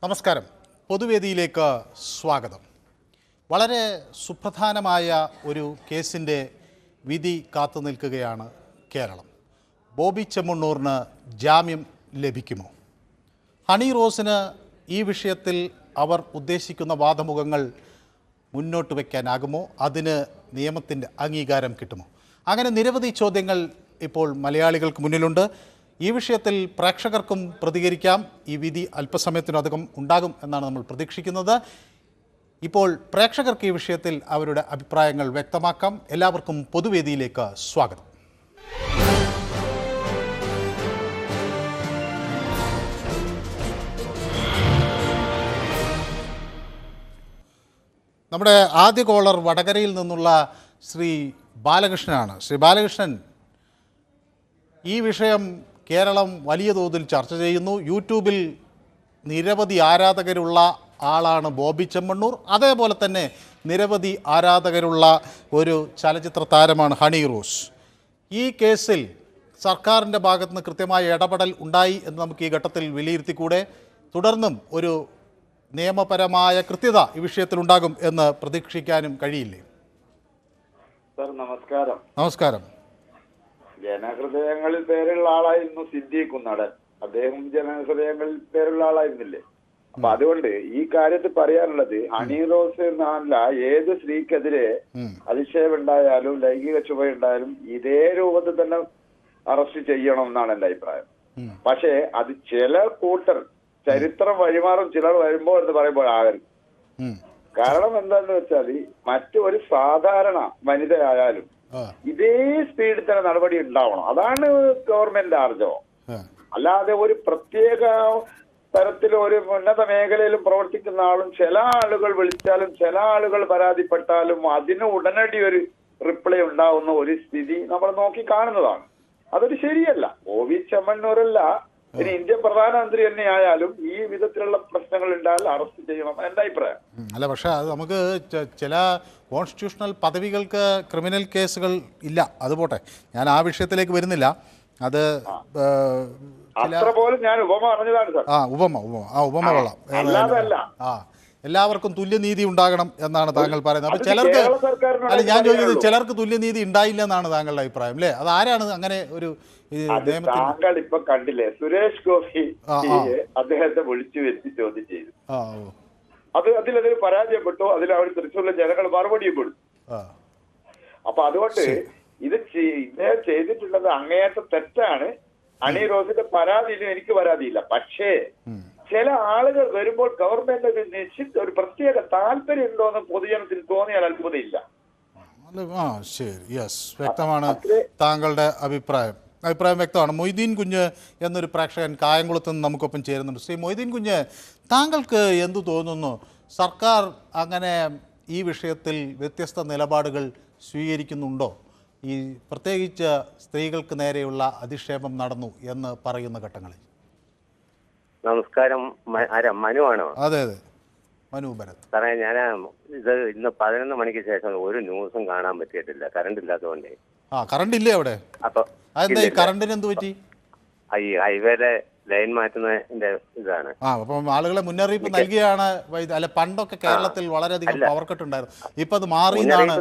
നമസ്കാരം. പൊതുവേദിയിലേക്ക് സ്വാഗതം. വളരെ സുപ്രധാനമായ ഒരു കേസിൻ്റെ വിധി കാത്തു നിൽക്കുകയാണ് കേരളം. ബോബി ചെമ്മണ്ണൂറിന് ജാമ്യം ലഭിക്കുമോ? ഹണി റോസിന് ഈ വിഷയത്തിൽ അവർ ഉദ്ദേശിക്കുന്ന വാദമുഖങ്ങൾ മുന്നോട്ട് വയ്ക്കാനാകുമോ? അതിന് നിയമത്തിൻ്റെ അംഗീകാരം കിട്ടുമോ? അങ്ങനെ നിരവധി ചോദ്യങ്ങൾ ഇപ്പോൾ മലയാളികൾക്ക് മുന്നിലുണ്ട്. ഈ വിഷയത്തിൽ പ്രേക്ഷകർക്കും പ്രതികരിക്കാം. ഈ വിധി അല്പസമയത്തിനകം ഉണ്ടാകും എന്നാണ് നമ്മൾ പ്രതീക്ഷിക്കുന്നത്. ഇപ്പോൾ പ്രേക്ഷകർക്ക് ഈ വിഷയത്തിൽ അവരുടെ അഭിപ്രായങ്ങൾ വ്യക്തമാക്കാം. എല്ലാവർക്കും പൊതുവേദിയിലേക്ക് സ്വാഗതം. നമ്മുടെ ആദ്യ കോളർ വടകരയിൽ നിന്നുള്ള ശ്രീ ബാലകൃഷ്ണനാണ്. ശ്രീ ബാലകൃഷ്ണൻ, ഈ വിഷയം കേരളം വലിയ തോതിൽ ചർച്ച ചെയ്യുന്നു. യൂട്യൂബിൽ നിരവധി ആരാധകരുള്ള ആളാണ് ബോബി ചെമ്മണ്ണൂർ. അതേപോലെ തന്നെ നിരവധി ആരാധകരുള്ള ഒരു ചലച്ചിത്ര താരമാണ് ഹണി റോസ്. ഈ കേസിൽ സർക്കാരിൻ്റെ ഭാഗത്ത് നിന്ന് കൃത്യമായ ഇടപെടൽ ഉണ്ടായി എന്ന് നമുക്ക് ഈ ഘട്ടത്തിൽ വിലയിരുത്തിക്കൂടെ? തുടർന്നും ഒരു നിയമപരമായ കൃത്യത ഈ വിഷയത്തിലുണ്ടാകും എന്ന് പ്രതീക്ഷിക്കാനും കഴിയില്ലേ? സർ നമസ്കാരം. നമസ്കാരം. ജനഹൃദയങ്ങളിൽ പേരുള്ള ആളായിരുന്നു സിദ്ദീഖ് കുന്നടൻ. അദ്ദേഹം ജനഹൃദയങ്ങളിൽ പേരുള്ള ആളായിരുന്നില്ലേ? അപ്പൊ അതുകൊണ്ട് ഈ കാര്യത്തിൽ പറയാനുള്ളത്, ഹണി റോസ് എന്നല്ല, ഏത് സ്ത്രീക്കെതിരെ അധിക്ഷേപം ഉണ്ടായാലും ലൈംഗിക ചുവ ഉണ്ടായാലും ഇതേ രൂപത്തിൽ തന്നെ അറസ്റ്റ് ചെയ്യണം എന്നാണ് എന്റെ അഭിപ്രായം. പക്ഷേ അത് ചില കൂട്ടർ ചരിത്രം വഴിമാറും ചിലർ വരുമ്പോൾ എന്ന് പറയുമ്പോൾ ആകരുത്. കാരണം എന്താന്ന് വെച്ചാൽ മറ്റു ഒരു സാധാരണ വനിതയായാലും ഇതേ സ്പീഡിൽ തന്നെ നടപടി ഉണ്ടാവണം. അതാണ് ഗവൺമെന്റ് ആർജവം. അല്ലാതെ ഒരു പ്രത്യേക തരത്തിൽ ഒരു ഉന്നത മേഖലയിലും പ്രവർത്തിക്കുന്ന ആളും ചില ആളുകൾ വിളിച്ചാലും ചില ആളുകൾ പരാതിപ്പെട്ടാലും അതിന് ഉടനടി ഒരു റിപ്ലൈ ഉണ്ടാവുന്ന ഒരു സ്ഥിതി നമ്മൾ നോക്കി കാണുന്നതാണ്. അതൊരു ശരിയല്ല. ബോബി ചെമ്മണ്ണൂരല്ല, ഇനി ഇന്ത്യൻ പ്രധാനമന്ത്രി തന്നെ ആയാലും ഈ വിധത്തിലുള്ള പ്രശ്നങ്ങൾ ഉണ്ടായാൽ അറസ്റ്റ് ചെയ്യണം എന്റെ അഭിപ്രായം. അല്ല, പക്ഷെ അത് നമുക്ക് ചില കോൺസ്റ്റിറ്റ്യൂഷണൽ പദവികൾക്ക് ക്രിമിനൽ കേസുകൾ ഇല്ല. അത് പോട്ടെ, ഞാൻ ആ വിഷയത്തിലേക്ക് വരുന്നില്ല. അത് അത്ര പോലും ഞാൻ ഉപമ പറഞ്ഞതാണ് സാർ. ഉപമ കൊള്ളാം. എല്ലാവർക്കും തുല്യനീതി ഉണ്ടാകണം എന്നാണ് താങ്കൾ പറയുന്നത്. അപ്പൊ ചിലർക്ക്, അല്ല ഞാൻ ചോദിക്കുന്നത്, ചിലർക്ക് തുല്യനീതി ഉണ്ടായില്ല എന്നാണ് താങ്കളുടെ അഭിപ്രായം അല്ലേ? അത് ആരാണ് അങ്ങനെ ഒരു താങ്കൾ ഇപ്പൊ കണ്ടില്ലേ, സുരേഷ് ഗോപി അദ്ദേഹത്തെ വിളിച്ചു വരുത്തി ചോദ്യം ചെയ്തു. അതിലതിൽ പരാജയപ്പെട്ടു. അതിൽ അവർ തൃശ്ശൂരിലെ ജനങ്ങൾ മറുപടിയും കൊടുത്തു. അപ്പൊ അതുകൊണ്ട് ഇദ്ദേഹം ചെയ്തിട്ടുള്ളത് അങ്ങേയറ്റം തെറ്റാണ്. ഹണി റോസിന്റെ പരാതിയിലും എനിക്ക് പരാതിയില്ല. പക്ഷേ ചില ആളുകൾ വരുമ്പോൾ ഗവൺമെന്റ് ഒരു നിശ്ചിത ഒരു പ്രത്യേക താല്പര്യം ഉണ്ടോന്ന് പൊതുജനത്തിന് തോന്നിയാൽ അത്ഭുതമില്ല. ശരി, യെസ്, വ്യക്തമാണ് താങ്കളുടെ അഭിപ്രായം. വ്യക്തമാണ്. മൊയ്തീൻ കുഞ്ഞ് എന്നൊരു പ്രേക്ഷകൻ കായംകുളത്ത് നിന്ന് നമുക്കൊപ്പം ചേരുന്നുണ്ട്. ശ്രീ മൊയ്തീൻ കുഞ്ഞ്, താങ്കൾക്ക് എന്തു തോന്നുന്നു? സർക്കാർ അങ്ങനെ ഈ വിഷയത്തിൽ വ്യത്യസ്ത നിലപാടുകൾ സ്വീകരിക്കുന്നുണ്ടോ? ഈ പ്രത്യേകിച്ച് സ്ത്രീകൾക്ക് നേരെയുള്ള അധിക്ഷേപം നടന്നു എന്ന് പറയുന്ന ഘട്ടങ്ങളിൽ. നമസ്കാരം. മനു ആണോ? അതെ അതെ, മനു ഭരത്. സാറേ, ഞാൻ ഇത് ഇന്ന് 11 മണിക്ക് ശേഷം ഒരു ന്യൂസും കാണാൻ പറ്റിയിട്ടില്ല, കറണ്ട് ഇല്ലാത്തതുകൊണ്ട്. കറണ്ട് ഇല്ലേ അവിടെ? അപ്പൊ അതെന്താ ഈ കറണ്ടിന് എന്ത് പറ്റി? ഈ ഹൈവേയിലെ ലൈൻ മാറ്റുന്നതിന്റെ ഇതാണ്. അപ്പം ആളുകളെ മുന്നറിയിപ്പ് നൽകിയാണ്. അല്ല, പണ്ടൊക്കെ കേരളത്തിൽ വളരെയധികം പവർ കട്ട് ഉണ്ടായിരുന്നു. ഇപ്പൊ അത് മാറി എന്നാണ്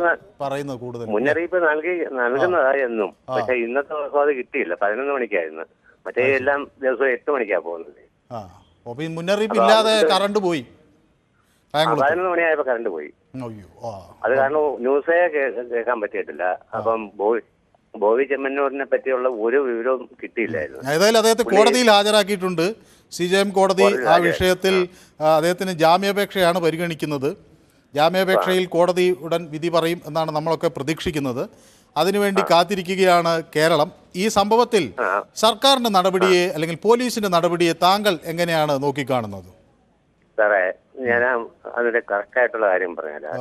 പറയുന്നത്. കൂടുതൽ മുന്നറിയിപ്പ് നൽകുന്നതായി എന്നും. പക്ഷെ ഇന്നത്തെ ദിവസം അത് കിട്ടിയില്ല. 11 മണിക്കായിരുന്നു. മറ്റേ എല്ലാം ദിവസവും 8 മണിക്കാ പോകുന്നത്. അപ്പൊ ഈ മുന്നറിയിപ്പ് ഇല്ലാതെ കറണ്ട് പോയി. 11 മണിയായപ്പോ കറണ്ട് പോയി. അത് കാരണം ന്യൂസേ കേൾക്കാൻ പറ്റിയിട്ടില്ല. അപ്പം ബോബി ചെമ്മണ്ണൂരിനെ പറ്റിയുള്ള ഒരു വിവരവും കിട്ടിയില്ലായിരുന്നു. ഏതായാലും അദ്ദേഹത്തെ കോടതിയിൽ ഹാജരാക്കിയിട്ടുണ്ട്. CJM കോടതി ആ വിഷയത്തിൽ അദ്ദേഹത്തിന് ജാമ്യാപേക്ഷയാണ് പരിഗണിക്കുന്നത്. ജാമ്യാപേക്ഷയിൽ കോടതി ഉടൻ വിധി പറയും എന്നാണ് നമ്മളൊക്കെ പ്രതീക്ഷിക്കുന്നത്. അതിനുവേണ്ടി കാത്തിരിക്കുകയാണ് കേരളം. ഈ സംഭവത്തിൽ സർക്കാരിന്റെ നടപടിയെ അല്ലെങ്കിൽ പോലീസിന്റെ നടപടിയെ താങ്കൾ എങ്ങനെയാണ് നോക്കിക്കാണുന്നത്? സാറേ, ഞാൻ അതിന്റെ കറക്റ്റായിട്ടുള്ള കാര്യം പറഞ്ഞുതരാം.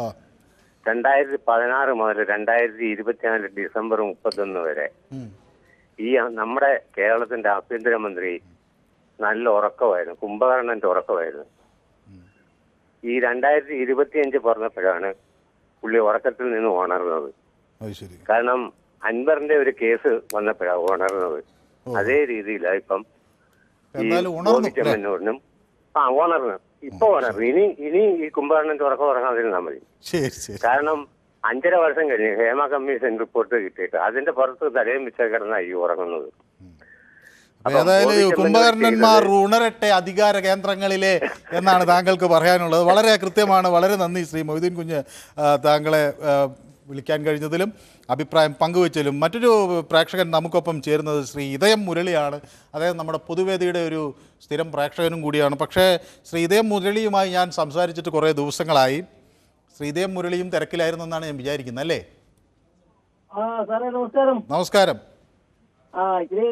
2016 മുതൽ 2024 ഡിസംബർ 31 വരെ ഈ നമ്മുടെ കേരളത്തിന്റെ ആഭ്യന്തരമന്ത്രി നല്ല ഉറക്കമായിരുന്നു, കുംഭകർണന്റെ ഉറക്കമായിരുന്നു. ഈ 2025 പറഞ്ഞപ്പോഴാണ് പുള്ളി ഉറക്കത്തിൽ നിന്ന് ഉണർന്നത്. കാരണം അൻവറിന്റെ ഒരു കേസ് വന്നപ്പോഴാണ് ഉണർന്നത്. അതേ രീതിയിലാണ് ഇപ്പം ഈ ബോബി ചെമ്മണ്ണൂരിനും ഉണർന്നു. ഇപ്പൊ വേണം. ഇനി ഈ കുംഭകർണൻ ഉറങ്ങാതിരുന്നാൽ മതി. ശരി. കാരണം 5.5 വർഷം കഴിഞ്ഞ് ഹേമ കമ്മീഷൻ റിപ്പോർട്ട് കിട്ടിയിട്ട് അതിന്റെ പുറത്ത് തലയും വെച്ച കിടന്ന ഈ ഉറങ്ങുന്നത്. ഏതായാലും കുംഭകർണന്മാർ ഉണരട്ടെ അധികാര കേന്ദ്രങ്ങളിലെ എന്നാണ് താങ്കൾക്ക് പറയാനുള്ളത്. വളരെ കൃത്യമാണ്. വളരെ നന്ദി ശ്രീ മൊയ്തീൻ കുഞ്ഞ്, താങ്കളെ വിളിക്കാൻ കഴിഞ്ഞതിലും അഭിപ്രായം പങ്കുവച്ചതിലും. മറ്റൊരു പ്രേക്ഷകൻ നമുക്കൊപ്പം ചേരുന്നത് ശ്രീ ഇതയം മുരളിയാണ്. അദ്ദേഹം നമ്മുടെ പൊതുവേദിയുടെ ഒരു സ്ഥിരം പ്രേക്ഷകനും കൂടിയാണ്. പക്ഷേ ശ്രീ ഇതയം മുരളിയുമായി ഞാൻ സംസാരിച്ചിട്ട് കുറേ ദിവസങ്ങളായി. ശ്രീ ഇതയം മുരളിയും തിരക്കിലായിരുന്നു എന്നാണ് ഞാൻ വിചാരിക്കുന്നത്, അല്ലേ? നമസ്കാരം.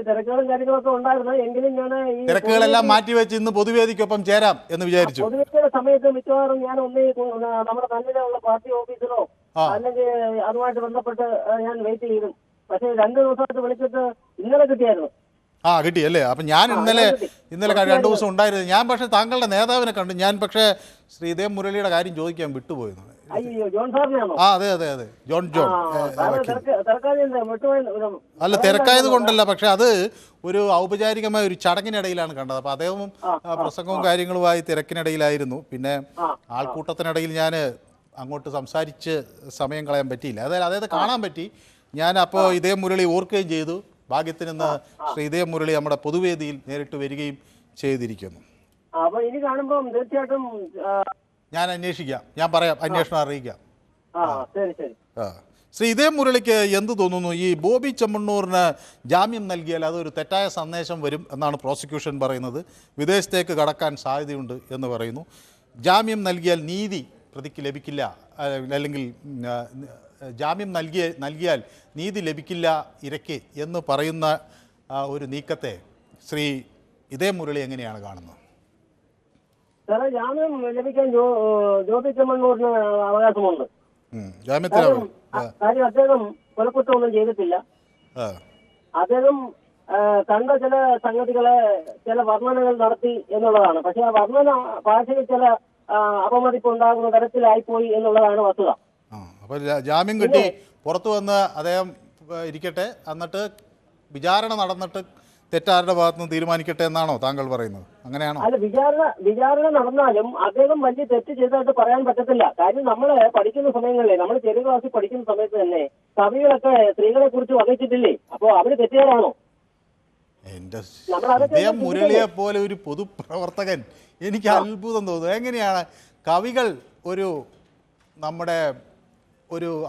തിരക്കുകളും കാര്യങ്ങളൊക്കെ ഉണ്ടായിരുന്നു. എങ്കിലും ഞാൻ ഈ തിരക്കുകളെല്ലാം മാറ്റിവെച്ച് ഇന്ന് പൊതുവേദിക്കൊപ്പം ചേരാം എന്ന് വിചാരിച്ചു. പൊതുവേദിയുടെ സമയത്ത് മിക്കവാറും ഞാൻ നമ്മുടെ നല്ലതിലുള്ള പാർട്ടി ഓഫീസിലോ അല്ലെങ്കിൽ അതുമായിട്ട് ബന്ധപ്പെട്ട് ഞാൻ വെയിറ്റ് ചെയ്തു. പക്ഷേ 2 ദിവസമായിട്ട് വിളിച്ചിട്ട് ഇന്നലെ കിട്ടിയായിരുന്നു. കിട്ടിയല്ലേ? അപ്പം ഞാൻ ഇന്നലെ 2 ദിവസം ഉണ്ടായിരുന്നു. ഞാൻ പക്ഷേ താങ്കളുടെ നേതാവിനെ കണ്ടു. ഞാൻ പക്ഷേ ശ്രീ ഇതയം മുരളിയുടെ കാര്യം ചോദിക്കാൻ വിട്ടുപോയിരുന്നു. അയ്യോ, ജോൺ സാറിനെയാണോ? അതെ, ജോൺ. അല്ല, തിരക്കായത് കൊണ്ടല്ല, പക്ഷെ അത് ഒരു ഔപചാരികമായ ഒരു ചടങ്ങിനിടയിലാണ് കണ്ടത്. അപ്പോൾ അദ്ദേഹവും പ്രസംഗവും കാര്യങ്ങളുമായി തിരക്കിനിടയിലായിരുന്നു. പിന്നെ ആൾക്കൂട്ടത്തിനിടയിൽ ഞാൻ അങ്ങോട്ട് സംസാരിച്ച് സമയം കളയാൻ പറ്റിയില്ല. അതായത് അദ്ദേഹത്തെ കാണാൻ പറ്റി. ഞാൻ അപ്പോൾ ഇതയം മുരളി ഓർക്കുകയും ചെയ്തു. ഭാഗ്യത്തിനിന്ന് ശ്രീ ഇതയം മുരളി നമ്മുടെ പൊതുവേദിയിൽ നേരിട്ട് വരികയും ചെയ്തിരിക്കുന്നു. അപ്പോൾ ഇനി കാണുമ്പോൾ തീർച്ചയായിട്ടും ഞാൻ അന്വേഷിക്കാം. ഞാൻ പറയാം, അന്വേഷണം അറിയിക്കാം. ശരി. ശ്രീ ഇതയം മുരളിക്ക് എന്ത് തോന്നുന്നു? ഈ ബോബി ചെമ്മണ്ണൂറിന് ജാമ്യം നൽകിയാൽ അതൊരു തെറ്റായ സന്ദേശം വരും എന്നാണ് പ്രോസിക്യൂഷൻ പറയുന്നത്. വിദേശത്തേക്ക് കടക്കാൻ സാധ്യതയുണ്ട് എന്ന് പറയുന്നു. ജാമ്യം നൽകിയാൽ നീതി പ്രതിക്ക് ലഭിക്കില്ല, അല്ലെങ്കിൽ ജാമ്യം നൽകിയാൽ നീതി ലഭിക്കില്ല ഇരയ്ക്ക് എന്ന് പറയുന്ന ഒരു നീക്കത്തെ ശ്രീ ഇതയം മുരളി എങ്ങനെയാണ് കാണുന്നത്? സാറേ, ജാമ്യം ലഭിക്കാൻ ജോബി ചെമ്മണ്ണൂരിന് അവകാശമുണ്ട്. കാര്യം അദ്ദേഹം കൊലക്കുറ്റമൊന്നും ചെയ്തിട്ടില്ല. അദ്ദേഹം കണ്ട ചില സംഗതികളെ ചില വർണ്ണനകൾ നടത്തി എന്നുള്ളതാണ്. പക്ഷെ ആ വർണ്ണന ഭാഷയിൽ ചില അപമതിപ്പ് ഉണ്ടാകുന്ന തരത്തിലായിപ്പോയി എന്നുള്ളതാണ് വസ്തുത. അപ്പോൾ ജാമ്യം കിട്ടി പുറത്തു വന്ന് അദ്ദേഹം ഇരിക്കട്ടെ, എന്നിട്ട് വിചാരണ നടന്നിട്ട് തെറ്റാരുടെ ഭാഗത്തുനിന്ന് തീരുമാനിക്കട്ടെ എന്നാണോ താങ്കൾ പറയുന്നത്? അങ്ങനെയാണോ? അല്ല, വിചാരണ നടന്നാലും അദ്ദേഹം വലിയ തെറ്റ് ചെയ്തതായിട്ട് പറയാൻ പറ്റത്തില്ല. കാര്യം നമ്മള് പഠിക്കുന്ന സമയങ്ങളിലെ, നമ്മൾ ചെറിയ ക്ലാസ്സിൽ പഠിക്കുന്ന സമയത്ത് തന്നെ കവികളൊക്കെ സ്ത്രീകളെ കുറിച്ച് വഹിച്ചിട്ടില്ലേ? അപ്പോ അവര് തെറ്റുകാരാണോ? ഇതയം മുരളിയെ പോലെ ഒരു പൊതുപ്രവർത്തകൻ, എനിക്ക് അത്ഭുതം തോന്നുന്നു. എങ്ങനെയാണ് കവികൾ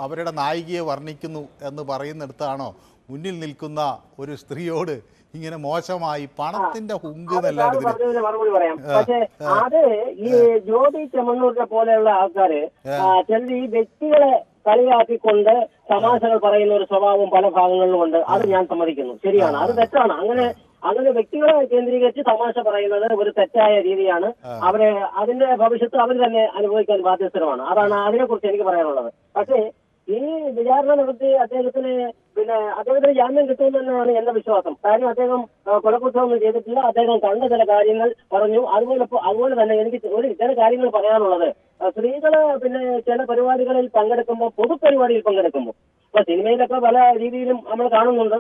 അവരുടെ നായികയെ വർണ്ണിക്കുന്നു എന്ന് പറയുന്നിടത്താണോ മുന്നിൽ നിൽക്കുന്ന ഒരു സ്ത്രീയോട് ഇങ്ങനെ മോശമായി പണത്തിന്റെ ഹുങ്ക് മറുപടി പറയാം. പക്ഷെ അത് ഈ ജോബി ചെമ്മണ്ണൂരിനെ പോലെയുള്ള ആൾക്കാര് ചില ഈ വ്യക്തികളെ കളിയാക്കിക്കൊണ്ട് തമാശകൾ പറയുന്ന ഒരു സ്വഭാവം പല ഭാഗങ്ങളിലും ഉണ്ട്. അത് ഞാൻ സമ്മതിക്കുന്നു, ശരിയാണ്, അത് തെറ്റാണ്. അങ്ങനെ വ്യക്തികളെ കേന്ദ്രീകരിച്ച് തമാശ പറയുന്നത് ഒരു തെറ്റായ രീതിയാണ്. അതിന്റെ ഭവിഷ്യത്ത് അവർ തന്നെ അനുഭവിക്കാൻ ബാധ്യസ്ഥരമാണ്. അതാണ് അതിനെക്കുറിച്ച് എനിക്ക് പറയാനുള്ളത്. പക്ഷേ ഈ വിചാരണ നടത്തി അദ്ദേഹത്തിന് ജാമ്യം കിട്ടുമെന്ന് തന്നെയാണ് എന്റെ വിശ്വാസം. കാര്യം അദ്ദേഹം കൊലക്കുറ്റമൊന്നും ചെയ്തിട്ടില്ല. അദ്ദേഹം കണ്ട ചില കാര്യങ്ങൾ പറഞ്ഞു. അതുപോലെ തന്നെ എനിക്ക് ചില കാര്യങ്ങൾ പറയാനുള്ളത്, സ്ത്രീകള് ചില പരിപാടികളിൽ പങ്കെടുക്കുമ്പോൾ, പൊതുപരിപാടിയിൽ പങ്കെടുക്കുമ്പോൾ, ഇപ്പൊ സിനിമയിലൊക്കെ പല രീതിയിലും നമ്മൾ കാണുന്നുണ്ട്,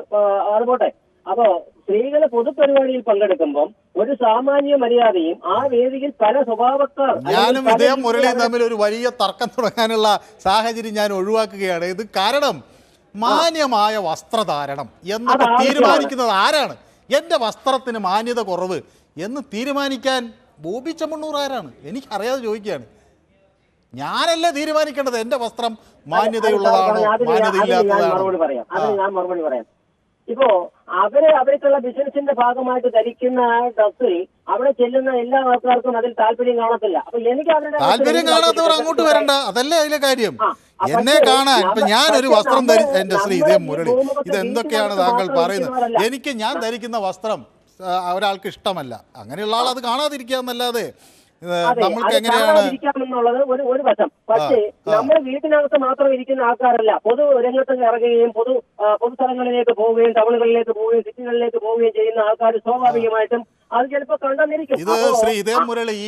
അതുപോട്ടെ. അപ്പോ സ്ത്രീകളെ പൊതുപരിപാടിയിൽ പങ്കെടുക്കുമ്പോൾ ഒരു സാമാന്യ മര്യാദയും ആ വേദിയിൽ പല സ്വഭാവക്കാർ, ഞാനും ഇതയം മുരളിയും തമ്മിൽ ഒരു വലിയ തർക്കം തുടങ്ങാനുള്ള സാഹചര്യം ഞാൻ ഒഴിവാക്കുകയാണ്. ഇത് കാരണം മാന്യമായ വസ്ത്രധാരണം എന്നൊക്കെ തീരുമാനിക്കുന്നത് ആരാണ്? എൻ്റെ വസ്ത്രത്തിന് മാന്യത കുറവ് എന്ന് തീരുമാനിക്കാൻ ബോബി ചെമ്മണ്ണൂർ ആരാണ്? എനിക്കറിയാതെ ചോദിക്കുകയാണ്. ഞാനല്ലേ തീരുമാനിക്കേണ്ടത് എൻ്റെ വസ്ത്രം മാന്യതയുള്ളതാണോ മാന്യതയില്ലാത്തതാണോ? ഞാൻ മറുപടി പറയാം. ഇപ്പോ അവർക്കുള്ള ബിസിനസിന്റെ ഭാഗമായിട്ട് ധരിക്കുന്ന ഡ്രസ്സിൽ അവിടെ ചെല്ലുന്ന എല്ലാ ആൾക്കാർക്കും അതിൽ താല്പര്യം കാണത്തില്ല. അപ്പൊ എനിക്ക് താല്പര്യം കാണാത്തവർ അങ്ങോട്ട് വരണ്ട, അതല്ലേ അതിലെ കാര്യം. എന്നെ കാണാൻ ഇപ്പൊ ഞാനൊരു വസ്ത്രം എന്റെ ശ്രീ ഇതയം മുരളി, ഇതെന്തൊക്കെയാണ് താങ്കൾ പറയുന്നത്? ഞാൻ ധരിക്കുന്ന വസ്ത്രം ഒരാൾക്ക് ഇഷ്ടമല്ല, അങ്ങനെയുള്ള ആൾ അത് കാണാതിരിക്കുക എന്നല്ലാതെ നമ്മൾക്ക് എങ്ങനെയാണ് എന്നുള്ളത് ഒരു വശം. പക്ഷേ നമ്മുടെ വീട്ടിനകത്ത് മാത്രം ഇരിക്കുന്ന ആൾക്കാരല്ല, പൊതു രംഗത്ത് ഇറങ്ങുകയും പൊതുസ്ഥലങ്ങളിലേക്ക് പോവുകയും ടൗണുകളിലേക്ക് പോവുകയും സിറ്റികളിലേക്ക് പോവുകയും ചെയ്യുന്ന ആൾക്കാർ സ്വാഭാവികമായിട്ടും അത് ചിലപ്പോൾ കണ്ടെന്നിരിക്കും. ഇത് ശ്രീ ഇതയം മുരളി,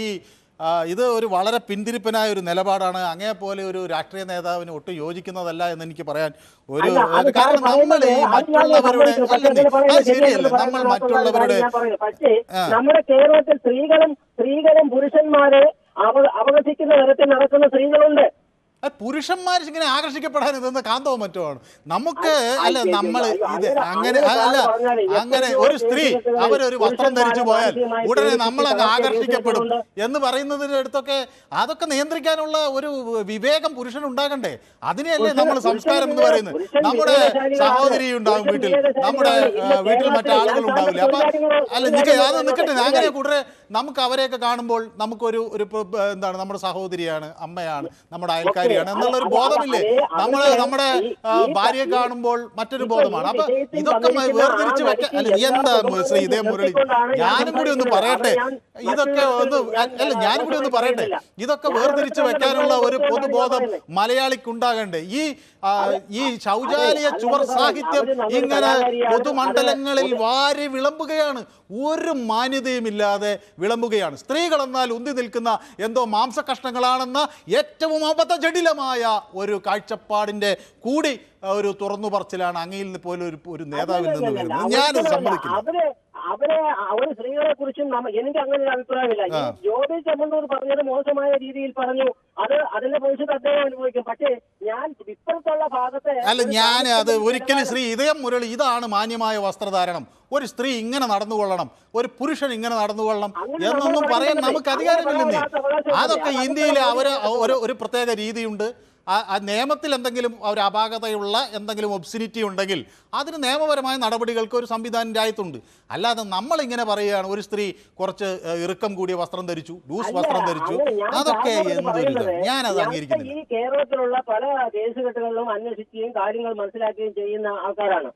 ഇത് ഒരു വളരെ പിന്തിരിപ്പനായ ഒരു നിലപാടാണ്. അങ്ങേപോലെ ഒരു രാഷ്ട്രീയ നേതാവിന് ഒട്ടും യോജിക്കുന്നതല്ല എന്ന് എനിക്ക് പറയാൻ കാരണം നമ്മൾ പക്ഷേ നമ്മുടെ കേരളത്തിൽ സ്ത്രീകളും പുരുഷന്മാരെ അവഗണിക്കുന്ന തരത്തിൽ നടക്കുന്ന സ്ത്രീകളുണ്ട്. പുരുഷന്മാർ ഇങ്ങനെ ആകർഷിക്കപ്പെടാൻ ഇതെന്ന് കാന്തവും മറ്റുമാണ്. നമുക്ക് അല്ല നമ്മൾ ഇത് അങ്ങനെ അല്ല അങ്ങനെ ഒരു സ്ത്രീ അവരൊരു വസ്ത്രം ധരിച്ചു പോയാൽ ഉടനെ നമ്മളങ്ങ് ആകർഷിക്കപ്പെടും എന്ന് പറയുന്നതിൻ്റെ അടുത്തൊക്കെ അതൊക്കെ നിയന്ത്രിക്കാനുള്ള ഒരു വിവേകം പുരുഷനുണ്ടാകണ്ടേ? അതിനെയല്ലേ നമ്മൾ സംസ്കാരം എന്ന് പറയുന്നത്. നമ്മുടെ സഹോദരി ഉണ്ടാകും വീട്ടിൽ, നമ്മുടെ വീട്ടിൽ മറ്റാളുകൾ ഉണ്ടാവില്ല. അപ്പൊ അല്ല അത് നിൽക്കട്ടെ, അങ്ങനെ കൂടെ നമുക്ക് അവരെയൊക്കെ കാണുമ്പോൾ നമുക്കൊരു എന്താണ് നമ്മുടെ സഹോദരിയാണ്, അമ്മയാണ്, നമ്മുടെ അയൽക്കാരിയാണ് എന്നുള്ളൊരു ബോധമില്ലേ? നമ്മുടെ ഭാര്യയെ കാണുമ്പോൾ മറ്റൊരു ബോധമാണ്. അപ്പൊ ഇതൊക്കെ വേർതിരിച്ച് വെക്കാൻ അല്ല എന്താ ശ്രീ ഇതേ മുരളി, ഞാനും കൂടി ഒന്ന് പറയട്ടെ, ഇതൊക്കെ ഒന്ന് അല്ല ഞാനും കൂടി ഒന്ന് പറയട്ടെ, ഇതൊക്കെ വേർതിരിച്ച് വെക്കാനുള്ള ഒരു പൊതുബോധം മലയാളിക്ക് ഉണ്ടാകണ്ടേ? ഈ ശൗചാലയ ചുവർ സാഹിത്യം ഇങ്ങനെ പൊതുമണ്ഡലങ്ങളിൽ വാരി വിളമ്പുകയാണ്, ഒരു മാന്യതയുമില്ലാതെ വിളമ്പുകയാണ്. സ്ത്രീകൾ എന്നാൽ ഉന്തി നിൽക്കുന്ന എന്തോ മാംസകഷ്ണങ്ങളാണെന്ന ഏറ്റവും അബദ്ധജടിലമായ ഒരു കാഴ്ചപ്പാടിന്റെ കൂടി ഒരു തുറന്നു പറച്ചിലാണ് അങ്ങയിൽ നിന്ന് പോലെ ഒരു നേതാവിൽ നിന്ന് വരുന്നത്. ഞാനത് സമ്മതിക്കുന്നു. അവര് സ്ത്രീകളെ കുറിച്ചും എനിക്ക് അങ്ങനെ ഒരു അഭിപ്രായമില്ല. ഈ ജ്യോതി ചെമ്മണ്ണൂർ പറഞ്ഞത് മോശമായ രീതിയിൽ പറഞ്ഞു, അതിന്റെ ഭവിഷ്യത്ത് അദ്ദേഹം അനുഭവിക്കും. പക്ഷേ ഞാൻ ഇപ്പോഴത്തുള്ള ഭാഗത്തെ അല്ല ഞാൻ അത് ഒരിക്കലും ശ്രീ ഇതയം മുരളി ഇതാണ് മാന്യമായ വസ്ത്രധാരണം, ഒരു സ്ത്രീ ഇങ്ങനെ നടന്നുകൊള്ളണം, ഒരു ഇങ്ങനെ നടന്നുകൊള്ളണം എന്നൊന്നും പറയാൻ നമുക്ക് അധികാരമില്ലെന്നേ. അതൊക്കെ ഇന്ത്യയിൽ ഒരു പ്രത്യേക രീതിയുണ്ട്. ആ നിയമത്തിൽ എന്തെങ്കിലും ഒരു അപാകതയുള്ള എന്തെങ്കിലും ഒബ്സിനിറ്റി ഉണ്ടെങ്കിൽ അതിന് നിയമപരമായ നടപടികൾക്ക് ഒരു സംവിധാനം രാജ്യത്തുണ്ട്. അല്ലാതെ നമ്മളിങ്ങനെ പറയുകയാണ് ഒരു സ്ത്രീ കുറച്ച് ഇറുക്കം കൂടിയ വസ്ത്രം ധരിച്ചു, ലൂസ് വസ്ത്രം ധരിച്ചു, അതൊക്കെ എന്തൊരു ഞാനത് അംഗീകരിക്കുന്നില്ല. ഈ കേരളത്തിലുള്ള പല കേസുകെട്ടുകളിലും അന്വേഷിക്കുകയും കാര്യങ്ങൾ മനസ്സിലാക്കുകയും ചെയ്യുന്ന ആൾക്കാരാണ്.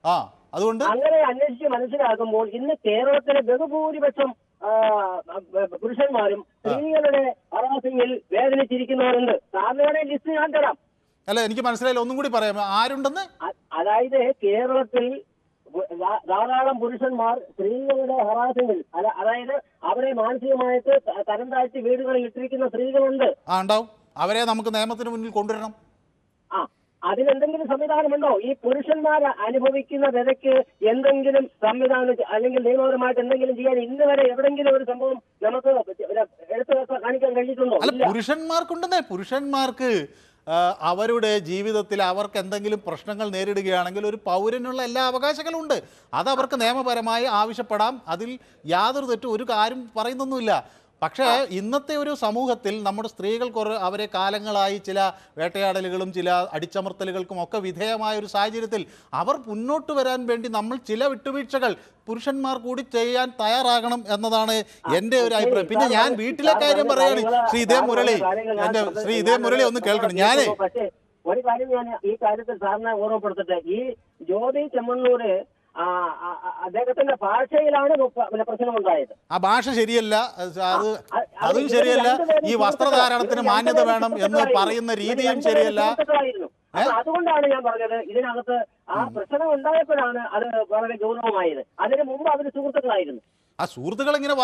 അതുകൊണ്ട് അങ്ങനെ അന്വേഷിച്ച് മനസ്സിലാക്കുമ്പോൾ ഇന്ന് കേരളത്തിലെ ബഹുഭൂരിപക്ഷം പുരുഷന്മാരും സ്ത്രീകളുടെ ഹറാസിംഗിൽ വേദനിച്ചിരിക്കുന്നവരുണ്ട്. സാറിന് ലിസ്റ്റ് ഞാൻ തരാം. അല്ല എനിക്ക് മനസ്സിലായില്ല, ഒന്നും കൂടി പറയാം ആരുണ്ടെന്ന്. അതായത് കേരളത്തിൽ ധാരാളം പുരുഷന്മാർ സ്ത്രീകളുടെ ഹറാസിംഗിൽ അതായത് അവരെ മാനസികമായിട്ട് തരം താഴ്ത്തി വീടുകളിൽ ഇട്ടിരിക്കുന്ന സ്ത്രീകളുണ്ട്. ഉണ്ടാവും, അവരെ നമുക്ക് നിയമത്തിന് മുന്നിൽ കൊണ്ടുവരണം. അതിനെന്തെങ്കിലും സംവിധാനമുണ്ടോ? ഈ പുരുഷന്മാർ അനുഭവിക്കുന്ന വിലയ്ക്ക് എന്തെങ്കിലും സംവിധാനം അല്ലെങ്കിൽ നിയമപരമായിട്ട് എന്തെങ്കിലും ചെയ്യാൻ ഇന്ന് വരെ എവിടെങ്കിലും ഒരു സംഭവം നമുക്ക് എടുത്തു കാണിക്കാൻ കഴിഞ്ഞിട്ടുണ്ടോ? അല്ല പുരുഷന്മാർക്കുണ്ടെന്നേ. പുരുഷന്മാർക്ക് അവരുടെ ജീവിതത്തിൽ അവർക്ക് എന്തെങ്കിലും പ്രശ്നങ്ങൾ നേരിടുകയാണെങ്കിൽ ഒരു പൗരനുള്ള എല്ലാ അവകാശങ്ങളും ഉണ്ട്. അത് അവർക്ക് നിയമപരമായി ആവശ്യപ്പെടാം, അതിൽ യാതൊരു തെറ്റും ഒരു കാര്യം പറയുന്നൊന്നുമില്ല. പക്ഷേ ഇന്നത്തെ ഒരു സമൂഹത്തിൽ നമ്മുടെ സ്ത്രീകൾ അവരെ കാലങ്ങളായി ചില വേട്ടയാടലുകളും ചില അടിച്ചമർത്തലുകൾക്കും ഒക്കെ വിധേയമായ ഒരു സാഹചര്യത്തിൽ അവർ മുന്നോട്ട് വരാൻ വേണ്ടി നമ്മൾ ചില വിട്ടുവീഴ്ചകൾ പുരുഷന്മാർ കൂടി ചെയ്യാൻ തയ്യാറാകണം എന്നതാണ് എൻ്റെ ഒരു അഭിപ്രായം. പിന്നെ ഞാൻ വീട്ടിലെ കാര്യം പറയുകയാണ് ശ്രീ ഇതേ മുരളി, എൻ്റെ ശ്രീ ഇതേ മുരളി ഒന്ന് കേൾക്കണം. ഒരു കാര്യം ഞാൻ ഈ കാര്യത്തിൽ സാറിനെ ഓർമ്മപ്പെടുത്തട്ടെ. ഈ ജ്യോതി ചെമ്മണ്ണൂര് അദ്ദേഹത്തിന്റെ ഭാഷയിലാണ് പ്രശ്നമുണ്ടായത്. ആ ഭാഷ ശരിയല്ല, അതും ശരിയല്ല. ഈ വസ്ത്രധാരണത്തിന് മാന്യത വേണം എന്ന് പറയുന്ന രീതിയും ശരിയല്ല. അതുകൊണ്ടാണ് ഞാൻ പറഞ്ഞത് ഇതിനകത്ത് ആ പ്രശ്നം ഉണ്ടായപ്പോഴാണ് അത് വളരെ ഗൗരവമായത്. അതിന് മുമ്പ് അവര് സുഹൃത്തുക്കളായിരുന്നു. ആ സുഹൃത്തുക്കൾ ഇങ്ങനെ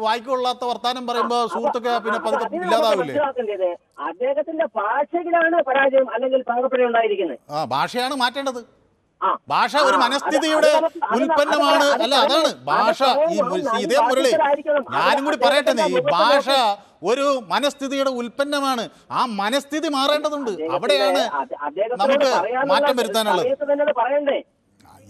വായിക്കൊള്ളാത്ത വർത്താനം പറയുമ്പോ സുഹൃത്തുക്കൾ പിന്നെ പതുക്കെ ഇല്ലാതാവില്ലേ? അദ്ദേഹത്തിന്റെ ഭാഷയിലാണ് പരാജയം അല്ലെങ്കിൽ പകർപ്പഴ ഉണ്ടായിരിക്കുന്നത്. ഭാഷയാണ് മാറ്റേണ്ടത്. ഭാഷ ഒരു മനസ്ഥിതിയുടെ ഉൽപ്പന്നമാണ്. അല്ല അതാണ് ഭാഷ. ഇതേ മുരളി ഞാനും കൂടി പറയട്ടെ, ഈ ഭാഷ ഒരു മനസ്ഥിതിയുടെ ഉൽപ്പന്നമാണ്. ആ മനസ്ഥിതി മാറേണ്ടതുണ്ട്. അവിടെയാണ് നമുക്ക് മാറ്റം വരുത്താനുള്ളത്.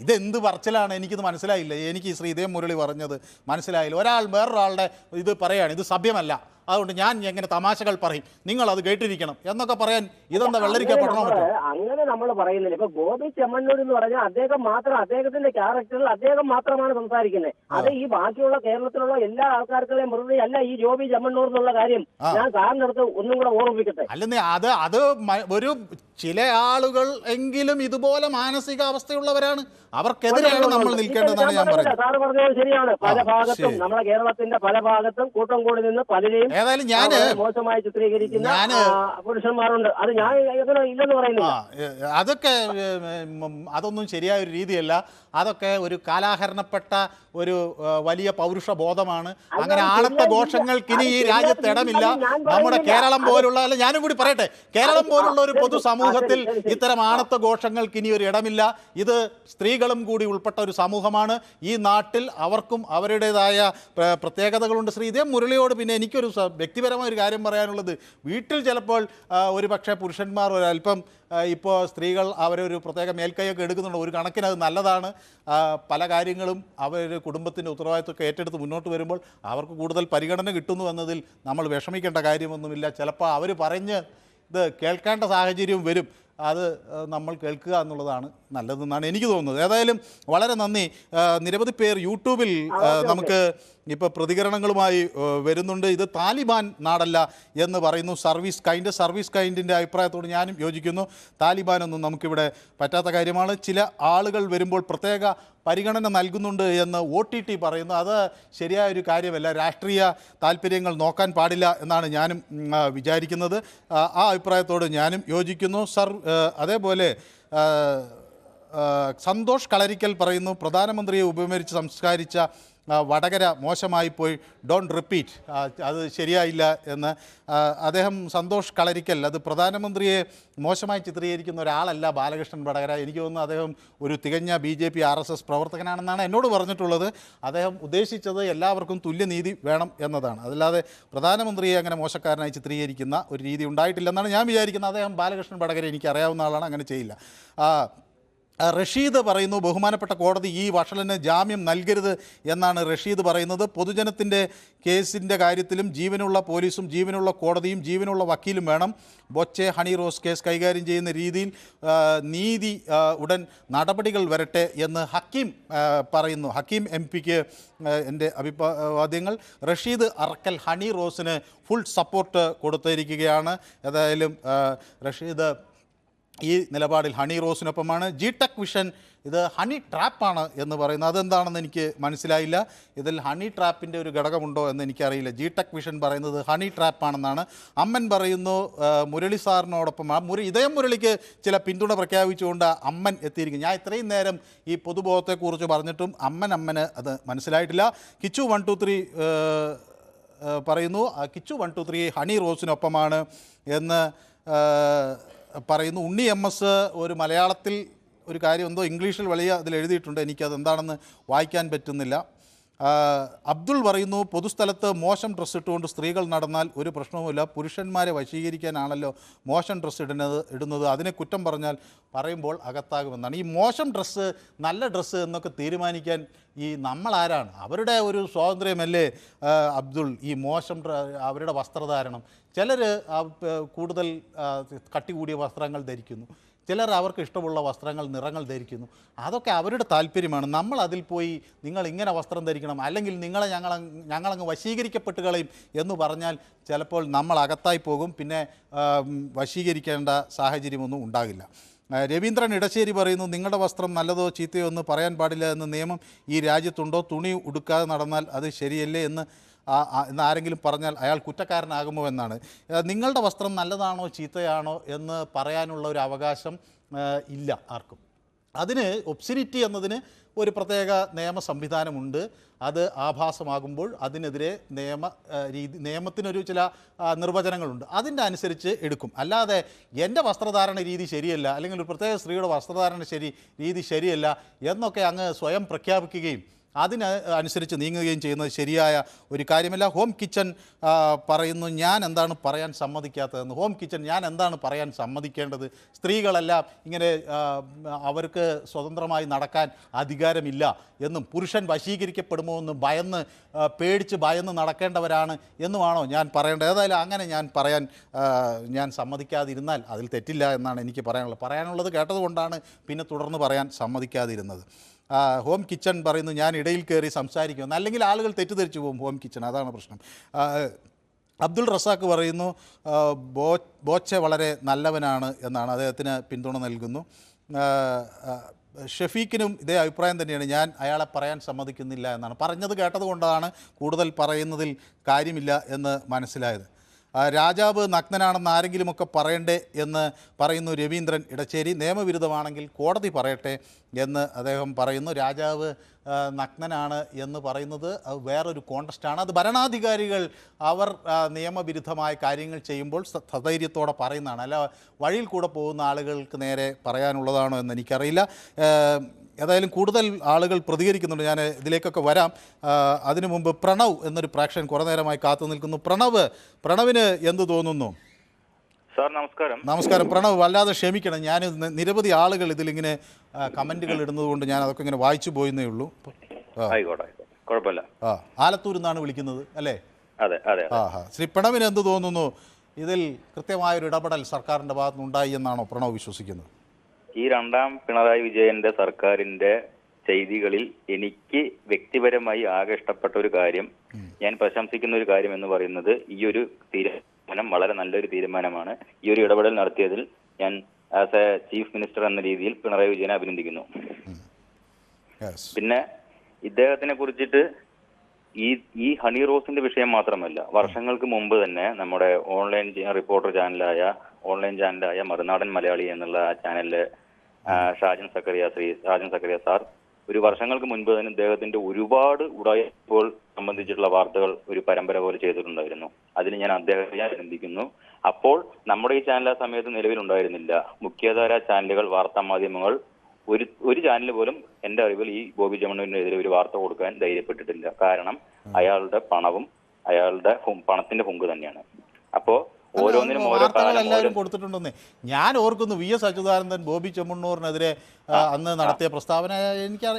ഇതെന്ത് പറച്ചിലാണ്? എനിക്കിത് മനസ്സിലായില്ല. എനിക്ക് ശ്രീ ഇതേ മുരളി പറഞ്ഞത് മനസ്സിലായില്ല. ഒരാൾ വേറൊരാളുടെ ഇത് പറയാണ്, ഇത് സഭ്യമല്ല, അതുകൊണ്ട് ഞാൻ എങ്ങനെ തമാശകൾ പറയും, നിങ്ങൾ അത് കേട്ടിരിക്കണം എന്നൊക്കെ പറയാൻ ഇതെന്താ വെള്ളരിക്കപ്പെടണോ? അങ്ങനെ നമ്മൾ പറയുന്നില്ല. ഇപ്പൊ ഗോപി ചെമ്മണ്ണൂർ എന്ന് പറഞ്ഞാൽ അദ്ദേഹത്തിന്റെ ക്യാരക്ടറിൽ അദ്ദേഹം മാത്രമാണ് സംസാരിക്കുന്നത്. അത് ഈ ബാക്കിയുള്ള കേരളത്തിലുള്ള എല്ലാ ആൾക്കാർക്കും മറുപടി അല്ല ഈ ഗോപി ചെമ്മണ്ണൂർ എന്നുള്ള കാര്യം ഞാൻ സാറിന്റെ അടുത്ത് ഒന്നും കൂടെ ഓർമ്മിപ്പിക്കട്ടെ. അല്ലെന്നേ അത് ഒരു ചില ആളുകൾ എങ്കിലും ഇതുപോലെ മാനസികാവസ്ഥയുള്ളവരാണ്, അവർക്കെതിരെയാണ് നമ്മൾ നിൽക്കേണ്ടതെന്നാണ് ഞാൻ പറയുന്നത്. സാറ് പറഞ്ഞത് ശരിയാണ്. പല ഭാഗത്തും നമ്മുടെ കേരളത്തിന്റെ പല ഭാഗത്തും കൂട്ടം കൂടി നിന്ന് പലരെയും ഏതായാലും ഞാൻ മോശമായി ചിത്രീകരിക്കുന്ന പുരുഷന്മാരുണ്ട്. അത് ഞാൻ ഇല്ലെന്ന് പറയുന്നില്ല. അതൊക്കെ അതൊന്നും ശരിയായ ഒരു രീതിയല്ല. അതൊക്കെ ഒരു കാലാഹരണപ്പെട്ട ഒരു വലിയ പൗരുഷ ബോധമാണ്. അങ്ങനെ ആണത്ത ഘോഷങ്ങൾക്കിനി ഈ രാജ്യത്ത് ഇടമില്ല. നമ്മുടെ കേരളം പോലുള്ള, അല്ല ഞാനും കൂടി പറയട്ടെ, കേരളം പോലുള്ള ഒരു പൊതുസമൂഹം സമൂഹത്തിൽ ഇത്തരം ആണത്വ ഘോഷങ്ങൾക്ക് ഇനി ഒരു ഇടമില്ല. ഇത് സ്ത്രീകളും കൂടി ഉൾപ്പെട്ട ഒരു സമൂഹമാണ്. ഈ നാട്ടിൽ അവർക്കും അവരുടേതായ പ്രത്യേകതകളുണ്ട്. ശ്രീ ഇതേ മുരളിയോട് പിന്നെ എനിക്കൊരു വ്യക്തിപരമായ ഒരു കാര്യം പറയാനുള്ളത്, വീട്ടിൽ ചിലപ്പോൾ ഒരു പക്ഷേ പുരുഷന്മാർ ഒരല്പം ഇപ്പോൾ സ്ത്രീകൾ അവരൊരു പ്രത്യേക മേൽക്കൈയൊക്കെ എടുക്കുന്നുണ്ട്. ഒരു കണക്കിന് അത് നല്ലതാണ്. പല കാര്യങ്ങളും അവർ കുടുംബത്തിൻ്റെ ഉത്തരവാദിത്വമൊക്കെ ഏറ്റെടുത്ത് മുന്നോട്ട് വരുമ്പോൾ അവർക്ക് കൂടുതൽ പരിഗണന കിട്ടുന്നു എന്നതിൽ നമ്മൾ വിഷമിക്കേണ്ട കാര്യമൊന്നുമില്ല. ചിലപ്പോൾ അവർ പറഞ്ഞ് ഇത് കേൾക്കേണ്ട സാഹചര്യവും വരും. അത് നമ്മൾ കേൾക്കുക എന്നുള്ളതാണ് നല്ലതെന്നാണ് എനിക്ക് തോന്നുന്നത്. ഏതായാലും വളരെ നന്ദി. നിരവധി പേർ യൂട്യൂബിൽ നമുക്ക് ഇപ്പോൾ പ്രതികരണങ്ങളുമായി വരുന്നുണ്ട്. ഇത് താലിബാൻ നാടല്ല എന്ന് പറയുന്നു സർവീസ് കൈൻഡിൻ്റെ അഭിപ്രായത്തോട് ഞാനും യോജിക്കുന്നു. താലിബാനൊന്നും നമുക്കിവിടെ പറ്റാത്ത കാര്യമാണ്. ചില ആളുകൾ വരുമ്പോൾ പ്രത്യേക പരിഗണന നൽകുന്നുണ്ട് എന്ന് OTT പറയുന്നു. അത് ശരിയായൊരു കാര്യമല്ല. രാഷ്ട്രീയ താല്പര്യങ്ങൾ നോക്കാൻ പാടില്ല എന്നാണ് ഞാനും വിചാരിക്കുന്നത്. ആ അഭിപ്രായത്തോട് ഞാനും യോജിക്കുന്നു. അതേപോലെ സന്തോഷ് കളരിക്കൽ പറയുന്നു, പ്രധാനമന്ത്രിയെ ഉപമരിച്ച് സംസ്കരിച്ച വടകര മോശമായി പോയി, ഡോണ്ട് റിപ്പീറ്റ്. അത് ശരിയായില്ല എന്ന് അദ്ദേഹം സന്തോഷ് കളരിക്കൽ, അത് പ്രധാനമന്ത്രിയെ മോശമായി ചിത്രീകരിക്കുന്ന ഒരാളല്ല ബാലകൃഷ്ണൻ വടകര. എനിക്ക് തോന്നുന്നു അദ്ദേഹം ഒരു തികഞ്ഞ BJP RSS പ്രവർത്തകനാണെന്നാണ് എന്നോട് പറഞ്ഞിട്ടുള്ളത്. അദ്ദേഹം ഉദ്ദേശിച്ചത് എല്ലാവർക്കും തുല്യനീതി വേണം എന്നതാണ്. അതല്ലാതെ പ്രധാനമന്ത്രിയെ അങ്ങനെ മോശക്കാരനായി ചിത്രീകരിക്കുന്ന ഒരു രീതി ഉണ്ടായിട്ടില്ലെന്നാണ് ഞാൻ വിചാരിക്കുന്നത്. അദ്ദേഹം ബാലകൃഷ്ണൻ വടകര എനിക്ക് അറിയാവുന്ന ആളാണ്, അങ്ങനെ ചെയ്യില്ല. റഷീദ് പറയുന്നു, ബഹുമാനപ്പെട്ട കോടതി ഈ വഷളന് ജാമ്യം നൽകരുത് എന്നാണ് റഷീദ് പറയുന്നത്. പൊതുജനത്തിൻ്റെ കേസിൻ്റെ കാര്യത്തിലും ജീവനുള്ള പോലീസും ജീവനുള്ള കോടതിയും ജീവനുള്ള വക്കീലും വേണം. ബൊച്ചെ ഹണി റോസ് കേസ് കൈകാര്യം ചെയ്യുന്ന രീതിയിൽ നീതി ഉടൻ നടപടികൾ വരട്ടെ എന്ന് ഹക്കീം പറയുന്നു. ഹക്കീം MP-ക്ക് എൻ്റെ അഭിവാദ്യങ്ങൾ. റഷീദ് അറക്കൽ ഹണി റോസിന് ഫുൾ സപ്പോർട്ട് കൊടുത്തിരിക്കുകയാണ്. ഏതായാലും റഷീദ് ഈ നിലപാടിൽ ഹണി റോസിനൊപ്പമാണ്. GTech വിഷൻ ഇത് ഹണി ട്രാപ്പാണ് എന്ന് പറയുന്നത് അതെന്താണെന്ന് എനിക്ക് മനസ്സിലായില്ല. ഇതിൽ ഹണി ട്രാപ്പിൻ്റെ ഒരു ഘടകമുണ്ടോ എന്ന് എനിക്കറിയില്ല. GTech വിഷൻ പറയുന്നത് ഹണി ട്രാപ്പാണെന്നാണ്. അമ്മൻ പറയുന്നു മുരളി സാറിനോടൊപ്പം ഇതേ മുരളിക്ക് ചില പിന്തുണ പ്രഖ്യാപിച്ചുകൊണ്ട് അമ്മൻ എത്തിയിരിക്കും. ഞാൻ ഇത്രയും നേരം ഈ പൊതുബോധത്തെക്കുറിച്ച് പറഞ്ഞിട്ടും അമ്മന് അത് മനസ്സിലായിട്ടില്ല. കിച്ചു 123 പറയുന്നു, കിച്ചു 123 ഹണി റോസിനൊപ്പമാണ് എന്ന് പറയുന്നു. ഉണ്ണി MS ഒരു മലയാളത്തിൽ ഒരു കാര്യം എന്തോ ഇംഗ്ലീഷിൽ വലിയ അതിൽ എഴുതിയിട്ടുണ്ട്, എനിക്കത് എന്താണെന്ന് വായിക്കാൻ പറ്റുന്നില്ല. അബ്ദുൾ പറയുന്നു, പൊതുസ്ഥലത്ത് മോശം ഡ്രസ്സ് ഇട്ടുകൊണ്ട് സ്ത്രീകൾ നടന്നാൽ ഒരു പ്രശ്നവുമില്ല, പുരുഷന്മാരെ വശീകരിക്കാനാണല്ലോ മോശം ഡ്രസ്സ് ഇടുന്നത്, അതിനെ കുറ്റം പറയുമ്പോൾ അകത്താകുമെന്നാണ്. ഈ മോശം ഡ്രസ്സ് നല്ല ഡ്രസ്സ് എന്നൊക്കെ തീരുമാനിക്കാൻ ഈ നമ്മളാരാണ്? അവരുടെ ഒരു സ്വാതന്ത്ര്യമല്ലേ അബ്ദുൾ ഈ അവരുടെ വസ്ത്രധാരണം. ചിലർ കൂടുതൽ കട്ടി കൂടിയ വസ്ത്രങ്ങൾ ധരിക്കുന്നു, ചിലർ അവർക്ക് ഇഷ്ടമുള്ള വസ്ത്രങ്ങൾ നിറങ്ങൾ ധരിക്കുന്നു. അതൊക്കെ അവരുടെ താല്പര്യമാണ്. നമ്മൾ അതിൽ പോയി നിങ്ങൾ ഇങ്ങനെ വസ്ത്രം ധരിക്കണം, അല്ലെങ്കിൽ ഞങ്ങളങ്ങ് വശീകരിക്കപ്പെട്ട് കളയും എന്ന് പറഞ്ഞാൽ ചിലപ്പോൾ നമ്മൾ അകത്തായി പോകും. പിന്നെ വശീകരിക്കേണ്ട സാഹചര്യമൊന്നും ഉണ്ടാകില്ല. രവീന്ദ്രൻ ഇടശ്ശേരി പറയുന്നു, നിങ്ങളുടെ വസ്ത്രം നല്ലതോ ചീത്തയോ എന്ന് പറയാൻ പാടില്ല എന്ന നിയമം ഈ രാജ്യത്തുണ്ടോ? തുണി ഉടുക്കാതെ നടന്നാൽ അത് ശരിയല്ലേ എന്ന് ആരെങ്കിലും പറഞ്ഞാൽ അയാൾ കുറ്റക്കാരനാകുമോ എന്നാണ്. നിങ്ങളുടെ വസ്ത്രം നല്ലതാണോ ചീത്തയാണോ എന്ന് പറയാനുള്ള ഒരു അവകാശം ഇല്ല ആർക്കും. അതിന് ഒബ്സിനിറ്റി എന്നതിന് ഒരു പ്രത്യേക നിയമ സംവിധാനമുണ്ട്. അത് ആഭാസമാകുമ്പോൾ അതിനെതിരെ നിയമത്തിനൊരു ചില നിർവചനങ്ങളുണ്ട്, അതിൻ്റെ അനുസരിച്ച് എടുക്കും. അല്ലാതെ എൻ്റെ വസ്ത്രധാരണ രീതി ശരിയല്ല, അല്ലെങ്കിൽ ഒരു പ്രത്യേക സ്ത്രീയുടെ വസ്ത്രധാരണ രീതി ശരിയല്ല എന്നൊക്കെ അങ്ങ് സ്വയം പ്രഖ്യാപിക്കുകയും അതിനനുസരിച്ച് നീങ്ങുകയും ചെയ്യുന്നത് ശരിയായ ഒരു കാര്യമല്ല. ഹോം കിച്ചൺ പറയുന്നു, ഞാൻ എന്താണ് പറയാൻ സമ്മതിക്കാത്തതെന്ന്. ഹോം കിച്ചൺ, ഞാൻ എന്താണ് പറയാൻ സമ്മതിക്കേണ്ടത്? സ്ത്രീകളെല്ലാം ഇങ്ങനെ അവർക്ക് സ്വതന്ത്രമായി നടക്കാൻ അധികാരമില്ല എന്നും പുരുഷൻ വശീകരിക്കപ്പെടുമോ എന്ന് പേടിച്ച് ഭയന്ന് നടക്കേണ്ടവരാണ് എന്നുമാണോ ഞാൻ പറയേണ്ടത്? ഏതായാലും അങ്ങനെ ഞാൻ സമ്മതിക്കാതിരുന്നാൽ അതിൽ തെറ്റില്ല എന്നാണ് എനിക്ക് പറയാനുള്ളത് കേട്ടതുകൊണ്ടാണ് പിന്നെ തുടർന്ന് പറയാൻ സമ്മതിക്കാതിരുന്നത്. ഹോം കിച്ചൺ പറയുന്നു, ഞാൻ ഇടയിൽ കയറി സംസാരിക്കുമെന്ന്. അല്ലെങ്കിൽ ആളുകൾ തെറ്റിദ്ധരിച്ചു പോകും ഹോം കിച്ചൺ, അതാണ് പ്രശ്നം. അബ്ദുൾ റസാഖ് പറയുന്നു, ബോച്ചെ വളരെ നല്ലവനാണ് എന്നാണ്, അദ്ദേഹത്തിന് പിന്തുണ നൽകുന്നു. ഷഫീഖിനും ഇതേ അഭിപ്രായം തന്നെയാണ്, ഞാൻ അയാളെ പറയാൻ സമ്മതിക്കുന്നില്ല എന്നാണ്. പറഞ്ഞത് കേട്ടതുകൊണ്ടാണ് കൂടുതൽ പറയുന്നതിൽ കാര്യമില്ല എന്ന് മനസ്സിലായത്. രാജാവ് നഗ്നനാണെന്ന് ആരെങ്കിലുമൊക്കെ പറയണ്ടേ എന്ന് പറയുന്നു രവീന്ദ്രൻ ഇടച്ചേരി. നിയമവിരുദ്ധമാണെങ്കിൽ കോടതി പറയട്ടെ എന്ന് അദ്ദേഹം പറയുന്നു. രാജാവ് നഗ്നനാണ് എന്ന് പറയുന്നത് വേറൊരു കോണ്ടസ്റ്റാണ്. അത് ഭരണാധികാരികൾ അവർ നിയമവിരുദ്ധമായ കാര്യങ്ങൾ ചെയ്യുമ്പോൾ സധൈര്യത്തോടെ പറയുന്നതാണ്, അല്ല വഴിയിൽ കൂടെ പോകുന്ന ആളുകൾക്ക് നേരെ പറയാനുള്ളതാണോ എന്ന് എനിക്കറിയില്ല. ഏതായാലും കൂടുതൽ ആളുകൾ പ്രതികരിക്കുന്നുണ്ട്, ഞാൻ ഇതിലേക്കൊക്കെ വരാം. അതിനു മുമ്പ് പ്രണവ് എന്നൊരു പ്രേക്ഷകൻ കുറേ നേരമായി കാത്തു നിൽക്കുന്നു. പ്രണവിന് എന്ത് തോന്നുന്നു? സാർ നമസ്കാരം. നമസ്കാരം പ്രണവ്. വല്ലാതെ ക്ഷമിക്കണം, ഞാൻ നിരവധി ആളുകൾ ഇതിലിങ്ങനെ കമൻറ്റുകൾ ഇടുന്നത് കൊണ്ട് ഞാൻ അതൊക്കെ ഇങ്ങനെ വായിച്ചു പോയെന്നേ ഉള്ളൂ. ആയിക്കോട്ടെ, കുഴപ്പമില്ല. ആലത്തൂരിൽ നിന്നാണ് വിളിക്കുന്നത് അല്ലേ? അതെ അതെ. ശ്രീ പ്രണവിന് എന്ത് തോന്നുന്നു? ഇതിൽ കൃത്യമായൊരു ഇടപെടൽ സർക്കാരിൻ്റെ ഭാഗത്തുനിന്ന് ഉണ്ടായി എന്നാണോ പ്രണവ് വിശ്വസിക്കുന്നത്? ഈ രണ്ടാം പിണറായി വിജയന്റെ സർക്കാരിന്റെ ചെയ്തികളിൽ എനിക്ക് വ്യക്തിപരമായി ആകെ ഇഷ്ടപ്പെട്ട ഒരു കാര്യം, ഞാൻ പ്രശംസിക്കുന്ന ഒരു കാര്യം എന്ന് പറയുന്നത് ഈ ഒരു തീരുമാനം വളരെ നല്ലൊരു തീരുമാനമാണ്. ഈ ഒരു ഇടപെടൽ നടത്തിയതിൽ ഞാൻ ആസ് എ ചീഫ് മിനിസ്റ്റർ എന്ന രീതിയിൽ പിണറായി വിജയനെ അഭിനന്ദിക്കുന്നു. പിന്നെ ഇദ്ദേഹത്തിനെ കുറിച്ചിട്ട് ഈ ഹണി റോസിന്റെ വിഷയം മാത്രമല്ല, വർഷങ്ങൾക്ക് മുമ്പ് തന്നെ നമ്മുടെ ഓൺലൈൻ റിപ്പോർട്ടർ ചാനലായ മറുനാടൻ മലയാളി എന്നുള്ള ആ ചാനലിലെ ഷാജൻ സക്കറിയ സാർ ഒരു വർഷങ്ങൾക്ക് മുൻപ് തന്നെ ഇദ്ദേഹത്തിന്റെ ഒരുപാട് ഉടായ്പകൾ സംബന്ധിച്ചിട്ടുള്ള വാർത്തകൾ ഒരു പരമ്പര പോലെ ചെയ്തിട്ടുണ്ടായിരുന്നു. അതിന് ഞാൻ അദ്ദേഹത്തെ അഭിനന്ദിക്കുന്നു. അപ്പോൾ നമ്മുടെ ഈ ചാനൽ ആ സമയത്ത് നിലവിലുണ്ടായിരുന്നില്ല. മുഖ്യധാര ചാനലുകൾ, വാർത്താ മാധ്യമങ്ങൾ ഒരു ചാനൽ പോലും എന്റെ അറിവിൽ ഈ ബോബി ചെമ്മണ്ണൂരിനെതിരെ ഒരു വാർത്ത കൊടുക്കാൻ ധൈര്യപ്പെട്ടിട്ടില്ല. കാരണം അയാളുടെ പണവും അയാളുടെ പണത്തിന്റെ പങ്ക് തന്നെയാണ്. അപ്പോ ഓരോന്നിനും ഓരോ എല്ലാവരും കൊടുത്തിട്ടുണ്ടെന്ന് ഞാൻ ഓർക്കുന്നു. VS അച്യുതാനന്ദൻ ബോബി ചെമ്മണ്ണൂറിനെതിരെ അന്ന് നടത്തിയ പ്രസ്താവന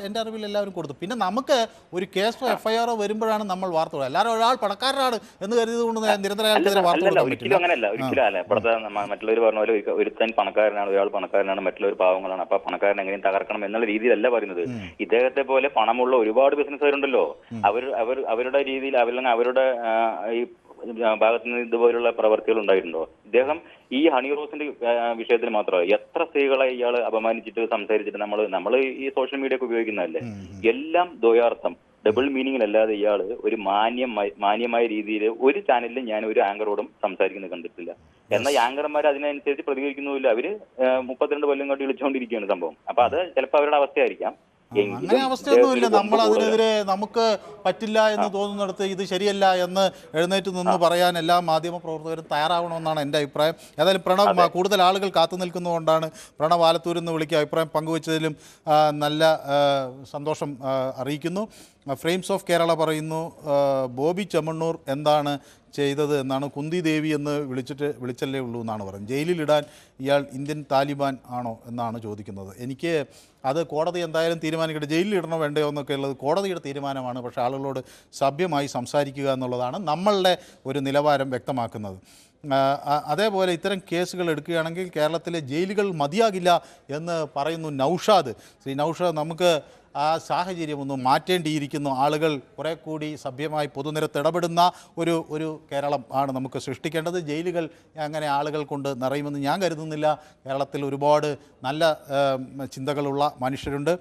എൻ്റെ അറിവിൽ എല്ലാവരും കൊടുത്തു. പിന്നെ നമുക്ക് ഒരു കേസോ FIR വരുമ്പോഴാണ് നമ്മൾ വാർത്ത എല്ലാവരും ഒരാൾ പണക്കാരനാണ് എന്ന് കരുതിയത് കൊണ്ട് നിരന്തരം വാർത്ത ഒരിക്കലും അങ്ങനെയല്ല. ഇപ്പോഴത്തെ മറ്റുള്ളവർ പറഞ്ഞ പോലെ ഒരുത്തൻ പണക്കാരനാണ്, ഒരാൾ പണക്കാരനാണ്, മറ്റുള്ളവർ പാവങ്ങളാണ്, അപ്പൊ പണക്കാരൻ എങ്ങനെയും തകർക്കണം എന്നുള്ള രീതിയിലല്ല പറയുന്നത്. ഇദ്ദേഹത്തെ പോലെ പണമുള്ള ഒരുപാട് ബിസിനസ്സുകാരുണ്ടല്ലോ, അവരുടെ രീതിയിൽ അവരുടെ ഈ ഭാഗത്ത് നിന്ന് ഇതുപോലുള്ള പ്രവർത്തികൾ ഉണ്ടായിട്ടുണ്ടോ? ഇദ്ദേഹം ഈ ഹണി റോസിന്റെ വിഷയത്തിൽ മാത്രമല്ല, എത്ര സ്ത്രീകളെ ഇയാൾ അപമാനിച്ചിട്ട് സംസാരിച്ചിട്ട് നമ്മൾ ഈ സോഷ്യൽ മീഡിയ ഒക്കെ ഉപയോഗിക്കുന്നതല്ലേ, എല്ലാം ദ്വയാർത്ഥം, ഡബിൾ മീനിങ്ങിലല്ലാതെ ഇയാള് ഒരു മാന്യമായ രീതിയിൽ ഒരു ചാനലിലും ഞാൻ ഒരു ആങ്കറോടും സംസാരിക്കുന്നത് കണ്ടിട്ടില്ല. എന്നാൽ ഈ ആങ്കർമാർ അതിനനുസരിച്ച് പ്രതികരിക്കുന്നുമില്ല. അവര് 32 കൊല്ലം കൊണ്ട് വിളിച്ചുകൊണ്ടിരിക്കുകയാണ് സംഭവം. അപ്പൊ അത് ചിലപ്പോൾ അവരുടെ അവസ്ഥയായിരിക്കാം. അങ്ങനെ അവസ്ഥയൊന്നുമില്ല. നമ്മൾ അതിനെതിരെ നമുക്ക് പറ്റില്ല എന്ന് തോന്നുന്നിടത്ത് ഇത് ശരിയല്ല എന്ന് എഴുന്നേറ്റ് നിന്ന് പറയാൻ എല്ലാ മാധ്യമ പ്രവർത്തകരും തയ്യാറാവണമെന്നാണ് എൻ്റെ അഭിപ്രായം. ഏതായാലും പ്രണവ്, കൂടുതൽ ആളുകൾ കാത്തു നിൽക്കുന്നതുകൊണ്ടാണ് പ്രണവ് ആലത്തൂരിൽ നിന്ന് വിളിക്കുക. അഭിപ്രായം പങ്കുവച്ചതിലും നല്ല സന്തോഷം അറിയിക്കുന്നു. ഫ്രെയിംസ് ഓഫ് കേരള പറയുന്നു ബോബി ചെമ്മണ്ണൂർ എന്താണ് ചെയ്തത് എന്നാണ്. കുന്തി ദേവി എന്ന് വിളിച്ചല്ലേ ഉള്ളൂ എന്നാണ് പറയുന്നത്. ജയിലിലിടാൻ ഇയാൾ ഇന്ത്യൻ താലിബാൻ ആണോ എന്നാണ് ചോദിക്കുന്നത്. എനിക്ക് അത് കോടതി എന്തായാലും തീരുമാനിക്കട്ടെ, ജയിലിലിടണോ വേണ്ടയോ എന്നൊക്കെ ഉള്ളത് കോടതിയുടെ തീരുമാനമാണ്. പക്ഷേ ആളുകളോട് സഭ്യമായി സംസാരിക്കുക എന്നുള്ളതാണ് നമ്മളുടെ ഒരു നിലവാരം വ്യക്തമാക്കുന്നത്. അതേപോലെ ഇത്തരം കേസുകൾ എടുക്കുകയാണെങ്കിൽ കേരളത്തിലെ ജയിലുകൾ മതിയാകില്ല എന്ന് പറയുന്നു നൗഷാദ്. ശ്രീ നൗഷാദ്, നമുക്ക് ആ സാഹചര്യമൊന്നും മാറ്റേണ്ടിയിരിക്കുന്നു. ആളുകൾ കുറെ കൂടി സഭ്യമായി പൊതുനിരത്ത് ഇടപെടുന്ന ഒരു കേരളം ആണ് നമുക്ക് സൃഷ്ടിക്കേണ്ടത്. ജയിലുകൾ അങ്ങനെ ആളുകൾ കൊണ്ട് നിറയുമെന്ന് ഞാൻ കരുതുന്നില്ല. കേരളത്തിൽ ഒരുപാട് നല്ല ചിന്തകളുള്ള മനുഷ്യരുണ്ട്.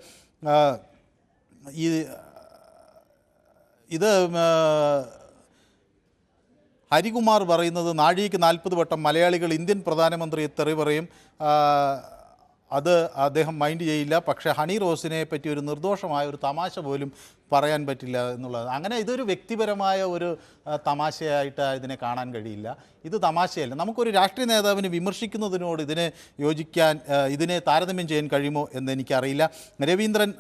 ഇത് ഹരികുമാർ പറയുന്നത് നാഴികയ്ക്ക് 40 വട്ടം മലയാളികൾ ഇന്ത്യൻ പ്രധാനമന്ത്രിയെ തെറി പറയും, അത് അദ്ദേഹം മൈൻഡ് ചെയ്യില്ല. പക്ഷേ ഹണി റോസിനെ പറ്റി ഒരു നിർദോഷമായ ഒരു തമാശ പോലും പറയാൻ പറ്റില്ല എന്നുള്ളത്. അങ്ങനെ ഇതൊരു വ്യക്തിപരമായ ഒരു തമാശയായിട്ട് ഇതിനെ കാണാൻ കഴിയില്ല. ഇത് തമാശയല്ല. നമുക്കൊരു രാഷ്ട്രീയ നേതാവിനെ വിമർശിക്കുന്നതിനോട് ഇതിനെ താരതമ്യം ചെയ്യാൻ കഴിയുമോ എന്ന് എനിക്കറിയില്ല. രവീന്ദ്രൻ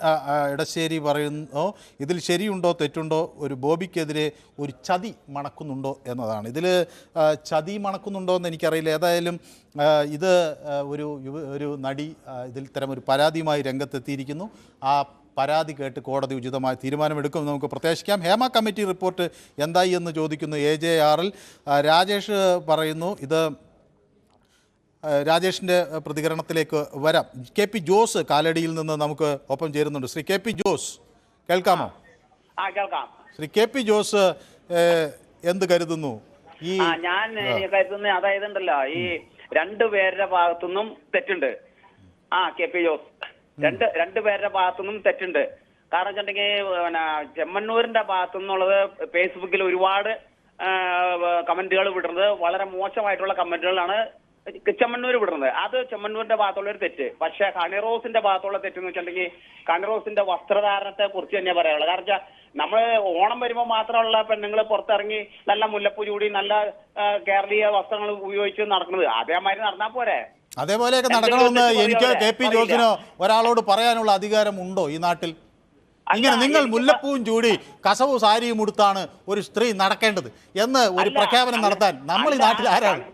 ഇടശ്ശേരി പറയുന്നു ഇതിൽ ശരിയുണ്ടോ തെറ്റുണ്ടോ, ഒരു ബോബിക്കെതിരെ ഒരു ചതി മണക്കുന്നുണ്ടോ എന്നതാണ്. ഇതിൽ ചതി മണക്കുന്നുണ്ടോ എന്ന് എനിക്കറിയില്ല. ഏതായാലും ഇത് ഒരു നടി ഇതിൽ ഇത്തരം ഒരു പരാതിയുമായി രംഗത്തെത്തിയിരിക്കുന്നു. ആ പരാതി കേട്ട് കോടതി ഉചിതമായ തീരുമാനമെടുക്കും നമുക്ക് പ്രത്യാശിക്കാം. ഹേമ കമ്മിറ്റി റിപ്പോർട്ട് എന്തായി എന്ന് ചോദിക്കുന്നു AJR-ൽ. രാജേഷ് പറയുന്നു, ഇത് രാജേഷിൻ്റെ പ്രതികരണത്തിലേക്ക് വരാം. KP ജോസ് കാലടിയിൽ നിന്ന് നമുക്ക് ഒപ്പം ചേരുന്നുണ്ട്. ശ്രീ KP ജോസ്, കേൾക്കാമോ? ശ്രീ KP ജോസ് എന്ത് കരുതുന്നു? ഞാൻ കരുതുന്ന അതായത് ഉണ്ടല്ലോ, ഈ രണ്ടുപേരുടെ ഭാഗത്തുനിന്നും തെറ്റുണ്ട്. KP ജോസ് രണ്ടുപേരുടെ ഭാഗത്തുനിന്നും തെറ്റുണ്ട്. കാരണം വെച്ചിട്ടുണ്ടെങ്കിൽ ചെമ്മണ്ണൂരിന്റെ ഭാഗത്തുനിന്നുള്ളത് ഫേസ്ബുക്കിൽ ഒരുപാട് കമന്റുകൾ വിടുന്നത് വളരെ മോശമായിട്ടുള്ള കമന്റുകളാണ് ചെമ്മണ്ണൂർ വിടുന്നത്. അത് ചെമ്മണ്ണൂരിന്റെ ഭാഗത്തുള്ള ഒരു തെറ്റ്. പക്ഷെ ഹണിറോസിന്റെ ഭാഗത്തുള്ള തെറ്റെന്ന് വെച്ചിട്ടുണ്ടെങ്കിൽ ഹണിറോസിന്റെ വസ്ത്രധാരണത്തെ കുറിച്ച് തന്നെ പറയാനുള്ളത്. കാരണം വെച്ചാൽ നമ്മള് ഓണം വരുമ്പോൾ മാത്രമുള്ള പെണ്ണുങ്ങൾ പുറത്തിറങ്ങി നല്ല മുല്ലപ്പൂ ചൂടി നല്ല കേരളീയ വസ്ത്രങ്ങൾ ഉപയോഗിച്ച് നടക്കുന്നത്. അതേമാതിരി നടന്നാൽ പോരെ? അതേപോലെയൊക്കെ നടക്കണമെന്ന് എനിക്ക് KP ജോസിനോ ഒരാളോട് പറയാനുള്ള അധികാരം ഉണ്ടോ ഈ നാട്ടിൽ? ഇങ്ങനെ നിങ്ങൾ മുല്ലപ്പൂവും ചൂടി കസവും സാരിയും ഉടുത്താണ് ഒരു സ്ത്രീ നടക്കേണ്ടത് എന്ന് ഒരു പ്രഖ്യാപനം നടത്താൻ നമ്മൾ ഈ നാട്ടിൽ ആരാണ്?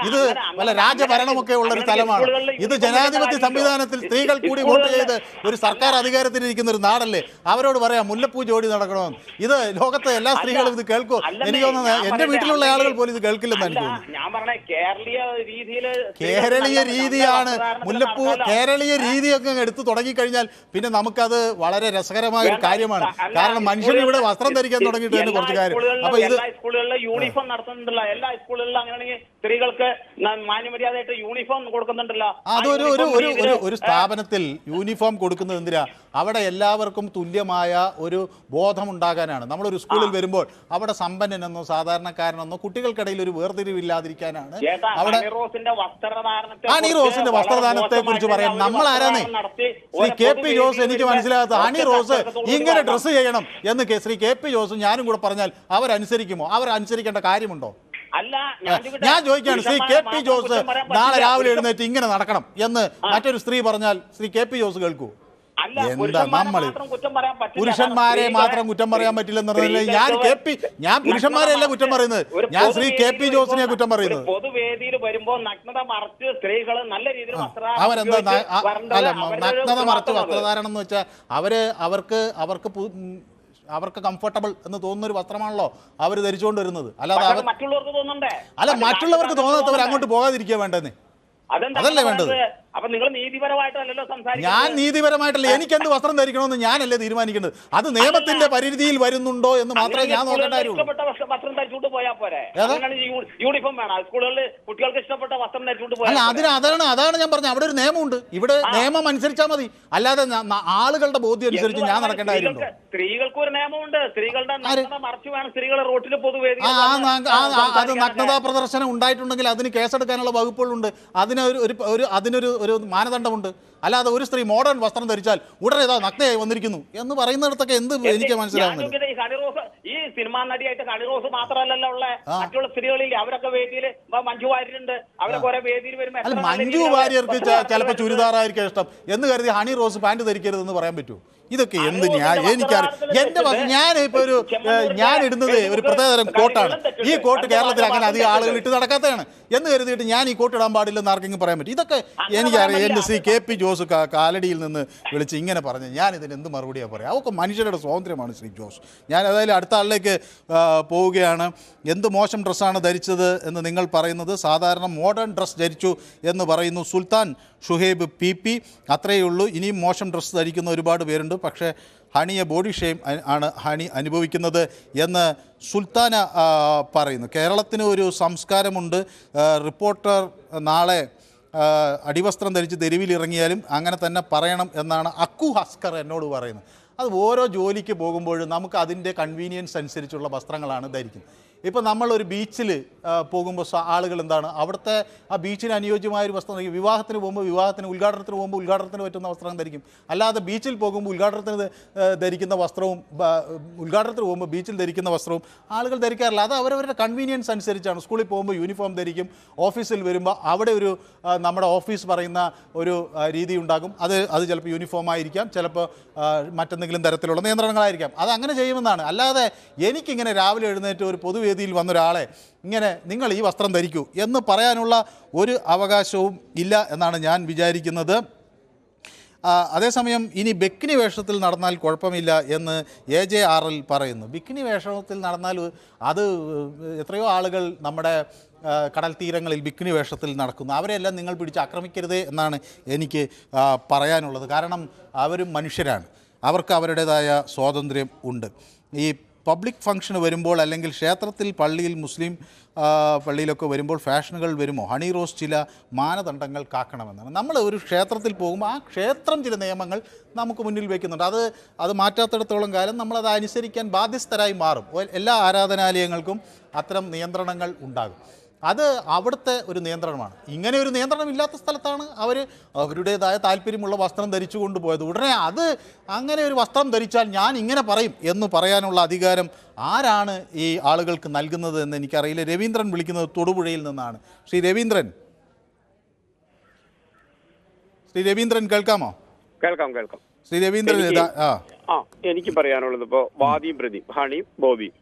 ഇത് വല്ല രാജഭരണമൊക്കെ ഉള്ള ഒരു സ്ഥലമാണ്. ഇത് ജനാധിപത്യ സംവിധാനത്തിൽ സ്ത്രീകൾ കൂടി വോട്ട് ചെയ്ത് ഒരു സർക്കാർ അധികാരത്തിലിരിക്കുന്ന ഒരു നാടല്ലേ? അവരോട് പറയാം മുല്ലപ്പൂ ജോഡി നടക്കണമെന്ന്. ഇത് ലോകത്തെ എല്ലാ സ്ത്രീകളും ഇത് കേൾക്കും. എനിക്ക് തോന്നുന്നത് എന്റെ വീട്ടിലുള്ള ആളുകൾ പോലും ഇത് കേൾക്കില്ലെന്ന് എനിക്ക് തോന്നുന്നു. കേരളീയ രീതിയാണ് മുല്ലപ്പൂ. കേരളീയ രീതിയൊക്കെ എടുത്തു തുടങ്ങിക്കഴിഞ്ഞാൽ പിന്നെ നമുക്കത് വളരെ രസകരമായ ഒരു കാര്യമാണ്. കാരണം മനുഷ്യൻ ഇവിടെ വസ്ത്രം ധരിക്കാൻ തുടങ്ങിയിട്ട് തന്നെ കുറച്ച് കാര്യം. അപ്പൊ ഇത് സ്കൂളുകളിൽ യൂണിഫോം നടത്തുന്നുണ്ടല്ലോ. എല്ലാ സ്കൂളുകളിലും അങ്ങനെയാണെങ്കിൽ സ്ത്രീകൾക്ക് മാന്യമര്യാദയായിട്ട് യൂണിഫോം കൊടുക്കുന്നുണ്ടല്ലോ. അതൊരു ഒരു സ്ഥാപനത്തിൽ യൂണിഫോം കൊടുക്കുന്നത് എന്തിനാ? അവിടെ എല്ലാവർക്കും തുല്യമായ ഒരു ബോധമുണ്ടാകാനാണ്. നമ്മളൊരു സ്കൂളിൽ വരുമ്പോൾ അവിടെ സമ്പന്നനെന്നോ സാധാരണക്കാരനെന്നോ കുട്ടികൾക്കിടയിൽ ഒരു വേർതിരിവില്ലാതിരിക്കാനാണ്. അവിടെ ഹണിറോസിന്റെ വസ്ത്രദാനത്തെ കുറിച്ച് പറയാം. നമ്മൾ ആരാന്നേ ശ്രീ KP ജോസ് എനിക്ക് മനസ്സിലാകാത്ത ഹണിറോസ് ഇങ്ങനെ ഡ്രസ്സ് ചെയ്യണം എന്ന് ശ്രീ KP ജോസും ഞാനും കൂടെ പറഞ്ഞാൽ അവരനുസരിക്കുമോ? അവരനുസരിക്കേണ്ട കാര്യമുണ്ടോ? ഞാൻ ചോദിക്കുകയാണ്, ശ്രീ KP ജോസ് നാളെ രാവിലെ എഴുന്നേറ്റ് ഇങ്ങനെ നടക്കണം എന്ന് മറ്റൊരു സ്ത്രീ പറഞ്ഞാൽ ശ്രീ KP ജോസ് കേൾക്കൂ? എന്താ നമ്മൾ പുരുഷന്മാരെ മാത്രം കുറ്റം പറയാൻ പറ്റില്ലെന്ന് പറഞ്ഞാൽ ഞാൻ പുരുഷന്മാരെ അല്ല കുറ്റം പറയുന്നത്, ഞാൻ ശ്രീ KP ജോസിനെ കുറ്റം പറയുന്നത്. പൊതുവേദിയിൽ വരുമ്പോൾ നഗ്നത മറച്ച് സ്ത്രീകൾ നല്ല രീതിയിൽ അവരെന്താ അല്ല നഗ്നത മറച്ച് വസ്ത്രധാരണം എന്ന് വെച്ചാൽ അവർക്ക് കംഫർട്ടബിൾ എന്ന് തോന്നുന്ന ഒരു വസ്ത്രമാണല്ലോ അവർ ധരിച്ചുകൊണ്ട് വരുന്നത്. അല്ലാതെ മറ്റുള്ളവർക്ക് തോന്നണ്ടേ? അല്ല, മറ്റുള്ളവർക്ക് തോന്നാത്തവർ അങ്ങോട്ട് പോകാതിരിക്കുക വേണ്ടെന്നേ. അതല്ലേ വേണ്ടത്? അപ്പൊ നിങ്ങൾ നീതിപരമായിട്ടല്ലോ സംസാരിക്കുന്നത്. ഞാൻ നീതിപരമായിട്ടല്ല, എനിക്ക് എന്ത് വസ്ത്രം ധരിക്കണമെന്ന് ഞാനല്ലേ തീരുമാനിക്കേണ്ടത്. അത് നിയമത്തിന്റെ പരിധിയിൽ വരുന്നുണ്ടോ എന്ന് മാത്രമേ ഞാൻ നോക്കേണ്ട കാര്യമുള്ളൂ. വസ്ത്രം ധരിച്ചുകൊണ്ട് പോയാൽ പോരെ? യൂണിഫോം വേണം സ്കൂളുകളിൽ. കുട്ടികൾക്ക് ഇഷ്ടപ്പെട്ട വസ്ത്രം ധരിച്ചുകൊണ്ട് പോയാൽ അല്ല, അതാണ് ഞാൻ പറഞ്ഞത്. അവിടെ ഒരു നിയമമുണ്ട്. ഇവിടെ നിയമം അനുസരിച്ചാൽ മതി. അല്ലാതെ ആളുകളുടെ ബോധ്യം അനുസരിച്ച് ഞാൻ നടക്കേണ്ട കാര്യമുണ്ടോ? സ്ത്രീകൾക്ക് ഒരു നിയമമുണ്ട്. സ്ത്രീകളുടെ മറച്ചു വേണം സ്ത്രീകളെ റോട്ടിൽ പൊതുവേദി. അത് നഗ്നതാ പ്രദർശനം ഉണ്ടായിട്ടുണ്ടെങ്കിൽ അതിന് കേസെടുക്കാനുള്ള വകുപ്പുകളുണ്ട്. അതിനൊരു മാനദണ്ഡമുണ്ട്. അല്ലാതെ ഒരു സ്ത്രീ മോഡേൺ വസ്ത്രം ധരിച്ചാൽ ഉടനെ ഇതാ നഗ്നയായി വന്നിരിക്കുന്നു എന്ന് പറയുന്നിടത്തൊക്കെ എന്ത് എനിക്ക് മനസ്സിലാവുന്നത്? ഈ സിനിമാ നടിയായിട്ട് ഹണിറോസ് മാത്രമല്ലല്ലോ ഉള്ള മറ്റുള്ള സ്ത്രീകളിൽ അവരൊക്കെ വേദിയിൽ മഞ്ജു വാര്യരുണ്ട്. അവരൊക്കെ ഓരോ വേദിയിൽ വരുമ്പോൾ അല്ല, മഞ്ജു വാര്യർക്ക് ചിലപ്പോൾ ചുരിദാറായിരിക്കും ഇഷ്ടം എന്ന് കരുതി ഹണിറോസ് പാന്റ് ധരിക്കരുതെന്ന് പറയാൻ പറ്റുമോ? ഇതൊക്കെ എന്ത് ഞാൻ ഇടുന്നത് ഒരു പ്രത്യേകതരം കോട്ടാണ്. ഈ കോട്ട് കേരളത്തിൽ അങ്ങനെ അധികം ആളുകൾ ഇട്ട് നടക്കാത്തതാണ് എന്ന് കരുതിയിട്ട് ഞാൻ ഈ കോട്ട് ഇടാൻ പാടില്ലെന്ന് ആർക്കെങ്കിലും പറയാൻ പറ്റും? ഇതൊക്കെ എനിക്കറിയാം. എൻ്റെ ശ്രീ KP ജോസ് കാലടിയിൽ നിന്ന് വിളിച്ച് ഇങ്ങനെ പറഞ്ഞ് ഞാൻ ഇതിന് എന്ത് മറുപടിയാണ് പറയാം? അതൊക്കെ മനുഷ്യരുടെ സ്വാതന്ത്ര്യമാണ് ശ്രീ ജോസ്. ഞാൻ ഏതായാലും അടുത്ത ആളിലേക്ക് പോവുകയാണ്. എന്ത് മോശം ഡ്രസ്സാണ് ധരിച്ചത് എന്ന് നിങ്ങൾ പറയുന്നത്? സാധാരണ മോഡേൺ ഡ്രസ്സ് ധരിച്ചു എന്ന് പറയുന്നു സുൽത്താൻ ഷുഹൈബ് PP. അത്രയേ ഉള്ളൂ. ഇനിയും മോശം ഡ്രസ്സ് ധരിക്കുന്ന ഒരുപാട് പേരുണ്ട്. പക്ഷേ ഹണിയെ ബോഡി ഷെയിം ആണ് ഹണി അനുഭവിക്കുന്നത് എന്ന് സുൽത്താന പറയുന്നു. കേരളത്തിന് ഒരു സംസ്കാരമുണ്ട്. റിപ്പോർട്ടർ നാളെ അടിവസ്ത്രം ധരിച്ച് തെരുവിലിറങ്ങിയാലും അങ്ങനെ തന്നെ പറയണം എന്നാണ് അക്കു ഹസ്കർ എന്നോട് പറയുന്നത്. അത് ഓരോ ജോലിക്ക് പോകുമ്പോഴും നമുക്ക് അതിൻ്റെ കൺവീനിയൻസ് അനുസരിച്ചുള്ള വസ്ത്രങ്ങളാണ് ധരിക്കുന്നത്. ഇപ്പോൾ നമ്മളൊരു ബീച്ചിൽ പോകുമ്പോൾ ആളുകൾ എന്താണ് അവിടുത്തെ ആ ബീച്ചിന് അനുയോജ്യമായ ഒരു വസ്ത്രം ധരിക്കും. വിവാഹത്തിന് പോകുമ്പോൾ ഉദ്ഘാടനത്തിന് പറ്റുന്ന വസ്ത്രം ധരിക്കും. അല്ലാതെ ബീച്ചിൽ പോകുമ്പോൾ ഉദ്ഘാടനത്തിന് ധരിക്കുന്ന വസ്ത്രവും ഉദ്ഘാടനത്തിന് പോകുമ്പോൾ ബീച്ചിൽ ധരിക്കുന്ന വസ്ത്രവും ആളുകൾ ധരിക്കാറില്ല. അത് അവരവരുടെ കൺവീനിയൻസ് അനുസരിച്ചാണ്. സ്കൂളിൽ പോകുമ്പോൾ യൂണിഫോം ധരിക്കും. ഓഫീസിൽ വരുമ്പോൾ അവിടെ ഒരു നമ്മുടെ ഓഫീസ് പറയുന്ന ഒരു രീതി ഉണ്ടാകും. അത് ചിലപ്പോൾ യൂണിഫോം ആയിരിക്കാം, ചിലപ്പോൾ മറ്റെന്തെങ്കിലും തരത്തിലുള്ള നിയന്ത്രണങ്ങളായിരിക്കാം. അത് അങ്ങനെ ചെയ്യുമെന്നാണ്. അല്ലാതെ എനിക്കിങ്ങനെ രാവിലെ എഴുന്നേറ്റ് ഒരു പൊതുവേദിയിൽ വന്നൊരാളെ ഇങ്ങനെ നിങ്ങൾ ഈ വസ്ത്രം ധരിക്കൂ എന്ന് പറയാനുള്ള ഒരു അവകാശവും ഇല്ല എന്നാണ് ഞാൻ വിചാരിക്കുന്നത്. അതേസമയം ഇനി ബിക്കിനി വേഷത്തിൽ നടന്നാൽ കുഴപ്പമില്ല എന്ന് AJRL പറയുന്നു. ബിക്കിനി വേഷത്തിൽ നടന്നാൽ അത് എത്രയോ ആളുകൾ നമ്മുടെ കടൽ തീരങ്ങളിൽ ബിക്കിനി വേഷത്തിൽ നടക്കുന്നു. അവരെല്ലാം നിങ്ങൾ പിടിച്ച് ആക്രമിക്കരുതേ എന്നാണ് എനിക്ക് പറയാനുള്ളത്. കാരണം അവരും മനുഷ്യരാണ്. അവർക്ക് അവരുടേതായ സ്വാതന്ത്ര്യം ഉണ്ട്. ഈ പബ്ലിക് ഫംഗ്ഷന് വരുമ്പോൾ അല്ലെങ്കിൽ ക്ഷേത്രത്തിൽ പള്ളിയിൽ മുസ്ലിം പള്ളിയിലൊക്കെ വരുമ്പോൾ ഫാഷനുകൾ വരുമോ? ഹണി റോസ് ചില മാനദണ്ഡങ്ങൾ കാക്കണമെന്നാണ്. നമ്മൾ ഒരു ക്ഷേത്രത്തിൽ പോകുമ്പോൾ ആ ക്ഷേത്രം ചില നിയമങ്ങൾ നമുക്ക് മുന്നിൽ വയ്ക്കുന്നുണ്ട്. അത് മാറ്റാത്തിടത്തോളം കാലം നമ്മളത് അനുസരിക്കാൻ ബാധ്യസ്ഥരായി മാറും. എല്ലാ ആരാധനാലയങ്ങൾക്കും അത്തരം നിയന്ത്രണങ്ങൾ ഉണ്ടാകും. അത് അവിടുത്തെ ഒരു നിയന്ത്രണമാണ്. ഇങ്ങനെ ഒരു നിയന്ത്രണം ഇല്ലാത്ത സ്ഥലത്താണ് അവരുടേതായ താല്പര്യമുള്ള വസ്ത്രം ധരിച്ചു കൊണ്ടുപോയത്. ഉടനെ അത് അങ്ങനെ ഒരു വസ്ത്രം ധരിച്ചാൽ ഞാൻ ഇങ്ങനെ പറയും എന്ന് പറയാനുള്ള അധികാരം ആരാണ് ഈ ആളുകൾക്ക് നൽകുന്നത് എന്ന് എനിക്കറിയില്ല. രവീന്ദ്രൻ വിളിക്കുന്നത് തൊടുപുഴയിൽ നിന്നാണ്. ശ്രീ രവീന്ദ്രൻ കേൾക്കാമോ? കേൾക്കാം. ശ്രീ രവീന്ദ്രൻ എനിക്ക് പറയാനുള്ളത് ഇപ്പോ വാദിയും പ്രതി ഹണിയും ബോബിയും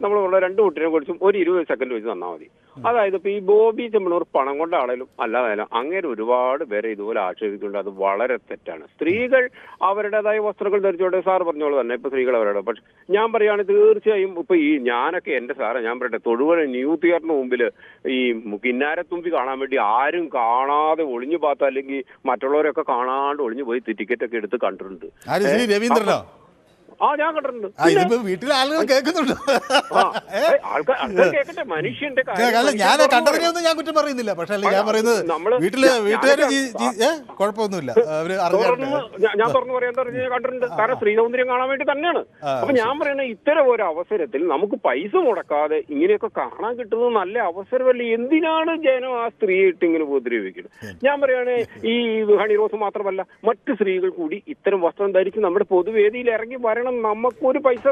നമ്മളുള്ള രണ്ടു കുട്ടിനെ കുറിച്ചും ഒരു 20 സെക്കൻഡ് വെച്ച് തന്നാൽ മതി. അതായത് ഇപ്പൊ ഈ ബോബി ചെമ്മണ്ണൂർ പണം കൊണ്ടാണേലും അല്ലാതായാലും അങ്ങനെ ഒരുപാട് പേരെ ഇതുപോലെ ആക്ഷേപിക്കുന്നുണ്ട്. അത് വളരെ തെറ്റാണ്. സ്ത്രീകൾ അവരുടേതായ വസ്ത്രങ്ങൾ ധരിച്ചോട്ടെ, സാർ പറഞ്ഞോളൂ തന്നെ. ഇപ്പൊ സ്ത്രീകൾ അവരുടെ, പക്ഷെ ഞാൻ പറയുകയാണ് തീർച്ചയായും ഇപ്പൊ ഈ ഞാനൊക്കെ എന്റെ സാറേ ഞാൻ പറയട്ടെ, തൊടുപുഴ ന്യൂ തിയേറ്ററിന് മുമ്പിൽ ഈ കിന്നാരത്തുമ്പി കാണാൻ വേണ്ടി ആരും കാണാതെ ഒളിഞ്ഞു പാത്ത അല്ലെങ്കിൽ മറ്റുള്ളവരൊക്കെ കാണാണ്ട് ഒളിഞ്ഞു പോയി ടിക്കറ്റ് ഒക്കെ എടുത്ത് കണ്ടിട്ടുണ്ട്. രവീന്ദ്രനോ? ഞാൻ കണ്ടിട്ടുണ്ട്. ഇതിപ്പോ വീട്ടിലെ ആളുകൾ കേൾക്കുന്നുണ്ട്. ആൾക്കാർ കേൾക്കട്ടെ, മനുഷ്യന്റെ ഞാൻ കണ്ടതിനെയൊന്നും ഞാൻ കുറ്റം പറയുന്നില്ല. പക്ഷെ ഞാൻ പറയുന്നത് വീട്ടുകാര് കുഴപ്പമൊന്നുമില്ല. ഞാൻ തുറന്നു പറയാൻ കണ്ടിട്ടുണ്ട്. കാരണം ശ്രീസൗന്ദര്യം കാണാൻ വേണ്ടി തന്നെയാണ്. അപ്പൊ ഞാൻ പറയുന്നത് ഇത്തരം ഒരു അവസരത്തിൽ നമുക്ക് പൈസ മുടക്കാതെ ഇങ്ങനെയൊക്കെ കാണാൻ കിട്ടുന്നത് നല്ല അവസരമല്ലേ? എന്തിനാണ് ജനം ആ സ്ത്രീയെ ഇട്ട് ഇങ്ങനെ ഉപദ്രവിക്കുന്നത്? ഞാൻ പറയുകയാണ് ഈ ഹണി റോസ് മാത്രമല്ല മറ്റു സ്ത്രീകൾ കൂടി ഇത്തരം വസ്ത്രം ധരിച്ച് നമ്മുടെ പൊതുവേദിയിൽ ഇറങ്ങി വരണം. നമുക്കൊരു പൈസ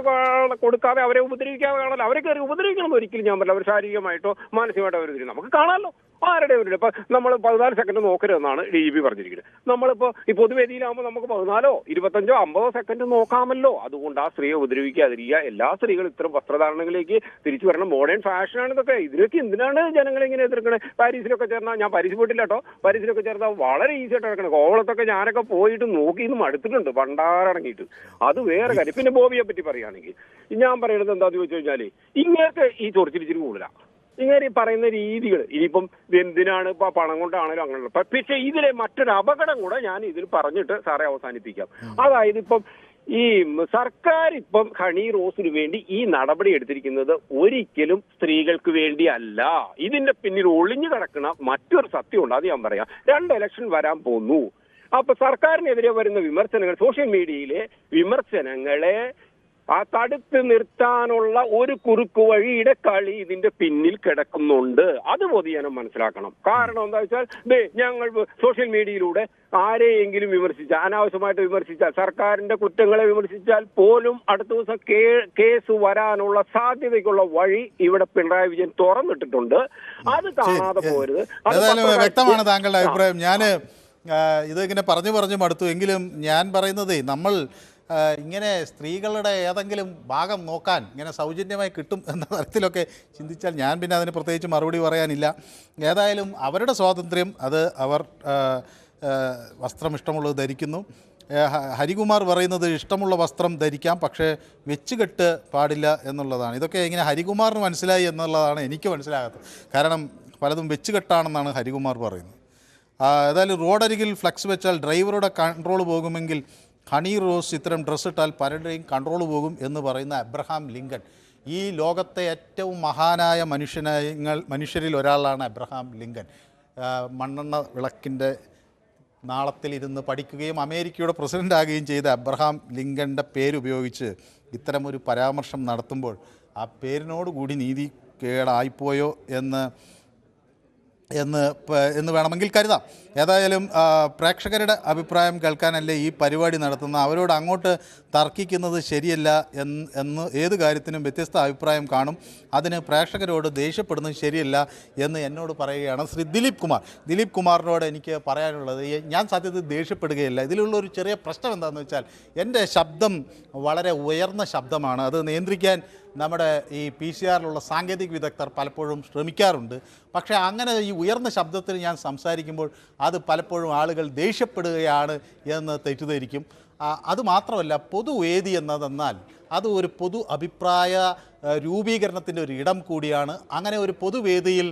കൊടുക്കാതെ അവരെ ഉപദ്രവിക്കാതെ കാണാലോ. അവരെ കയറി ഉപദ്രവിക്കണം ഒരിക്കലും ഞാൻ പറയില്ല. അവർ ശാരീരികമായിട്ടോ മാനസികമായിട്ടോ അവർ നമുക്ക് കാണാമല്ലോ. ആരുടെ അവരുടെ ഇപ്പൊ നമ്മൾ 14 സെക്കൻഡ് നോക്കരുതെന്നാണ് DGP പറഞ്ഞിരിക്കുന്നത്. നമ്മളിപ്പോ ഈ പൊതുവേദിയിലാകുമ്പോൾ നമുക്ക് 14, 25, 50 സെക്കൻഡ് നോക്കാമല്ലോ. അതുകൊണ്ട് ആ സ്ത്രീയെ ഉപദ്രവിക്കാതിരിക്കുക. എല്ലാ സ്ത്രീകളും ഇത്തരം വസ്ത്രധാരണങ്ങളിലേക്ക് തിരിച്ചു വരണം. മോഡേൺ ഫാഷനാണ് ഇതൊക്കെ. ഇതിനൊക്കെ എന്തിനാണ് ജനങ്ങളെ ഇങ്ങനെ എതിർക്കണേ? പാരീസിലൊക്കെ ചേർന്നാൽ, ഞാൻ പാരീസിൽ പോയിട്ടില്ല കേട്ടോ, പാരീസിലൊക്കെ ചേർന്നാൽ വളരെ ഈസി ആയിട്ട് ഇറക്കണം. കോവളത്തൊക്കെ ഞാനൊക്കെ പോയിട്ട് നോക്കിന്ന് മടുത്തിട്ടുണ്ട് പണ്ടാറടങ്ങിയിട്ട്. അത് വേറെ കാര്യം. പിന്നെ ബോബിയെ പറ്റി പറയുകയാണെങ്കിൽ ഞാൻ പറയുന്നത് എന്താന്ന് ചോദിച്ചു കഴിഞ്ഞാല് ഇങ്ങനത്തെ ഈ ചൊറിച്ചിരിച്ചിരി കൂടുതലാണ്. ഇങ്ങനെ പറയുന്ന രീതികൾ ഇനിയിപ്പം എന്തിനാണ് ഇപ്പൊ പണം കൊണ്ടാണല്ലോ അങ്ങനെയുള്ള. പക്ഷെ ഇതിലെ മറ്റൊരു അപകടം കൂടെ ഞാൻ ഇതിൽ പറഞ്ഞിട്ട് സാറെ അവസാനിപ്പിക്കാം. അതായത് ഇപ്പം ഈ സർക്കാർ ഇപ്പം ഹണി റോസിന് വേണ്ടി ഈ നടപടി എടുത്തിരിക്കുന്നത് ഒരിക്കലും സ്ത്രീകൾക്ക് വേണ്ടി അല്ല. ഇതിന്റെ പിന്നിൽ ഒളിഞ്ഞു കിടക്കുന്ന മറ്റൊരു സത്യമുണ്ട്. അത് ഞാൻ പറയാം. 2 ഇലക്ഷൻ വരാൻ പോകുന്നു. അപ്പൊ സർക്കാരിനെതിരെ വരുന്ന വിമർശനങ്ങൾ, സോഷ്യൽ മീഡിയയിലെ വിമർശനങ്ങളെ തടുത്ത് നിർത്താനുള്ള ഒരു കുറുക്കു വഴിയുടെ കളി ഇതിന്റെ പിന്നിൽ കിടക്കുന്നുണ്ട്. അത് പൊതുജനം മനസ്സിലാക്കണം. കാരണം എന്താ വെച്ചാൽ ഞങ്ങൾ സോഷ്യൽ മീഡിയയിലൂടെ ആരെയെങ്കിലും വിമർശിച്ചാൽ, അനാവശ്യമായിട്ട് വിമർശിച്ചാൽ, സർക്കാരിന്റെ കുറ്റങ്ങളെ വിമർശിച്ചാൽ പോലും അടുത്ത ദിവസം കേസ് വരാനുള്ള സാധ്യതയ്ക്കുള്ള വഴി ഇവിടെ പിണറായി വിജയൻ തുറന്നിട്ടിട്ടുണ്ട്. അത് കാണാതെ പോരുത്. വ്യക്തമാണ് താങ്കളുടെ അഭിപ്രായം. ഞാൻ ഇതിങ്ങനെ പറഞ്ഞു മടുത്തു. എങ്കിലും ഞാൻ പറയുന്നത് നമ്മൾ ഇങ്ങനെ സ്ത്രീകളുടെ ഏതെങ്കിലും ഭാഗം നോക്കാൻ ഇങ്ങനെ സൗജന്യമായി കിട്ടും എന്ന തരത്തിലൊക്കെ ചിന്തിച്ചാൽ ഞാൻ പിന്നെ അതിന് പ്രത്യേകിച്ച് മറുപടി പറയാനില്ല. ഏതായാലും അവരുടെ സ്വാതന്ത്ര്യം, അത് അവർ വസ്ത്രം ഇഷ്ടമുള്ളത് ധരിക്കുന്നു. ഹരികുമാർ പറയുന്നത് ഇഷ്ടമുള്ള വസ്ത്രം ധരിക്കാം, പക്ഷേ വെച്ചുകെട്ട് പാടില്ല എന്നുള്ളതാണ്. ഇതൊക്കെ ഇങ്ങനെ ഹരികുമാറിന് മനസ്സിലായി എന്നുള്ളതാണ് എനിക്ക് മനസ്സിലാകാത്തത്. കാരണം പലതും വെച്ചുകെട്ടാണെന്നാണ് ഹരികുമാർ പറയുന്നത്. ഏതായാലും റോഡരികിൽ ഫ്ലക്സ് വെച്ചാൽ ഡ്രൈവറുടെ കൺട്രോൾ പോകുമെങ്കിൽ ഹണി റോസ് ഇത്തരം ഡ്രസ്സ് ഇട്ടാൽ പലരുടെയും കൺട്രോൾ പോകും എന്ന് പറയുന്ന അബ്രഹാം ലിങ്കൺ. ഈ ലോകത്തെ ഏറ്റവും മഹാനായ മനുഷ്യരിൽ ഒരാളാണ് അബ്രഹാം ലിങ്കൺ. മണ്ണെണ്ണ വിളക്കിൻ്റെ നാളത്തിലിരുന്ന് പഠിക്കുകയും അമേരിക്കയുടെ പ്രസിഡൻ്റ് ആകുകയും ചെയ്ത അബ്രഹാം ലിങ്കൻ്റെ പേരുപയോഗിച്ച് ഇത്തരമൊരു പരാമർശം നടത്തുമ്പോൾ ആ പേരിനോടുകൂടി നീതി കേടായിപ്പോയോ എന്ന് വേണമെങ്കിൽ കരുതാം. ഏതായാലും പ്രേക്ഷകരുടെ അഭിപ്രായം കേൾക്കാനല്ലേ ഈ പരിപാടി നടത്തുന്ന, അവരോട് അങ്ങോട്ട് തർക്കിക്കുന്നത് ശരിയല്ല എന്ന് ഏത് കാര്യത്തിനും വ്യത്യസ്ത അഭിപ്രായം കാണും. അതിന് പ്രേക്ഷകരോട് ദേഷ്യപ്പെടുന്നത് ശരിയല്ല എന്ന് എന്നോട് പറയുകയാണ് ശ്രീ ദിലീപ് കുമാറിനോട് എനിക്ക് പറയാനുള്ളത്, ഞാൻ സത്യത്തിൽ ദേഷ്യപ്പെടുകയില്ല. ഇതിലുള്ള ഒരു ചെറിയ പ്രശ്നം എന്താണെന്ന് വെച്ചാൽ എൻ്റെ ശബ്ദം വളരെ ഉയർന്ന ശബ്ദമാണ്. അത് നിയന്ത്രിക്കാൻ നമ്മുടെ ഈ PCR സാങ്കേതിക വിദഗ്ധർ പലപ്പോഴും ശ്രമിക്കാറുണ്ട്. പക്ഷേ അങ്ങനെ ഈ ഉയർന്ന ശബ്ദത്തിൽ ഞാൻ സംസാരിക്കുമ്പോൾ അത് പലപ്പോഴും ആളുകൾ ദേഷ്യപ്പെടുകയാണ് എന്ന് തെറ്റിദ്ധരിക്കും. അതുമാത്രമല്ല, പൊതുവേദി എന്നതെന്നാൽ അത് ഒരു പൊതു അഭിപ്രായ രൂപീകരണത്തിൻ്റെ ഒരു ഇടം കൂടിയാണ്. അങ്ങനെ ഒരു പൊതുവേദിയിൽ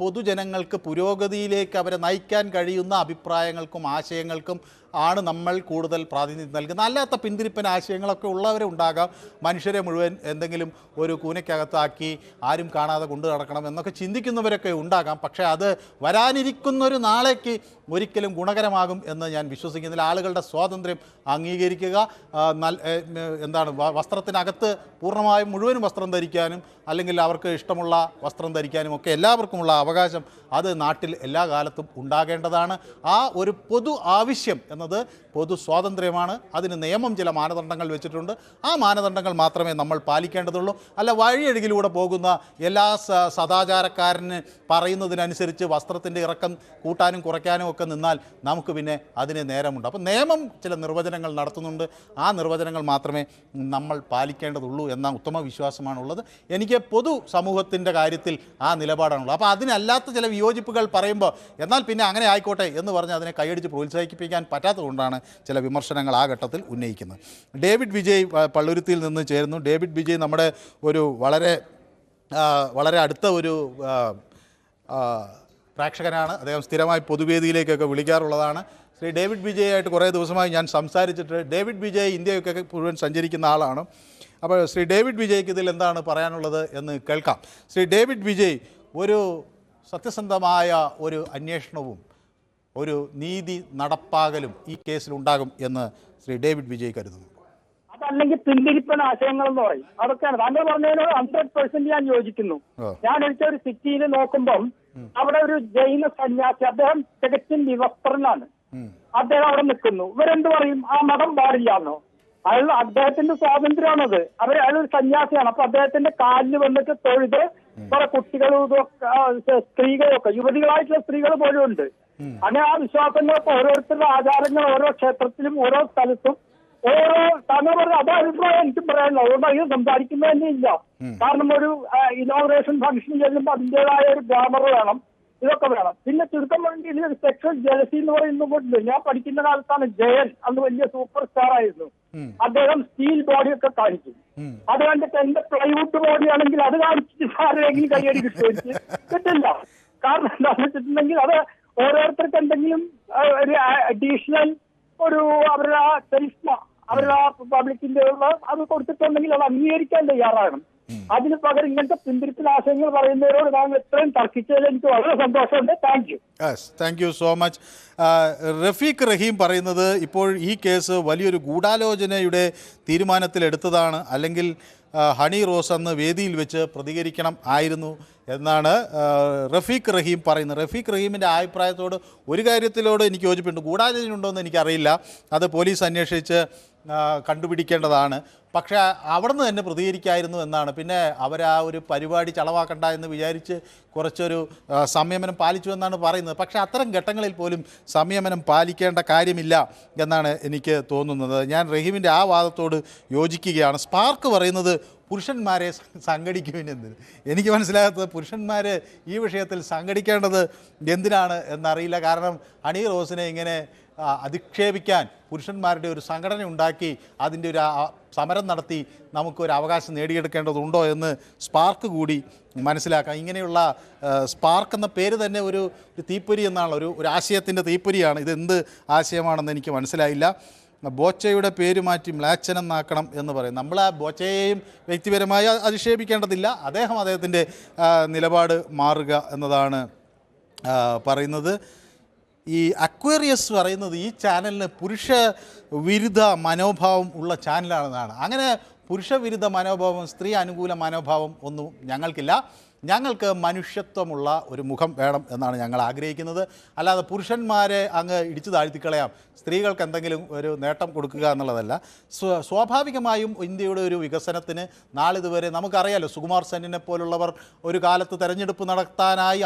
പൊതുജനങ്ങൾക്ക് പുരോഗതിയിലേക്ക് അവരെ നയിക്കാൻ കഴിയുന്ന അഭിപ്രായങ്ങൾക്കും ആശയങ്ങൾക്കും ആണ് നമ്മൾ കൂടുതൽ പ്രാതിനിധ്യം നൽകുന്നത്. അല്ലാത്ത പിന്തിരിപ്പൻ ആശയങ്ങളൊക്കെ ഉള്ളവരുണ്ടാകാം. മനുഷ്യരെ മുഴുവൻ എന്തെങ്കിലും ഒരു കൂനയ്ക്കകത്താക്കി ആരും കാണാതെ കൊണ്ടു നടക്കണം എന്നൊക്കെ ചിന്തിക്കുന്നവരൊക്കെ ഉണ്ടാകാം. പക്ഷേ അത് വരാനിരിക്കുന്നൊരു നാളേക്ക് ഒരിക്കലും ഗുണകരമാകും എന്ന് ഞാൻ വിശ്വസിക്കുന്നില്ല. ആളുകളുടെ സ്വാതന്ത്ര്യം അംഗീകരിക്കുക, വസ്ത്രത്തിനകത്ത് പൂർണ്ണമായും മുഴുവനും വസ്ത്രം ധരിക്കാനും അല്ലെങ്കിൽ അവർക്ക് ഇഷ്ടമുള്ള വസ്ത്രം ധരിക്കാനും ഒക്കെ എല്ലാവർക്കുമുള്ള അവകാശം അത് നാട്ടിൽ എല്ലാ കാലത്തും ഉണ്ടാകേണ്ടതാണ്. ആ ഒരു പൊതു ആവശ്യം എന്നത് പൊതു സ്വാതന്ത്ര്യമാണ്. അതിന് നിയമം ചില മാനദണ്ഡങ്ങൾ വെച്ചിട്ടുണ്ട്. ആ മാനദണ്ഡങ്ങൾ മാത്രമേ നമ്മൾ പാലിക്കേണ്ടതുള്ളൂ. അല്ല വഴിയരികിലൂടെ പോകുന്ന എല്ലാ സദാചാരക്കാരന് പറയുന്നതിനനുസരിച്ച് വസ്ത്രത്തിൻ്റെ ഇറക്കം കൂട്ടാനും കുറയ്ക്കാനും ഒക്കെ നിന്നാൽ നമുക്ക് പിന്നെ അതിന് നേരമുണ്ട്. അപ്പോൾ നിയമം ചില നിർവചനങ്ങൾ നടത്തുന്നുണ്ട്. ആ നിർവചനങ്ങൾ മാത്രമേ നമ്മൾ പാലിക്കേണ്ടതുള്ളൂ എന്ന ഉത്തമ വിശ്വാസമാണുള്ളത്. എനിക്ക് പൊതു സമൂഹത്തിൻ്റെ കാര്യത്തിൽ ആ നിലപാടാണുള്ളത്. അപ്പോൾ അതിനല്ലാത്ത ചില വിയോജിപ്പുകൾ പറയുമ്പോൾ എന്നാൽ പിന്നെ അങ്ങനെ ആയിക്കോട്ടെ എന്ന് പറഞ്ഞ് അതിനെ കൈയടിച്ച് പ്രോത്സാഹിപ്പിക്കാൻ പറ്റാത്തതുകൊണ്ടാണ് ചില വിമർശനങ്ങൾ ആ ഘട്ടത്തിൽ ഉന്നയിക്കുന്നത്. ഡേവിഡ് വിജയ് പള്ളുരുത്തിയിൽ നിന്ന് ചേരുന്നു. ഡേവിഡ് വിജയ് നമ്മുടെ ഒരു വളരെ അടുത്ത ഒരു പ്രേക്ഷകനാണ്. അദ്ദേഹം സ്ഥിരമായി പൊതുവേദിയിലേക്കൊക്കെ വിളിക്കാറുള്ളതാണ്. ശ്രീ ഡേവിഡ് വിജയായിട്ട് കുറേ ദിവസമായി ഞാൻ സംസാരിച്ചിട്ട് ഡേവിഡ് വിജയ് ഇന്ത്യയൊക്കെ മുഴുവൻ സഞ്ചരിക്കുന്ന ആളാണ്. അപ്പോൾ ശ്രീ ഡേവിഡ് വിജയ്ക്ക് ഇതിൽ എന്താണ് പറയാനുള്ളത് എന്ന് കേൾക്കാം. ശ്രീ ഡേവിഡ് വിജയ്, ഒരു സത്യസന്ധമായ ഒരു അന്വേഷണവും ഒരു നീതി നടപ്പാകലും ഈ കേസിലുണ്ടാകും എന്ന് ശ്രീ ഡേവിഡ് വിജയ് കരുതുന്നു. അതല്ലെങ്കിൽ പിന്തിരിപ്പൻ ആശയങ്ങൾ എന്ന് പറയും. അതൊക്കെയാണ് താങ്കൾ പറഞ്ഞതിനോട് 100% ഞാൻ യോജിക്കുന്നു. ഞാൻ ഒരിക്കൽ ഒരു സിറ്റിയിൽ നോക്കുമ്പം അവിടെ ഒരു ജൈന സന്യാസി, അദ്ദേഹം തികച്ചും വിവസ്ത്രനാണ്. അദ്ദേഹം അവിടെ നിൽക്കുന്നു. ഇവരെന്ത് പറയും? ആ മതം പാടില്ലാന്നോ? അദ്ദേഹത്തിന്റെ സ്വാതന്ത്ര്യമാണത്. അയാളൊരു സന്യാസിയാണ്. അപ്പൊ അദ്ദേഹത്തിന്റെ കാലിൽ വന്നിട്ട് തൊഴുത് കുറെ കുട്ടികളും സ്ത്രീകളും ഒക്കെ, യുവതികളായിട്ടുള്ള സ്ത്രീകൾ പോലും ഉണ്ട്. അങ്ങനെ ആ വിശ്വാസങ്ങളൊക്കെ ഓരോരുത്തരുടെ ആചാരങ്ങൾ ഓരോ ക്ഷേത്രത്തിലും ഓരോ സ്ഥലത്തും ഓരോ താങ്കൾ പറഞ്ഞ അതേ അഭിപ്രായം എനിക്കും പറയാനില്ല. അതുകൊണ്ട് അത് സംസാരിക്കുന്നത് തന്നെ ഇല്ല. കാരണം ഒരു ഇനോഗ്രേഷൻ ഫംഗ്ഷൻ ചെല്ലുമ്പോൾ അതിൻ്റെതായ ഒരു ഗ്രാമർ വേണം, ഇതൊക്കെ വേണം. പിന്നെ ചുരുക്കം പറഞ്ഞിട്ട് സെക്ഷൽ ജലസി എന്ന് പറയുന്നത് ഞാൻ പഠിക്കുന്ന കാലത്താണ് ജയൻ, അന്ന് വലിയ സൂപ്പർ സ്റ്റാർ ആയിരുന്നു. അദ്ദേഹം സ്റ്റീൽ ബോഡിയൊക്കെ കാണിക്കും. അത് കണ്ടിട്ട് എന്റെ പ്ലൈവുഡ് ബോഡി ആണെങ്കിൽ അത് കാണിച്ചിട്ട് ആരെങ്കിലും കൈയടി കിട്ടില്ല. കാരണം എന്താണെന്ന് വെച്ചിട്ടുണ്ടെങ്കിൽ അത് ഓരോരുത്തർക്ക് എന്തെങ്കിലും ഒരു അഡീഷണൽ ഒരു അവരുടെ ആ ചരിഷ്മ, അവരുടെ ആ പബ്ലിക്കിന്റെ അത് കൊടുത്തിട്ടുണ്ടെങ്കിൽ അത് അംഗീകരിക്കാൻ തയ്യാറാകണം. അതിന് പകരം ഇങ്ങനത്തെ പിന്തിരിപ്പിൽ ആശയങ്ങൾ പറയുന്നവരോട് താങ്കൾ ഇത്രയും തർക്കിച്ചതിൽ എനിക്ക് വളരെ സന്തോഷമുണ്ട്. Thank you so much. Rafeeq Raheem പറയുന്നത് ഇപ്പോൾ ഈ കേസ് വലിയൊരു ഗൂഢാലോചനയുടെ തീരുമാനത്തിലെടുത്തതാണ്, അല്ലെങ്കിൽ ഹണി റോസ് അന്ന് വേദിയിൽ വെച്ച് പ്രതികരിക്കണം ആയിരുന്നു എന്നാണ് റഫീഖ് റഹീം പറയുന്നത്. റഫീഖ് റഹീമിൻ്റെ അഭിപ്രായത്തോട് ഒരു കാര്യത്തിലോട് എനിക്ക് യോജിപ്പുണ്ട്. ഗൂഢാലോചന ഉണ്ടോ എന്ന് എനിക്കറിയില്ല, അത് പോലീസ് അന്വേഷിച്ച് കണ്ടുപിടിക്കേണ്ടതാണ്. പക്ഷേ അവിടുന്ന് തന്നെ പ്രതികരിക്കായിരുന്നു എന്നാണ്. പിന്നെ ആ ഒരു പരിപാടി ചളവാക്കണ്ട എന്ന് വിചാരിച്ച് കുറച്ചൊരു സംയമനം പാലിച്ചു എന്നാണ് പറയുന്നത്. പക്ഷേ അത്തരം ഘട്ടങ്ങളിൽ പോലും സംയമനം പാലിക്കേണ്ട കാര്യമില്ല എന്നാണ് എനിക്ക് തോന്നുന്നത്. ഞാൻ റഹീമിൻ്റെ ആ വാദത്തോട് യോജിക്കുകയാണ്. സ്പാർക്ക് പറയുന്നത് പുരുഷന്മാരെ സംഘടിക്കുമെന്ന്. എനിക്ക് മനസ്സിലാകാത്തത് പുരുഷന്മാർ ഈ വിഷയത്തിൽ സംഘടിക്കേണ്ടത് എന്തിനാണ് എന്നറിയില്ല. കാരണം ഹണി റോസിനെ ഇങ്ങനെ അധിക്ഷേപിക്കാൻ പുരുഷന്മാരുടെ ഒരു സംഘടന ഉണ്ടാക്കി അതിൻ്റെ ഒരു സമരം നടത്തി നമുക്കൊരു അവകാശം നേടിയെടുക്കേണ്ടതുണ്ടോ എന്ന് സ്പാർക്ക് കൂടി മനസ്സിലാക്കാം. ഇങ്ങനെയുള്ള സ്പാർക്ക് എന്ന പേര് തന്നെ ഒരു തീപ്പൊരി എന്നാണ്, ഒരു ആശയത്തിൻ്റെ തീപ്പൊരിയാണ്. ഇതെന്ത് ആശയമാണെന്ന് എനിക്ക് മനസ്സിലായില്ല. ബോച്ചയുടെ പേര് മാറ്റി മ്ലാച്ചനെന്നാക്കണം എന്ന് പറയും. നമ്മൾ ആ ബോച്ചയെയും വ്യക്തിപരമായി അധിക്ഷേപിക്കേണ്ടതില്ല. അദ്ദേഹത്തിൻ്റെ നിലപാട് മാറുക എന്നതാണ് പറയുന്നത്. ഈ അക്വേറിയസ് പറയുന്നത് ഈ ചാനലിന് പുരുഷ വിരുദ്ധ മനോഭാവം ഉള്ള ചാനലാണെന്നാണ്. അങ്ങനെ പുരുഷവിരുദ്ധ മനോഭാവം, സ്ത്രീ അനുകൂല മനോഭാവം ഒന്നും ഞങ്ങൾക്കില്ല. ഞങ്ങൾക്ക് മനുഷ്യത്വമുള്ള ഒരു മുഖം വേണം എന്നാണ് ഞങ്ങൾ ആഗ്രഹിക്കുന്നത്. അല്ലാതെ പുരുഷന്മാരെ അങ്ങ് ഇടിച്ചു താഴ്ത്തിക്കളയാം, സ്ത്രീകൾക്ക് എന്തെങ്കിലും ഒരു നേട്ടം കൊടുക്കുക എന്നുള്ളതല്ല. സ്വാഭാവികമായും ഇന്ത്യയുടെ ഒരു വികസനത്തിന് നാളിതുവരെ നമുക്കറിയാലോ, സുകുമാർ സെന്നിനെ പോലുള്ളവർ ഒരു കാലത്ത്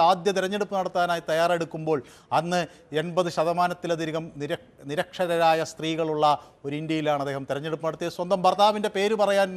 ആദ്യ തെരഞ്ഞെടുപ്പ് നടത്താനായി തയ്യാറെടുക്കുമ്പോൾ അന്ന് 80% നിരക്ഷരരായ സ്ത്രീകളുള്ള ഒരു ഇന്ത്യയിലാണ് അദ്ദേഹം തെരഞ്ഞെടുപ്പ് നടത്തിയത്. സ്വന്തം ഭർത്താവിൻ്റെ പേര് പറയാൻ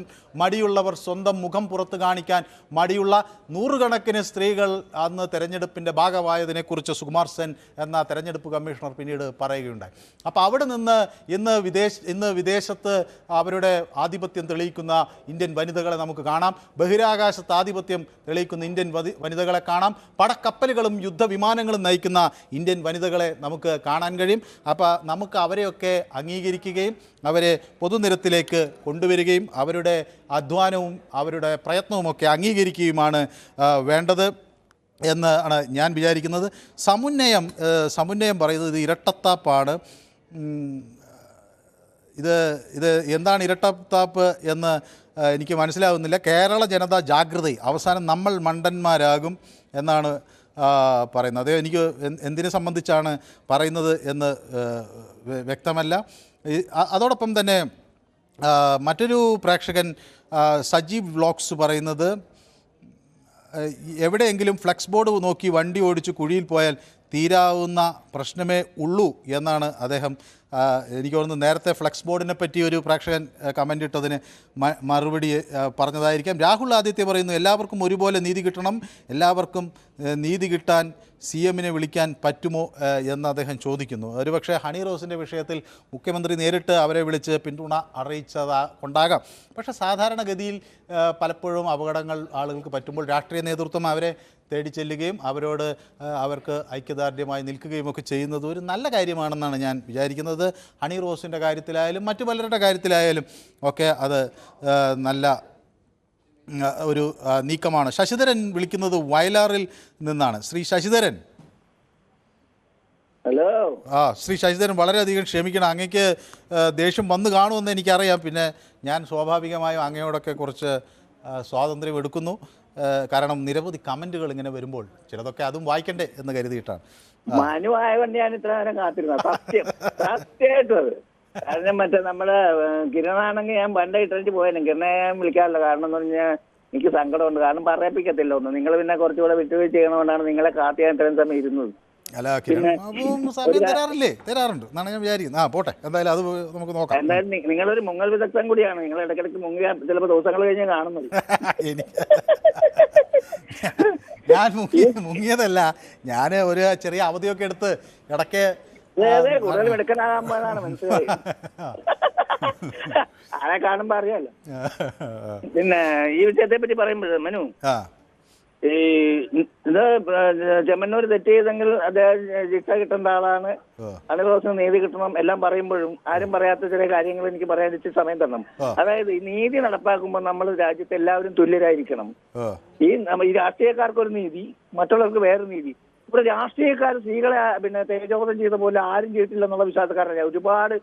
മടിയുള്ളവർ, സ്വന്തം മുഖം പുറത്ത് കാണിക്കാൻ മടിയുള്ള 100 നൂറുകണക്കിന് സ്ത്രീകൾ അന്ന് തെരഞ്ഞെടുപ്പിൻ്റെ ഭാഗമായതിനെക്കുറിച്ച് സുകുമാർ സെൻ എന്ന തെരഞ്ഞെടുപ്പ് കമ്മീഷണർ പിന്നീട് പറയുകയുണ്ടായി. അപ്പോൾ അവിടെ നിന്ന് ഇന്ന് വിദേശത്ത് അവരുടെ ആധിപത്യം തെളിയിക്കുന്ന ഇന്ത്യൻ വനിതകളെ നമുക്ക് കാണാം. ബഹിരാകാശത്ത് ആധിപത്യം തെളിയിക്കുന്ന ഇന്ത്യൻ വനിതകളെ കാണാം. പടക്കപ്പലുകളും യുദ്ധവിമാനങ്ങളും നയിക്കുന്ന ഇന്ത്യൻ വനിതകളെ നമുക്ക് കാണാൻ കഴിയും. അപ്പോൾ നമുക്ക് അവരെയൊക്കെ അംഗീകരിക്കുകയും അവരെ പൊതുനിരത്തിലേക്ക് കൊണ്ടുവരികയും അവരുടെ അധ്വാനവും അവരുടെ പ്രയത്നവുമൊക്കെ അംഗീകരിക്കുകയുമാണ് വേണ്ടത് എന്നാണ് ഞാൻ വിചാരിക്കുന്നത്. സമുന്നയം പറയുന്നത് ഇത് ഇരട്ടത്താപ്പാണ്. ഇത് എന്താണ് ഇരട്ടത്താപ്പ് എന്ന് എനിക്ക് മനസ്സിലാകുന്നില്ല. കേരള ജനത ജാഗ്രത, അവസാനം നമ്മൾ മണ്ടന്മാരാകും എന്നാണ് പറയുന്നത്. അത് എനിക്ക് എന്തിനെ സംബന്ധിച്ചാണ് പറയുന്നത് എന്ന് വ്യക്തമല്ല. അതോടൊപ്പം തന്നെ മറ്റൊരു പ്രേക്ഷകൻ സജീവ് വ്ലോഗ്സ് പറയുന്നത് എവിടെയെങ്കിലും ഫ്ലെക്സ് ബോർഡ് നോക്കി വണ്ടി ഓടിച്ച് കുഴിയിൽ പോയാൽ തീരാവുന്ന പ്രശ്നമേ ഉള്ളൂ എന്നാണ് അദ്ദേഹം. എനിക്ക് തോന്നുന്നു നേരത്തെ ഫ്ലെക്സ് ബോർഡിനെ പറ്റി ഒരു പ്രേക്ഷകൻ കമൻ്റ് ഇട്ടതിന് മറുപടി പറഞ്ഞതായിരിക്കാം. രാഹുൽ ആദിത്യ പറയുന്നു എല്ലാവർക്കും ഒരുപോലെ നീതി കിട്ടണം, എല്ലാവർക്കും നീതി കിട്ടാൻ CM-നെ വിളിക്കാൻ പറ്റുമോ എന്ന് അദ്ദേഹം ചോദിക്കുന്നു. ഒരുപക്ഷെ ഹണി റോസിൻ്റെ വിഷയത്തിൽ മുഖ്യമന്ത്രി നേരിട്ട് അവരെ വിളിച്ച് പിന്തുണ അറിയിച്ചതാകൊണ്ടാകാം. പക്ഷേ സാധാരണഗതിയിൽ പലപ്പോഴും അപകടങ്ങൾ ആളുകൾക്ക് പറ്റുമ്പോൾ രാഷ്ട്രീയ നേതൃത്വം അവരെ തേടി ചെല്ലുകയും അവർക്ക് ഐക്യദാർഢ്യമായി നിൽക്കുകയും ഒക്കെ ചെയ്യുന്നത് ഒരു നല്ല കാര്യമാണെന്നാണ് ഞാൻ വിചാരിക്കുന്നത്. ഹണി റോസിൻ്റെ കാര്യത്തിലായാലും മറ്റു പലരുടെ കാര്യത്തിലായാലും ഒക്കെ അത് നല്ല ഒരു നീക്കമാണ്. ശശിധരൻ വിളിക്കുന്നത് വയലാറിൽ നിന്നാണ്. ശ്രീ ശശിധരൻ. ഹലോ. ശ്രീ ശശിധരൻ, വളരെയധികം ക്ഷമിക്കണം. അങ്ങേക്ക് ദേഷ്യം വന്നു കാണുമെന്ന് എനിക്കറിയാം. പിന്നെ ഞാൻ സ്വാഭാവികമായും അങ്ങയോടൊക്കെ കുറച്ച് സ്വാതന്ത്ര്യം എടുക്കുന്നു. കാരണം നിരവധി കമൻറ്റുകൾ ഇങ്ങനെ വരുമ്പോൾ ചിലതൊക്കെ അതും വായിക്കണ്ടേ എന്ന് കരുതിയിട്ടാണ്. മനു ആയതുകൊണ്ട് ഞാൻ ഇത്ര നേരം കാത്തിരുന്നത്. സത്യമായിട്ടും അത്. കാരണം നമ്മള് കിരണാണെങ്കിൽ ഞാൻ പണ്ട് ഇട്ടിട്ട് പോയാലും കിരണെ ഞാൻ വിളിക്കാറില്ല. കാരണം എന്ന് പറഞ്ഞാൽ എനിക്ക് സങ്കടമുണ്ട്. കാരണം പറയിപ്പിക്കത്തില്ല ഒന്നും. നിങ്ങൾ പിന്നെ കുറച്ചുകൂടെ വിട്ടുവീഴ്ച ചെയ്യണോണ്ടാണ് നിങ്ങളെ കാത്തി ഞാൻ ഇത്രയും സമയം ഇരുന്നത്. തരാറുണ്ട് എന്നാണ് ഞാൻ വിചാരിക്കുന്നത്. പോട്ടെ, എന്തായാലും അത് നമുക്ക് നോക്കാം. എന്തായാലും നിങ്ങളൊരു മുങ്ങൽ വിദഗ്ധൻ കൂടിയാണ്. നിങ്ങൾ ഇടയ്ക്കിടയ്ക്ക് മുങ്ങിയ ചിലപ്പോൾ ദിവസങ്ങൾ കഴിഞ്ഞ് കാണുന്നത്. ഞാൻ മുങ്ങിയതല്ല, ഞാൻ ഒരു ചെറിയ അവധിയൊക്കെ എടുത്ത് ഇടയ്ക്ക് കൂടുതൽ എടുക്കാനാകുമ്പോഴാണ് മനസ്സിലായി. ആരെ കാണുമ്പോ അറിയാലോ. പിന്നെ ഈ വിഷയത്തെ പറ്റി പറയുമ്പോൾ മനു, ഈ ഇത് ചെമ്മന്നൂർ തെറ്റ് ചെയ്തെങ്കിൽ അദ്ദേഹം ശിക്ഷ കിട്ടേണ്ട ആളാണ്, ഹണി റോസിന് നീതി കിട്ടണം എല്ലാം പറയുമ്പോഴും ആരും പറയാത്ത ചില കാര്യങ്ങൾ എനിക്ക് പറയാൻ ഇച്ചിരി സമയം തരണം. അതായത് ഈ നീതി നടപ്പാക്കുമ്പോൾ നമ്മൾ രാജ്യത്ത് എല്ലാവരും തുല്യരായിരിക്കണം. ഈ രാഷ്ട്രീയക്കാർക്കൊരു നീതി, മറ്റുള്ളവർക്ക് വേറെ നീതി. ഇവിടെ രാഷ്ട്രീയക്കാർ സ്ത്രീകളെ തേജോവധം ചെയ്ത പോലെ ആരും ചെയ്തിട്ടില്ല എന്നുള്ള വിശ്വാസക്കാരനാണ്. ഒരുപാട്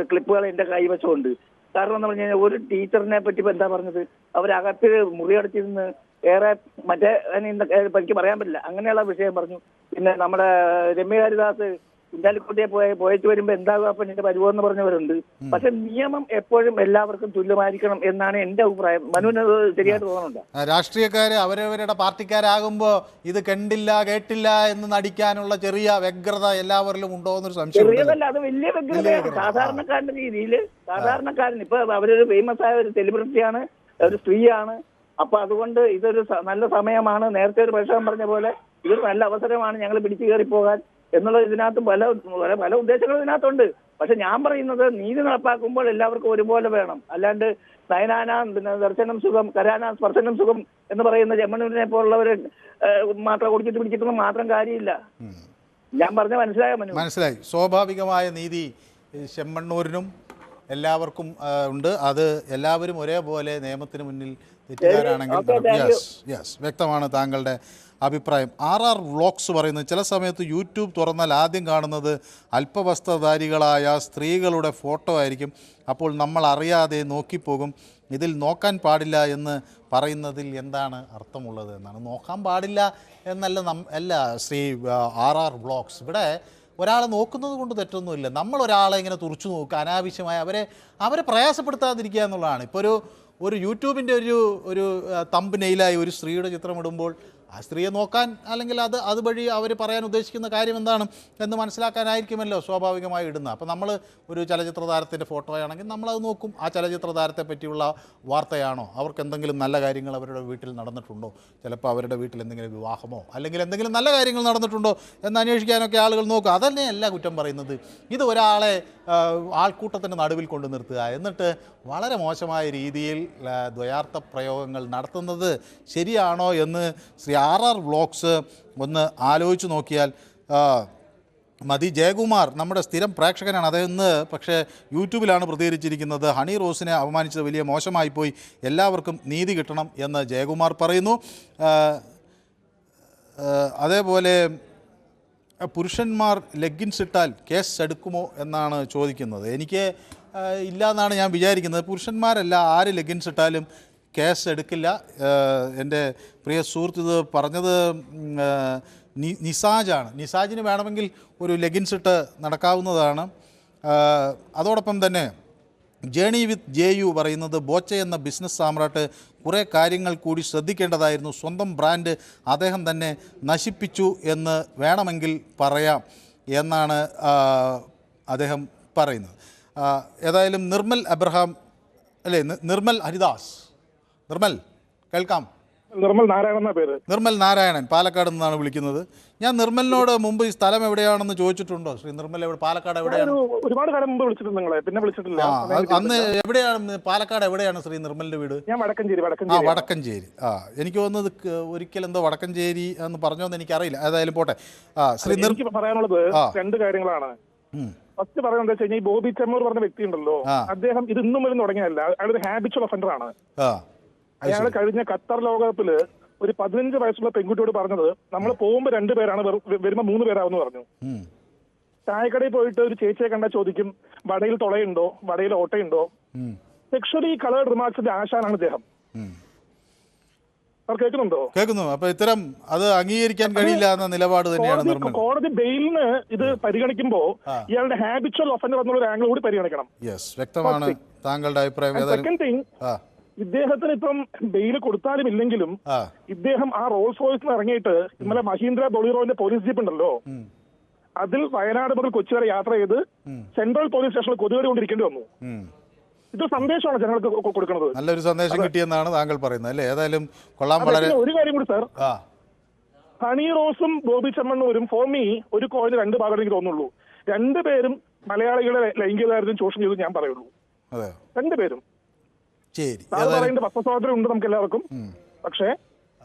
ക്ലിപ്പുകൾ എന്റെ കൈവശമുണ്ട്. കാരണം എന്ന് പറഞ്ഞു കഴിഞ്ഞാൽ ഒരു ടീച്ചറിനെ പറ്റി എന്താ പറഞ്ഞത്, അവരകത്ത് മുറിയടച്ചിരുന്ന് ഏറെ എനിക്ക് പറയാൻ പറ്റില്ല, അങ്ങനെയുള്ള വിഷയം പറഞ്ഞു. പിന്നെ നമ്മുടെ രമ്യ ഹരിദാസ് കുഞ്ഞാലിക്കുട്ടിയെ പോയിട്ട് വരുമ്പോ എന്താകും അപ്പൊ എന്റെ പരിവെന്ന് പറഞ്ഞവരുണ്ട്. പക്ഷെ നിയമം എപ്പോഴും എല്ലാവർക്കും തുല്യമായിരിക്കണം എന്നാണ് എന്റെ അഭിപ്രായം. മനുവിന് ശരിയായിട്ട് തോന്നുന്നുണ്ട്. രാഷ്ട്രീയക്കാര് അവരവരുടെ പാർട്ടിക്കാരാകുമ്പോ ഇത് കണ്ടില്ല കേട്ടില്ല എന്ന് നടിക്കാനുള്ള ചെറിയ വ്യഗ്രത എല്ലാവരിലും ഉണ്ടോ എന്നൊരു സംശയം. ചെറിയതല്ല, അത് വലിയ വ്യഗ്രതയാണ്. സാധാരണക്കാരന്റെ രീതിയിൽ സാധാരണക്കാരൻ ഇപ്പൊ അവരൊരു ഫേമസ് ആയ ഒരു സെലിബ്രിറ്റിയാണ്, ഒരു സ്ത്രീയാണ്. അപ്പൊ അതുകൊണ്ട് ഇതൊരു നല്ല സമയമാണ്. നേരത്തെ ഒരു പ്രശ്നം പറഞ്ഞ പോലെ ഇതൊരു നല്ല അവസരമാണ് ഞങ്ങൾ പിടിച്ചു കയറി പോകാൻ എന്നുള്ള ഇതിനകത്ത് പല ഉദ്ദേശങ്ങൾ ഇതിനകത്തുണ്ട്. പക്ഷെ ഞാൻ പറയുന്നത് നീതി നടപ്പാക്കുമ്പോൾ എല്ലാവർക്കും ഒരുപോലെ വേണം. അല്ലാണ്ട് നയനാന ദർശനം സുഖം കരാന സ്പർശനം സുഖം എന്ന് പറയുന്ന ചെമ്മണ്ണൂരിനെ പോലുള്ളവര് മാത്രം കൊടുത്തിട്ട് പിടിച്ചിട്ടൊന്നും മാത്രം കാര്യമില്ല. ഞാൻ പറഞ്ഞ മനസ്സിലായോ? മനസ്സിലായി. സ്വാഭാവികമായ നീതി ചെമ്മണ്ണൂരിനും എല്ലാവർക്കും ഉണ്ട്. അത് എല്ലാവരും ഒരേപോലെ നിയമത്തിന് മുന്നിൽ തെറ്റുകാരാണെങ്കിൽ വ്യക്തമാണ് താങ്കളുടെ അഭിപ്രായം. RR വ്ലോഗ്സ് പറയുന്നത് ചില സമയത്ത് യൂട്യൂബ് തുറന്നാൽ ആദ്യം കാണുന്നത് അല്പവസ്ത്രധാരികളായ സ്ത്രീകളുടെ ഫോട്ടോ ആയിരിക്കും. അപ്പോൾ നമ്മൾ അറിയാതെ നോക്കിപ്പോകും. ഇതിൽ നോക്കാൻ പാടില്ല എന്ന് പറയുന്നതിൽ എന്താണ് അർത്ഥമുള്ളത് എന്നാണ്. നോക്കാൻ പാടില്ല എന്നല്ല ശ്രീ RR വ്ലോഗ്സ്. ഇവിടെ ഒരാളെ നോക്കുന്നത് കൊണ്ട് തെറ്റൊന്നുമില്ല. നമ്മളൊരാളെ ഇങ്ങനെ തുറച്ചു നോക്കുക, അനാവശ്യമായി അവരെ പ്രയാസപ്പെടുത്താതിരിക്കുക എന്നുള്ളതാണ്. ഇപ്പോൾ ഒരു യൂട്യൂബിൻ്റെ ഒരു തമ്പ് നെയിലായി ഒരു സ്ത്രീയുടെ ചിത്രം ഇടുമ്പോൾ ആ സ്ത്രീയെ നോക്കാൻ അല്ലെങ്കിൽ അതുവഴി അവർ പറയാൻ ഉദ്ദേശിക്കുന്ന കാര്യം എന്താണ് എന്ന് മനസ്സിലാക്കാനായിരിക്കുമല്ലോ സ്വാഭാവികമായി ഇടുന്നത്. അപ്പോൾ നമ്മൾ ഒരു ചലച്ചിത്ര താരത്തിൻ്റെ ഫോട്ടോയാണെങ്കിൽ നമ്മളത് നോക്കും. ആ ചലച്ചിത്ര താരത്തെ പറ്റിയുള്ള വാർത്തയാണോ, അവർക്ക് എന്തെങ്കിലും നല്ല കാര്യങ്ങൾ അവരുടെ വീട്ടിൽ നടന്നിട്ടുണ്ടോ, ചിലപ്പോൾ അവരുടെ വീട്ടിൽ എന്തെങ്കിലും വിവാഹമോ അല്ലെങ്കിൽ എന്തെങ്കിലും നല്ല കാര്യങ്ങൾ നടന്നിട്ടുണ്ടോ എന്ന് അന്വേഷിക്കാനൊക്കെ ആളുകൾ നോക്കും. അതന്നെയല്ല കുറ്റം പറയുന്നത്. ഇത് ഒരാളെ ആൾക്കൂട്ടത്തിൻ്റെ നടുവിൽ കൊണ്ടു നിർത്തുക, എന്നിട്ട് വളരെ മോശമായ രീതിയിൽ ദ്വയാർത്ഥ പ്രയോഗങ്ങൾ നടത്തുന്നത് ശരിയാണോ എന്ന് ശ്രീ RR വ്ളോഗ്സ് ഒന്ന് ആലോചിച്ച് നോക്കിയാൽ മതി. ജയകുമാർ നമ്മുടെ സ്ഥിരം പ്രേക്ഷകനാണ്. അദ്ദേഹം ഇന്ന് പക്ഷേ യൂട്യൂബിലാണ് പ്രതികരിച്ചിരിക്കുന്നത്. ഹണി റോസിനെ അപമാനിച്ചത് വലിയ മോശമായിപ്പോയി, എല്ലാവർക്കും നീതി കിട്ടണം എന്ന് ജയകുമാർ പറയുന്നു. അതേപോലെ പുരുഷന്മാർ ലെഗിൻസ് ഇട്ടാൽ കേസ് എടുക്കുമോ എന്നാണ് ചോദിക്കുന്നത്. എനിക്ക് ഇല്ല എന്നാണ് ഞാൻ വിചാരിക്കുന്നത്. പുരുഷന്മാരല്ല ആര് ലെഗിൻസ് ഇട്ടാലും കേസ് എടുക്കില്ല. എൻ്റെ പ്രിയ സുഹൃത്ത് ഇത് പറഞ്ഞത് നിസാജാണ്. നിസാജിന് വേണമെങ്കിൽ ഒരു ലെഗിൻസ് ഇട്ട് നടക്കാവുന്നതാണ്. അതോടൊപ്പം തന്നെ ജേണി വിത്ത് JU പറയുന്നത് ബോച്ചെ എന്ന ബിസിനസ് സാമ്രാട്ട് കുറേ കാര്യങ്ങൾ കൂടി ശ്രദ്ധിക്കേണ്ടതായിരുന്നു. സ്വന്തം ബ്രാൻഡ് അദ്ദേഹം തന്നെ നശിപ്പിച്ചു എന്ന് വേണമെങ്കിൽ പറയാം എന്നാണ് അദ്ദേഹം പറയുന്നത്. ഏതായാലും നിർമ്മൽ അബ്രഹാം അല്ലേ, നിർമ്മൽ ഹരിദാസ്, നിർമ്മൽ കേൾക്കാം? നിർമ്മൽ നാരായണൻ എന്ന പേര്. നിർമ്മൽ നാരായണൻ പാലക്കാട് നിന്നാണ് വിളിക്കുന്നത്. ഞാൻ നിർമ്മലിനോട് മുമ്പ് ഈ സ്ഥലം എവിടെയാണെന്ന് ചോദിച്ചിട്ടുണ്ടോ? ശ്രീ നിർമ്മൽ പാലക്കാട് എവിടെയാണ്? ഒരുപാട് കാലം മുമ്പ് വിളിച്ചിട്ടുണ്ട് നിങ്ങളെ, പിന്നെ വിളിച്ചിട്ടില്ല. അന്ന് എവിടെയാണ്, പാലക്കാട് എവിടെയാണ് ശ്രീ നിർമ്മലിന്റെ വീട്? ഞാൻ വടക്കഞ്ചേരി. വടക്കഞ്ചേരി. എനിക്ക് തോന്നുന്നത് ഒരിക്കൽ എന്തോ വടക്കഞ്ചേരി എന്ന് പറഞ്ഞോന്ന് എനിക്കറിയില്ല. ഏതായാലും പോട്ടെ. ശ്രീ എനിക്ക് പറയാനുള്ളത് രണ്ട് കാര്യങ്ങളാണ്. ഫസ്റ്റ് പറയുന്നത് എന്താ വെച്ച് കഴിഞ്ഞാൽ ഈ ബോബി ചെമ്മൂർ പറഞ്ഞ വ്യക്തി ഉണ്ടല്ലോ, അദ്ദേഹം ഇത് ഇന്നും വരും തുടങ്ങിയല്ല, അയാളൊരു ഹാബിച്വൽ ഒഫൻഡർ ആണ്. അയാൾ കഴിഞ്ഞ ഖത്തർ ലോകകപ്പില് ഒരു 15 വയസ്സുള്ള പെൺകുട്ടിയോട് പറഞ്ഞത് നമ്മൾ പോകുമ്പോ 2 പേരാണ്, വരുമ്പോ 3 പേരാവെന്ന് പറഞ്ഞു. ചായക്കടയിൽ പോയിട്ട് ഒരു ചേച്ചിയെ കണ്ടാൽ ചോദിക്കും വടയിൽ തുളയുണ്ടോ, വടയിൽ ഓട്ടയുണ്ടോ. സെക്ഷലി കളേർഡ് റിമാർക്സിന്റെ ആശാനാണ് ഇദ്ദേഹം. കേൾക്കുന്നുണ്ടോ? കേൾക്കുന്നു. അപ്പൊ ഇത്തരം അത് അംഗീകരിക്കാൻ കഴിയില്ല എന്ന നിലപാട് തന്നെയാണ് കോടതി ബെയിലിന് ഇത് പരിഗണിക്കുമ്പോ ഇയാളുടെ ഹാബിച്വൽ ഒഫൻഡർ എന്നുള്ള ഒരു ആംഗിൾ കൂടി പരിഗണിക്കണം. വ്യക്തമാണ് താങ്കളുടെ അഭിപ്രായം. സെക്കൻഡ് തിങ്, ഇദ്ദേഹത്തിന് ഇപ്പം ബെയിൽ കൊടുത്താലും ഇല്ലെങ്കിലും ഇദ്ദേഹം ആ റോൾസ് റോയ്സിൽ ഇറങ്ങിയിട്ട് ഇന്നലെ മഹീന്ദ്ര ബൊളീറോന്റെ പോലീസ് ജീപ്പ് ഉണ്ടല്ലോ, അതിൽ വയനാട് മുതൽ കൊച്ചി വരെ യാത്ര ചെയ്ത് സെൻട്രൽ പോലീസ് സ്റ്റേഷനിൽ കൊതുകടി കൊണ്ടിരിക്കേണ്ടി വന്നു. ഇത് സന്ദേശമാണ് ജനങ്ങൾക്ക് കൊടുക്കുന്നത്. നല്ലൊരു സന്ദേശം കിട്ടിയെന്നാണ് താങ്കൾ പറയുന്നത് അല്ലേ? ഏതായാലും കൊള്ളാം. വളരെ ഒരു കാര്യം കൂടി സാർ, ഹണി റോസും ബോബി ചെമ്മണ്ണൂരും ഫോർ മീ ഒരു കോയിന് 2 ഭാഗം എനിക്ക് തോന്നുള്ളൂ. 2 പേരും മലയാളികളെ ലൈംഗികതാരത്തിന് ചൂഷണം ചെയ്തു ഞാൻ പറയുള്ളൂ. 2 പേരും. പത്രസ്വാതന്ത്ര്യം ഉണ്ട് നമുക്ക് എല്ലാവർക്കും, പക്ഷേ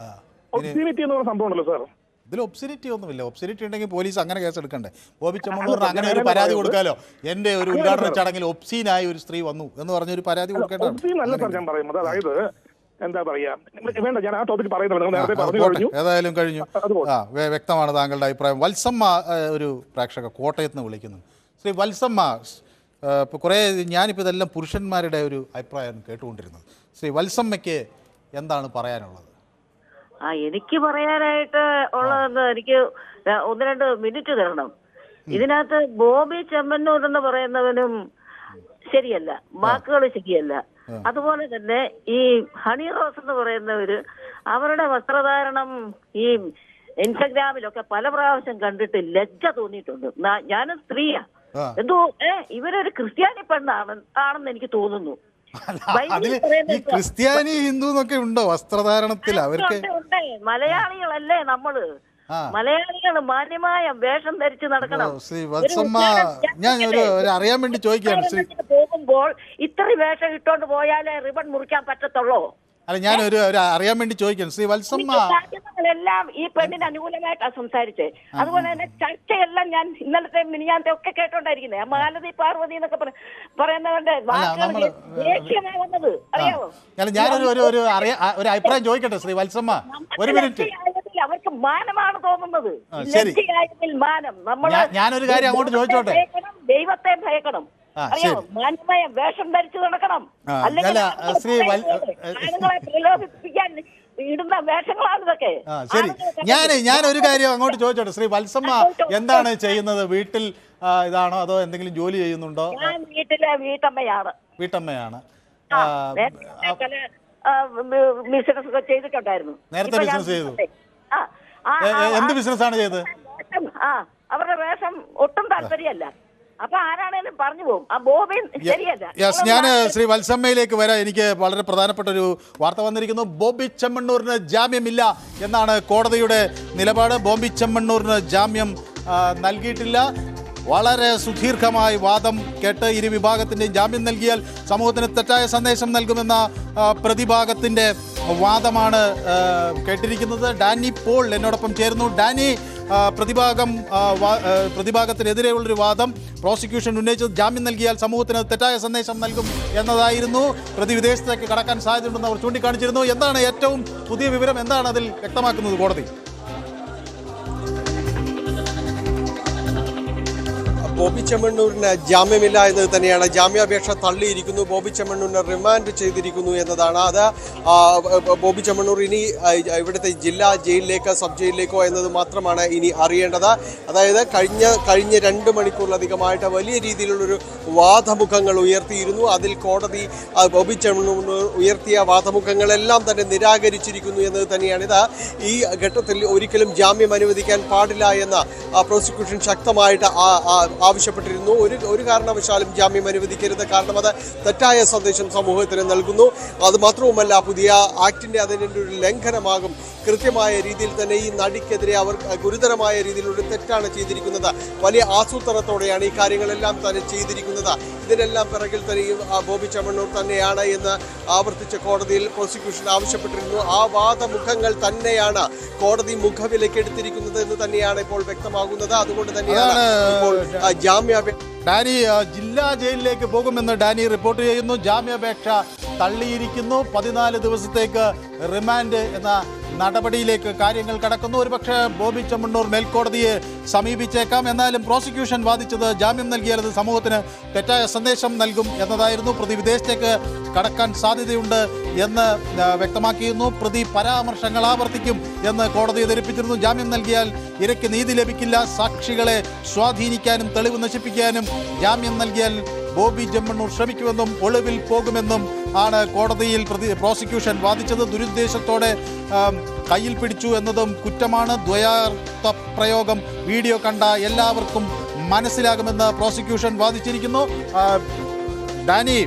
ഒബ്സിനിറ്റി എന്ന് പറഞ്ഞ സംഭവം ഉണ്ടല്ലോ സാർ. ഇതിൽ ഒബ്സിനിറ്റി ഒന്നുമില്ല. ഒബ്സിനിറ്റി ഉണ്ടെങ്കിൽ പോലീസ് അങ്ങനെ കേസ് എടുക്കണ്ടേ? ബോബി ചെമ്മണ്ണൂറിന് അങ്ങനെ ഒരു പരാതി കൊടുക്കാലോ. എന്റെ ഒരു ഉദ്ഘാടന ചടങ്ങിൽ ഒബ്സീനായി ഒരു സ്ത്രീ വന്നു എന്ന് പറഞ്ഞൊരു പരാതി കൊടുക്കേണ്ടതാണ്. ഞാൻ പറയുന്നത് അതായത് എന്താ പറയാ, വേണ്ട ഞാൻ ആ ടോപ്പിക് പറയുന്നത് ഏതായാലും കഴിഞ്ഞു. വ്യക്തമാണ് താങ്കളുടെ അഭിപ്രായം. വത്സമ്മ ഒരു പ്രേക്ഷക കോട്ടയത്ത് നിന്ന് വിളിക്കുന്നു. ശ്രീ വത്സമ്മ, ഇപ്പോൾ കുറേ ഞാനിപ്പോൾ ഇതെല്ലാം പുരുഷന്മാരുടെ ഒരു അഭിപ്രായമാണ് കേട്ടുകൊണ്ടിരുന്നത്. ശ്രീ വത്സമ്മയ്ക്ക് എന്താണ് പറയാനുള്ളത്? എനിക്ക് പറയാനായിട്ട് ഉള്ളതെന്ന് എനിക്ക് 1-2 മിനിറ്റ് തരണം. ഇതിനകത്ത് ബോബി ചെമ്മണ്ണൂർ എന്ന് പറയുന്നവനും ശരിയല്ല, വാക്കുകൾ ശരിയല്ല. അതുപോലെ തന്നെ ഈ ഹണി റോസ് എന്ന് പറയുന്നവര് അവരുടെ വസ്ത്രധാരണം ഈ ഇൻസ്റ്റഗ്രാമിലൊക്കെ പല പ്രാവശ്യം കണ്ടിട്ട് ലജ്ജ തോന്നിയിട്ടുണ്ട്. ഞാനും സ്ത്രീയാ, എന്തോ ഇവരൊരു ക്രിസ്ത്യാനി ആണെന്ന് എനിക്ക് തോന്നുന്നു. ക്രിസ്ത്യാനി ഹിന്ദു എന്നൊക്കെ ഉണ്ടോ വസ്ത്രധാരണത്തിൽ? അവർക്ക് മലയാളികളല്ലേ നമ്മള്, മലയാളികൾ മാന്യമായ വേഷം ധരിച്ച് നടക്കണം. ശ്രീ വത്സമ്മ, ഞാൻ അറിയാൻ വേണ്ടി ചോദിക്കുകയാണ്. പോകുമ്പോൾ ഇത്ര വേഷം ഇട്ടോണ്ട് പോയാലേ റിബൺ മുറിക്കാൻ പറ്റത്തുള്ളൂ. അല്ല, ഞാൻ ഒരു അറിയാൻ വേണ്ടി ചോദിക്കണം. ശ്രീ വത്സമ്മ, എല്ലാം ഈ പെണ്ണിന് അനുകൂലമായിട്ടാണ് സംസാരിച്ചത്. അതുപോലെ തന്നെ ചർച്ചയെല്ലാം ഞാൻ ഇന്നലത്തെ മിനിഞ്ഞാത്തെ ഒക്കെ കേട്ടോണ്ടായിരിക്കുന്നത്. മാലതി പാർവതി എന്നൊക്കെ പറയുന്നവരുടെ ദേഷ്യമാവുന്നത് അറിയാമോ? ഞാനൊരു ഒരു അഭിപ്രായം ചോദിക്കട്ടെ ശ്രീ വത്സമ്മ, ഒരു മിനിറ്റ്. അവർക്ക് മാനമാണ് തോന്നുന്നത്. മാനം. ഞാനൊരു കാര്യം അങ്ങോട്ട് ചോദിച്ചോട്ടെ. ദൈവത്തെ ഭയക്കണം, മാന്യമായ വേഷം ധരിച്ചു നടക്കണം. അല്ലെങ്കിൽ പ്രലോഭിപ്പിക്കാൻ ഇടുന്ന വേഷങ്ങളാണ് ഇതൊക്കെ. ശരി, ഞാൻ ഒരു കാര്യം അങ്ങോട്ട് ചോദിച്ചോട്ടെ. ശ്രീ വത്സമ്മ എന്താണ് ചെയ്യുന്നത്? വീട്ടിൽ ഇതാണോ അതോ എന്തെങ്കിലും ജോലി ചെയ്യുന്നുണ്ടോ? ഞാൻ വീട്ടിലെ വീട്ടമ്മയാണ്. ബിസിനസ് ചെയ്തിട്ടുണ്ടായിരുന്നു. നേരത്തെ ബിസിനസ് ചെയ്തു. എന്ത് ബിസിനസ്സാണ് ചെയ്തത്? അവരുടെ വേഷം ഒട്ടും താല്പര്യമല്ല. അപ്പൊ ആരാണേലും പറഞ്ഞു പോകും ആ ബോബി ശരിയല്ല. യെസ്, ഞാൻ ശ്രീ വത്സമ്മയിലേക്ക് വരാം. എനിക്ക് വളരെ പ്രധാനപ്പെട്ട ഒരു വാർത്ത വന്നിരിക്കുന്നു. ബോബി ചെമ്മണ്ണൂരിന് ജാമ്യമില്ല എന്നാണ് കോടതിയുടെ നിലപാട്. ബോബി ചെമ്മണ്ണൂരിന് ജാമ്യം നൽകിയിട്ടില്ല. വളരെ സുദീർഘമായി വാദം കേട്ട് ഇരു വിഭാഗത്തിൻ്റെയും ജാമ്യം നൽകിയാൽ സമൂഹത്തിന് തെറ്റായ സന്ദേശം നൽകുമെന്ന പ്രതിഭാഗത്തിൻ്റെ വാദമാണ് കേട്ടിരിക്കുന്നത്. ഡാനി പോൾ എന്നോടൊപ്പം ചേരുന്നു. ഡാനി, പ്രതിഭാഗത്തിനെതിരെയുള്ളൊരു വാദം പ്രോസിക്യൂഷൻ ഉന്നയിച്ചത് ജാമ്യം നൽകിയാൽ സമൂഹത്തിന് തെറ്റായ സന്ദേശം നൽകും എന്നതായിരുന്നു. പ്രതി വിദേശത്തേക്ക് കടക്കാൻ സാധ്യതയുണ്ടെന്ന് അവർ ചൂണ്ടിക്കാണിച്ചിരുന്നു. എന്താണ് ഏറ്റവും പുതിയ വിവരം? എന്താണ് അതിൽ വ്യക്തമാക്കുന്നത് കോടതി? ബോബി ചെമ്മണ്ണൂരിന് ജാമ്യമില്ല എന്നത് തന്നെയാണ്. ജാമ്യാപേക്ഷ തള്ളിയിരിക്കുന്നു. ബോബി ചെമ്മണ്ണൂരിനെ റിമാൻഡ് ചെയ്തിരിക്കുന്നു എന്നതാണ്. അത് ബോബി ചെമ്മണ്ണൂർ ഇനി ഇവിടുത്തെ ജില്ലാ ജയിലിലേക്കോ സബ് ജയിലിലേക്കോ എന്നത് മാത്രമാണ് ഇനി അറിയേണ്ടത്. അതായത് കഴിഞ്ഞ 2 മണിക്കൂറിലധികമായിട്ട് വലിയ രീതിയിലുള്ളൊരു വാദമുഖങ്ങൾ ഉയർത്തിയിരുന്നു. അതിൽ കോടതി ബോബി ചെമ്മണ്ണൂർ ഉയർത്തിയ വാദമുഖങ്ങളെല്ലാം തന്നെ നിരാകരിച്ചിരിക്കുന്നു എന്നത് തന്നെയാണ്. ഇത് ഈ ഘട്ടത്തിൽ ഒരിക്കലും ജാമ്യം അനുവദിക്കാൻ പാടില്ല എന്ന് പ്രോസിക്യൂഷൻ ശക്തമായിട്ട് ആവശ്യപ്പെട്ടിരുന്നു. ഒരു കാരണവശാലും ജാമ്യം അനുവദിക്കരുത്, കാരണം അത് തെറ്റായ സന്ദേശം സമൂഹത്തിന് നൽകുന്നു. അത് മാത്രവുമല്ല, പുതിയ ആക്ടിന്റെ അതിൻ്റെ ഒരു ലംഘനമാകും. കൃത്യമായ രീതിയിൽ തന്നെ ഈ നടിക്കെതിരെ അവർ ഗുരുതരമായ രീതിയിലൊരു തെറ്റാണ് ചെയ്തിരിക്കുന്നത്. വലിയ ആസൂത്രണത്തോടെയാണ് ഈ കാര്യങ്ങളെല്ലാം തന്നെ ചെയ്തിരിക്കുന്നത്. ഇതിനെല്ലാം പിറകിൽ തന്നെയും ബോബി ചെമ്മണ്ണൂർ തന്നെയാണ് എന്ന് ആവർത്തിച്ച കോടതിയിൽ പ്രോസിക്യൂഷൻ ആവശ്യപ്പെട്ടിരുന്നു. ആ വാദമുഖങ്ങൾ തന്നെയാണ് കോടതി മുഖവിലേക്ക് എടുത്തിരിക്കുന്നത് എന്ന് തന്നെയാണ് ഇപ്പോൾ വ്യക്തമാകുന്നത്. അതുകൊണ്ട് തന്നെയാണ് ഇപ്പോൾ ഡാനി ജില്ലാ ജയിലിലേക്ക് പോകുമെന്ന് ഡാനി റിപ്പോർട്ട് ചെയ്യുന്നു. ജാമ്യാപേക്ഷ തള്ളിയിരിക്കുന്നു. 14 ദിവസത്തേക്ക് റിമാൻഡ് എന്ന നടപടിയിലേക്ക് കാര്യങ്ങൾ കടക്കുന്നു. ഒരുപക്ഷെ ബോബി ചെമ്മണ്ണൂർ മേൽക്കോടതിയെ സമീപിച്ചേക്കാം. എന്നാലും പ്രോസിക്യൂഷൻ വാദിച്ചത് ജാമ്യം നൽകിയാൽ അത് സമൂഹത്തിന് തെറ്റായ സന്ദേശം നൽകും എന്നതായിരുന്നു. പ്രതി വിദേശത്തേക്ക് കടക്കാൻ സാധ്യതയുണ്ട് എന്ന് വ്യക്തമാക്കിയിരുന്നു. പ്രതി പരാമർശങ്ങൾ ആവർത്തിക്കും എന്ന് കോടതിയെ ധരിപ്പിച്ചിരുന്നു. ജാമ്യം നൽകിയാൽ ഇരയ്ക്ക് നീതി ലഭിക്കില്ല. സാക്ഷികളെ സ്വാധീനിക്കാനും തെളിവ് നശിപ്പിക്കാനും ജാമ്യം നൽകിയാൽ ബോബി ചെമ്മണ്ണൂർ ശ്രമിക്കുമെന്നും ഒളിവിൽ പോകുമെന്നും ആണ് കോടതിയിൽ പ്രോസിക്യൂഷൻ വാദിച്ചത്. ദുരുദ്ദേശത്തോടെ കയ്യിൽ പിടിച്ചു എന്നതും കുറ്റമാണ്. ദ്വയാർത്ഥ പ്രയോഗം വീഡിയോ കണ്ട എല്ലാവർക്കും മനസ്സിലാകുമെന്ന് പ്രോസിക്യൂഷൻ വാദിച്ചിരിക്കുന്നു. ഡാനി,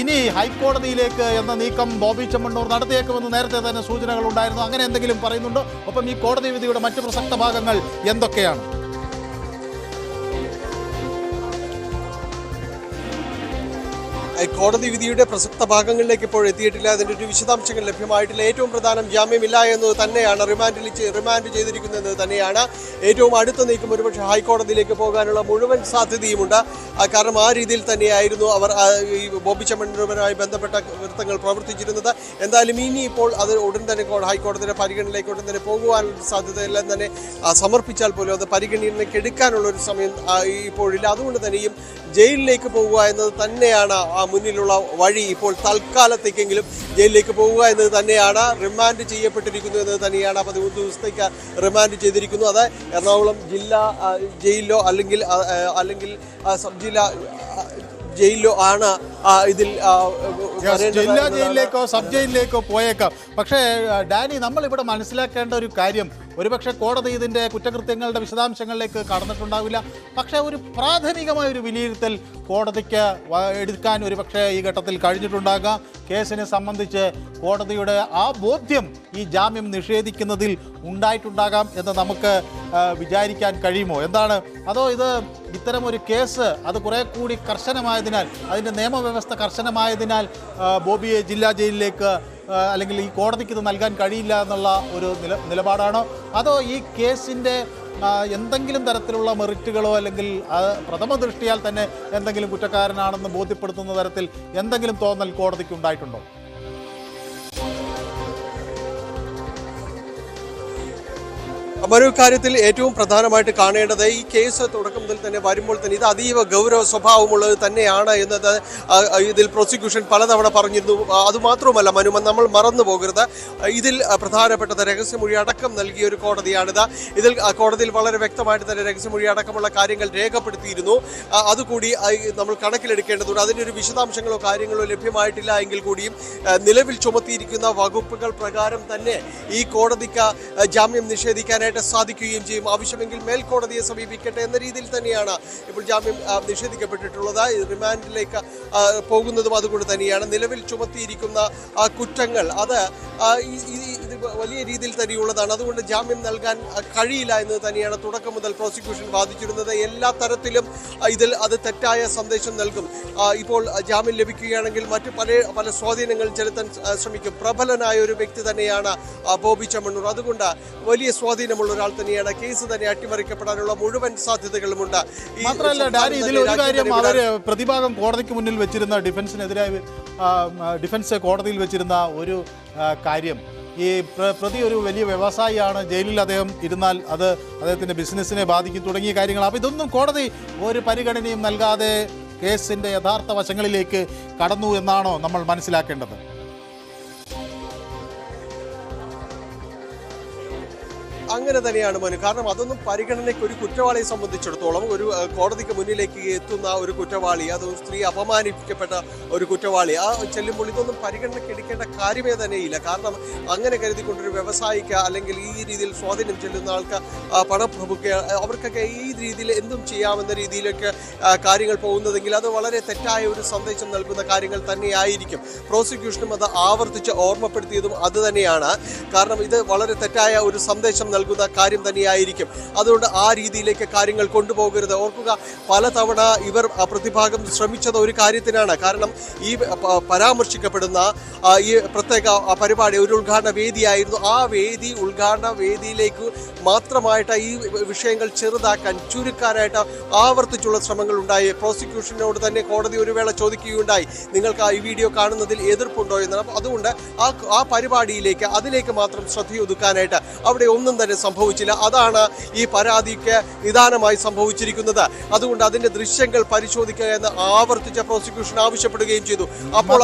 ഇനി ഹൈക്കോടതിയിലേക്ക് എന്ന നീക്കം ബോബി ചെമ്മണ്ണൂർ നടത്തിയേക്കുമെന്ന് നേരത്തെ തന്നെ സൂചനകൾ ഉണ്ടായിരുന്നു. അങ്ങനെ എന്തെങ്കിലും പറയുന്നുണ്ടോ? ഒപ്പം ഈ കോടതി വിധിയുടെ മറ്റ് പ്രസക്ത ഭാഗങ്ങൾ എന്തൊക്കെയാണ്? കോടതി വിധിയുടെ പ്രസക്ത ഭാഗങ്ങളിലേക്ക് ഇപ്പോൾ എത്തിയിട്ടില്ല. അതിൻ്റെ ഒരു വിശദാംശങ്ങൾ ലഭ്യമായിട്ടില്ല. ഏറ്റവും പ്രധാനം ജാമ്യമില്ല എന്നത് തന്നെയാണ്. റിമാൻഡ് ചെയ്തിരിക്കുന്നത് തന്നെയാണ്. ഏറ്റവും അടുത്ത നീക്കം ഒരുപക്ഷെ ഹൈക്കോടതിയിലേക്ക് പോകാനുള്ള മുഴുവൻ സാധ്യതയുമുണ്ട്. കാരണം ആ രീതിയിൽ തന്നെയായിരുന്നു അവർ ഈ ബോബി ചെമ്മണ്ണൂരുമായി ബന്ധപ്പെട്ട വൃത്തങ്ങൾ പ്രവർത്തിച്ചിരുന്നത്. എന്തായാലും ഇനി ഇപ്പോൾ അത് ഉടൻ തന്നെ ഹൈക്കോടതിയുടെ പരിഗണനയിലേക്ക് ഉടൻ തന്നെ പോകുവാനുള്ള സാധ്യതയെല്ലാം തന്നെ സമർപ്പിച്ചാൽ പോലും അത് പരിഗണനയ്ക്ക് എടുക്കാനുള്ളൊരു സമയം ഇപ്പോഴില്ല. അതുകൊണ്ട് തന്നെയും ജയിലിലേക്ക് പോകുക എന്നത് തന്നെയാണ് മുന്നിലുള്ള വഴി. ഇപ്പോൾ തൽക്കാലത്തേക്കെങ്കിലും ജയിലിലേക്ക് പോകുക എന്നത് തന്നെയാണ്. റിമാൻഡ് ചെയ്യപ്പെട്ടിരിക്കുന്നു എന്നത് തന്നെയാണ്. 13 ദിവസത്തേക്ക് റിമാൻഡ് ചെയ്തിരിക്കുന്നു. അത് എറണാകുളം ജില്ലാ ജയിലിലോ അല്ലെങ്കിൽ സബ് ജില്ലാ ജയിലിലോ ആണ് ഇതിൽ ജില്ലാ ജയിലിലേക്കോ സബ് ജയിലിലേക്കോ പോയേക്കാം. പക്ഷേ ഡാനി, നമ്മളിവിടെ മനസ്സിലാക്കേണ്ട ഒരു കാര്യം, ഒരുപക്ഷെ കോടതി ഇതിൻ്റെ കുറ്റകൃത്യങ്ങളുടെ വിശദാംശങ്ങളിലേക്ക് കടന്നിട്ടുണ്ടാവില്ല. പക്ഷേ ഒരു പ്രാഥമികമായ ഒരു വിലയിരുത്തൽ കോടതിക്ക് എടുക്കാൻ ഒരുപക്ഷെ ഈ ഘട്ടത്തിൽ കഴിഞ്ഞിട്ടുണ്ടാകാം. കേസിനെ സംബന്ധിച്ച് കോടതിയുടെ ആ ബോധ്യം ഈ ജാമ്യം നിഷേധിക്കുന്നതിൽ ഉണ്ടായിട്ടുണ്ടാകാം എന്ന് നമുക്ക് വിചാരിക്കാൻ കഴിയുമോ? എന്താണ്? അതോ ഇത് ഇത്തരമൊരു കേസ് അത് കുറെ കൂടി കർശനമായതിനാൽ, അതിൻ്റെ നിയമവ്യവസ്ഥ കർശനമായതിനാൽ ബോബിയെ ജില്ലാ ജയിലിലേക്ക് അല്ലെങ്കിൽ ഈ കോടതിക്ക് ഇത് നൽകാൻ കഴിയില്ല എന്നുള്ള ഒരു നിലപാടാണോ? അതോ ഈ കേസിൻ്റെ എന്തെങ്കിലും തരത്തിലുള്ള മെറിറ്റുകളോ അല്ലെങ്കിൽ പ്രഥമ ദൃഷ്ടിയാൽ തന്നെ എന്തെങ്കിലും കുറ്റക്കാരനാണെന്ന് ബോധ്യപ്പെടുത്തുന്ന തരത്തിൽ എന്തെങ്കിലും തോന്നൽ കോടതിക്ക് ഉണ്ടായിട്ടുണ്ടോ? ഒരു കാര്യത്തിൽ ഏറ്റവും പ്രധാനമായിട്ട് കാണേണ്ടത് ഈ കേസ് തുടക്കം മുതൽ തന്നെ വരുമ്പോൾ തന്നെ ഇത് അതീവ ഗൗരവ സ്വഭാവമുള്ളത് തന്നെയാണ് എന്നത് ഇതിൽ പ്രോസിക്യൂഷൻ പലതവണ പറഞ്ഞിരുന്നു. അതുമാത്രമല്ല മനു, നമ്മൾ മറന്നു പോകരുത്, ഇതിൽ പ്രധാനപ്പെട്ടത് രഹസ്യമൊഴി അടക്കം നൽകിയ ഒരു കോടതിയാണിത്. ഇതിൽ കോടതിയിൽ വളരെ വ്യക്തമായിട്ട് തന്നെ രഹസ്യമൊഴി അടക്കമുള്ള കാര്യങ്ങൾ രേഖപ്പെടുത്തിയിരുന്നു. അതുകൂടി നമ്മൾ കണക്കിലെടുക്കേണ്ടതുണ്ട്. അതിൻ്റെ ഒരു വിശദാംശങ്ങളോ കാര്യങ്ങളോ ലഭ്യമായിട്ടില്ല എങ്കിൽ കൂടിയും നിലവിൽ ചുമത്തിയിരിക്കുന്ന വകുപ്പുകൾ പ്രകാരം തന്നെ ഈ കോടതിക്ക് ജാമ്യം നിഷേധിക്കാനായിട്ട് സാധിക്കുകയും ചെയ്യും. ആവശ്യമെങ്കിൽ മേൽക്കോടതിയെ സമീപിക്കട്ടെ എന്ന രീതിയിൽ തന്നെയാണ് ഇപ്പോൾ ജാമ്യം നിഷേധിക്കപ്പെട്ടിട്ടുള്ളത്. റിമാൻഡിലേക്ക് പോകുന്നതും അതുകൊണ്ട് തന്നെയാണ്. നിലവിൽ ചുമത്തിയിരിക്കുന്ന കുറ്റങ്ങൾ അത് ഇത് വലിയ രീതിയിൽ തന്നെയുള്ളതാണ്. അതുകൊണ്ട് ജാമ്യം നൽകാൻ കഴിയില്ല എന്ന് തന്നെയാണ് തുടക്കം മുതൽ പ്രോസിക്യൂഷൻ വാദിച്ചിരുന്നത്. എല്ലാ തരത്തിലും ഇതിൽ അത് തെറ്റായ സന്ദേശം നൽകും. ഇപ്പോൾ ജാമ്യം ലഭിക്കുകയാണെങ്കിൽ മറ്റു പല സ്വാധീനങ്ങൾ ചെലുത്താൻ ശ്രമിക്കും. പ്രബലനായ ഒരു വ്യക്തി തന്നെയാണ് ബോബി ചെമ്മണ്ണൂർ. അതുകൊണ്ട് വലിയ സ്വാധീനമുള്ള ഒരാൾ തന്നെയാണ്. കേസ് തന്നെ അട്ടിമറിക്കപ്പെടാനുള്ള മുഴുവൻ സാധ്യതകളുമുണ്ട്. മാത്രമല്ല ഡാനി, ഇതിൽ ഒരു കാര്യം, അവര് പ്രതിഭാഗം കോടതിക്ക് മുന്നിൽ വെച്ചിരുന്ന ഡിഫൻസ് കോടതിയിൽ വെച്ചിരുന്ന ഒരു കാര്യം, ഈ പ്രതി ഒരു വലിയ വ്യവസായിയാണ്, ജയിലിൽ അദ്ദേഹം ഇരുന്നാൽ അത് അദ്ദേഹത്തിൻ്റെ ബിസിനസ്സിനെ ബാധിക്കും തുടങ്ങിയ കാര്യങ്ങൾ. അപ്പോൾ ഇതൊന്നും കോടതി ഒരു പരിഗണനയും നൽകാതെ കേസിൻ്റെ യഥാർത്ഥ വശങ്ങളിലേക്ക് കടന്നു എന്നാണോ നമ്മൾ മനസ്സിലാക്കേണ്ടത്? അങ്ങനെ തന്നെയാണ് മനു. കാരണം അതൊന്നും പരിഗണനയ്ക്ക് ഒരു കുറ്റവാളിയെ സംബന്ധിച്ചിടത്തോളം, ഒരു കോടതിക്ക് മുന്നിലേക്ക് എത്തുന്ന ഒരു കുറ്റവാളി, അത് ഒരു സ്ത്രീ അപമാനിക്കപ്പെട്ട ഒരു കുറ്റവാളി ചെല്ലുമ്പോൾ ഇതൊന്നും പരിഗണനയ്ക്ക് എടുക്കേണ്ട കാര്യമേ തന്നെയില്ല. കാരണം അങ്ങനെ കരുതിക്കൊണ്ടൊരു വ്യവസായിക്ക് അല്ലെങ്കിൽ ഈ രീതിയിൽ സ്വാധീനം ചെല്ലുന്ന ആൾക്ക് പണപ്രഭുക്ക് അവർക്കൊക്കെ ഈ രീതിയിൽ എന്തും ചെയ്യാമെന്ന രീതിയിലേക്ക് കാര്യങ്ങൾ പോകുന്നതെങ്കിൽ അത് വളരെ തെറ്റായ ഒരു സന്ദേശം നൽകുന്ന കാര്യങ്ങൾ തന്നെയായിരിക്കും. പ്രോസിക്യൂഷനും അത് ആവർത്തിച്ച് ഓർമ്മപ്പെടുത്തിയതും അത് തന്നെയാണ്. കാരണം ഇത് വളരെ തെറ്റായ ഒരു സന്ദേശം നൽകുന്ന കാര്യം തന്നെയായിരിക്കും. അതുകൊണ്ട് ആ രീതിയിലേക്ക് കാര്യങ്ങൾ കൊണ്ടുപോകരുത്. ഓർക്കുക, പലതവണ ഇവർ പ്രതിഭാഗം ശ്രമിച്ചത് ഒരു കാര്യത്തിനാണ്. കാരണം ഈ പരാമർശിക്കപ്പെടുന്ന ഈ പ്രത്യേക പരിപാടി ഒരു ഉദ്ഘാടന വേദിയായിരുന്നു. ആ ഉദ്ഘാടന വേദിയിലേക്ക് മാത്രമായിട്ട് ഈ വിഷയങ്ങൾ ചെറുതാക്കാൻ, ചുരുക്കാനായിട്ട് ആവർത്തിച്ചുള്ള ശ്രമങ്ങൾ ഉണ്ടായി. പ്രോസിക്യൂഷനോട് തന്നെ കോടതി ഒരു വേള ചോദിക്കുകയുണ്ടായി, നിങ്ങൾക്ക് ഈ വീഡിയോ കാണുന്നതിൽ എതിർപ്പുണ്ടോ എന്നാണ്. അതുകൊണ്ട് ആ പരിപാടിയിലേക്ക് അതിലേക്ക് മാത്രം ശ്രദ്ധയൊതുക്കാനായിട്ട് അവിടെ ഒന്നും തന്നെ സംഭവിച്ചില്ല. അതാണ് ഈ പരാതിക്ക് നിദാനമായി സംഭവിച്ചിരിക്കുന്നത്. അതുകൊണ്ട് അതിന്റെ ദൃശ്യങ്ങൾ പരിശോധിക്കുക എന്ന് ആവർത്തിച്ച പ്രോസിക്യൂഷൻ ആവശ്യപ്പെടുകയും ചെയ്തു. അപ്പോൾ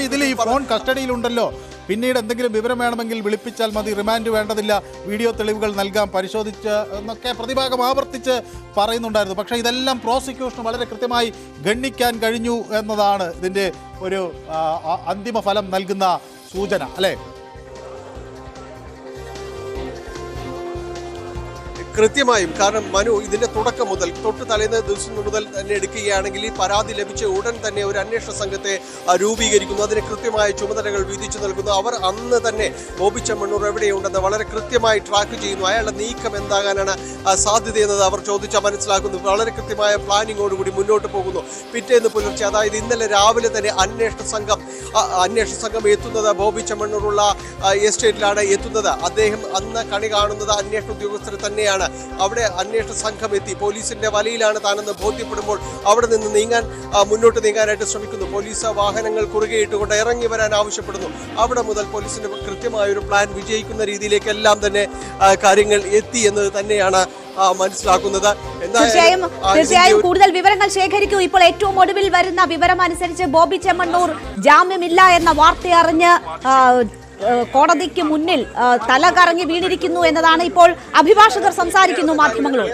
ഇതിൽ ഈ ഫോൺ കസ്റ്റഡിയിലുണ്ടല്ലോ, പിന്നീട് എന്തെങ്കിലും വിവരം വേണമെങ്കിൽ വിളിപ്പിച്ചാൽ മതി, റിമാൻഡ് വേണ്ടതില്ല, വീഡിയോ തെളിവുകൾ നൽകാം, പരിശോധിച്ച് എന്നൊക്കെ പ്രതിഭാഗം ആവർത്തിച്ച് പറയുന്നുണ്ടായിരുന്നു. പക്ഷേ ഇതെല്ലാം പ്രോസിക്യൂഷന് വളരെ കൃത്യമായി ഗണ്ണിക്കാൻ കഴിഞ്ഞു എന്നതാണ് ഇതിൻ്റെ ഒരു അന്തിമ ഫലം നൽകുന്ന സൂചന, അല്ലേ? കൃത്യമായും. കാരണം മനു, ഇതിന്റെ തുടക്കം മുതൽ തൊട്ട് തലേന്ന ദിവസം മുതൽ തന്നെ എടുക്കുകയാണെങ്കിൽ ഈ പരാതി ലഭിച്ച ഉടൻ തന്നെ ഒരു അന്വേഷണ സംഘത്തെ രൂപീകരിക്കുന്നു. അതിന് കൃത്യമായ ചുമതലകൾ വിധിച്ചു നൽകുന്നു. അവർ അന്ന് തന്നെ ബോബി ചെമ്മണ്ണൂർ എവിടെയുണ്ടെന്ന് വളരെ കൃത്യമായി ട്രാക്ക് ചെയ്യുന്നു. അയാളുടെ നീക്കം എന്താകാനാണ് സാധ്യതയെന്നത് അവർ ചോദിച്ചാൽ മനസ്സിലാക്കുന്നു. വളരെ കൃത്യമായ പ്ലാനിങ്ങോടുകൂടി മുന്നോട്ട് പോകുന്നു. പിറ്റേന്ന് പുലർച്ചെ, അതായത് ഇന്നലെ രാവിലെ തന്നെ അന്വേഷണ സംഘം എത്തുന്നത് ബോബി ചെമ്മണ്ണൂറുള്ള എസ്റ്റേറ്റിലാണ് എത്തുന്നത്. അദ്ദേഹം അന്ന് കണി കാണുന്നത് അന്വേഷണ ഉദ്യോഗസ്ഥർ തന്നെയാണ്. അവിടെ അന്വേഷണ സംഘം എത്തി. പോലീസിന്റെ വലയിലാണ് താനെന്ന് ബോധ്യപ്പെടുമ്പോൾ അവിടെ നിന്ന് മുന്നോട്ട് നീങ്ങാനായിട്ട് ശ്രമിക്കുന്നു. പോലീസ് വാഹനങ്ങൾ കുറുകെ ഇട്ടുകൊണ്ട് ഇറങ്ങി വരാൻ ആവശ്യപ്പെടുന്നു. അവിടെ മുതൽ പോലീസിന്റെ കൃത്യമായ ഒരു പ്ലാൻ വിജയിക്കുന്ന രീതിയിലേക്കെല്ലാം തന്നെ കാര്യങ്ങൾ എത്തി എന്നത് തന്നെയാണ് മനസ്സിലാക്കുന്നത്. തീർച്ചയായും കൂടുതൽ വിവരങ്ങൾ ശേഖരിക്കൂ. ഇപ്പോൾ ഏറ്റവും ഒടുവിൽ വരുന്ന വിവരം അനുസരിച്ച് ബോബി ചെമ്മണ്ണൂർ ജാമ്യമില്ല എന്ന വാർത്ത അറിഞ്ഞ് കോടതിക്ക് മുന്നിൽ തല കറങ്ങി വീണിരിക്കുന്നു എന്നതാണ് ഇപ്പോൾ അഭിഭാഷകർ സംസാരിക്കുന്നു മാധ്യമങ്ങളോട്.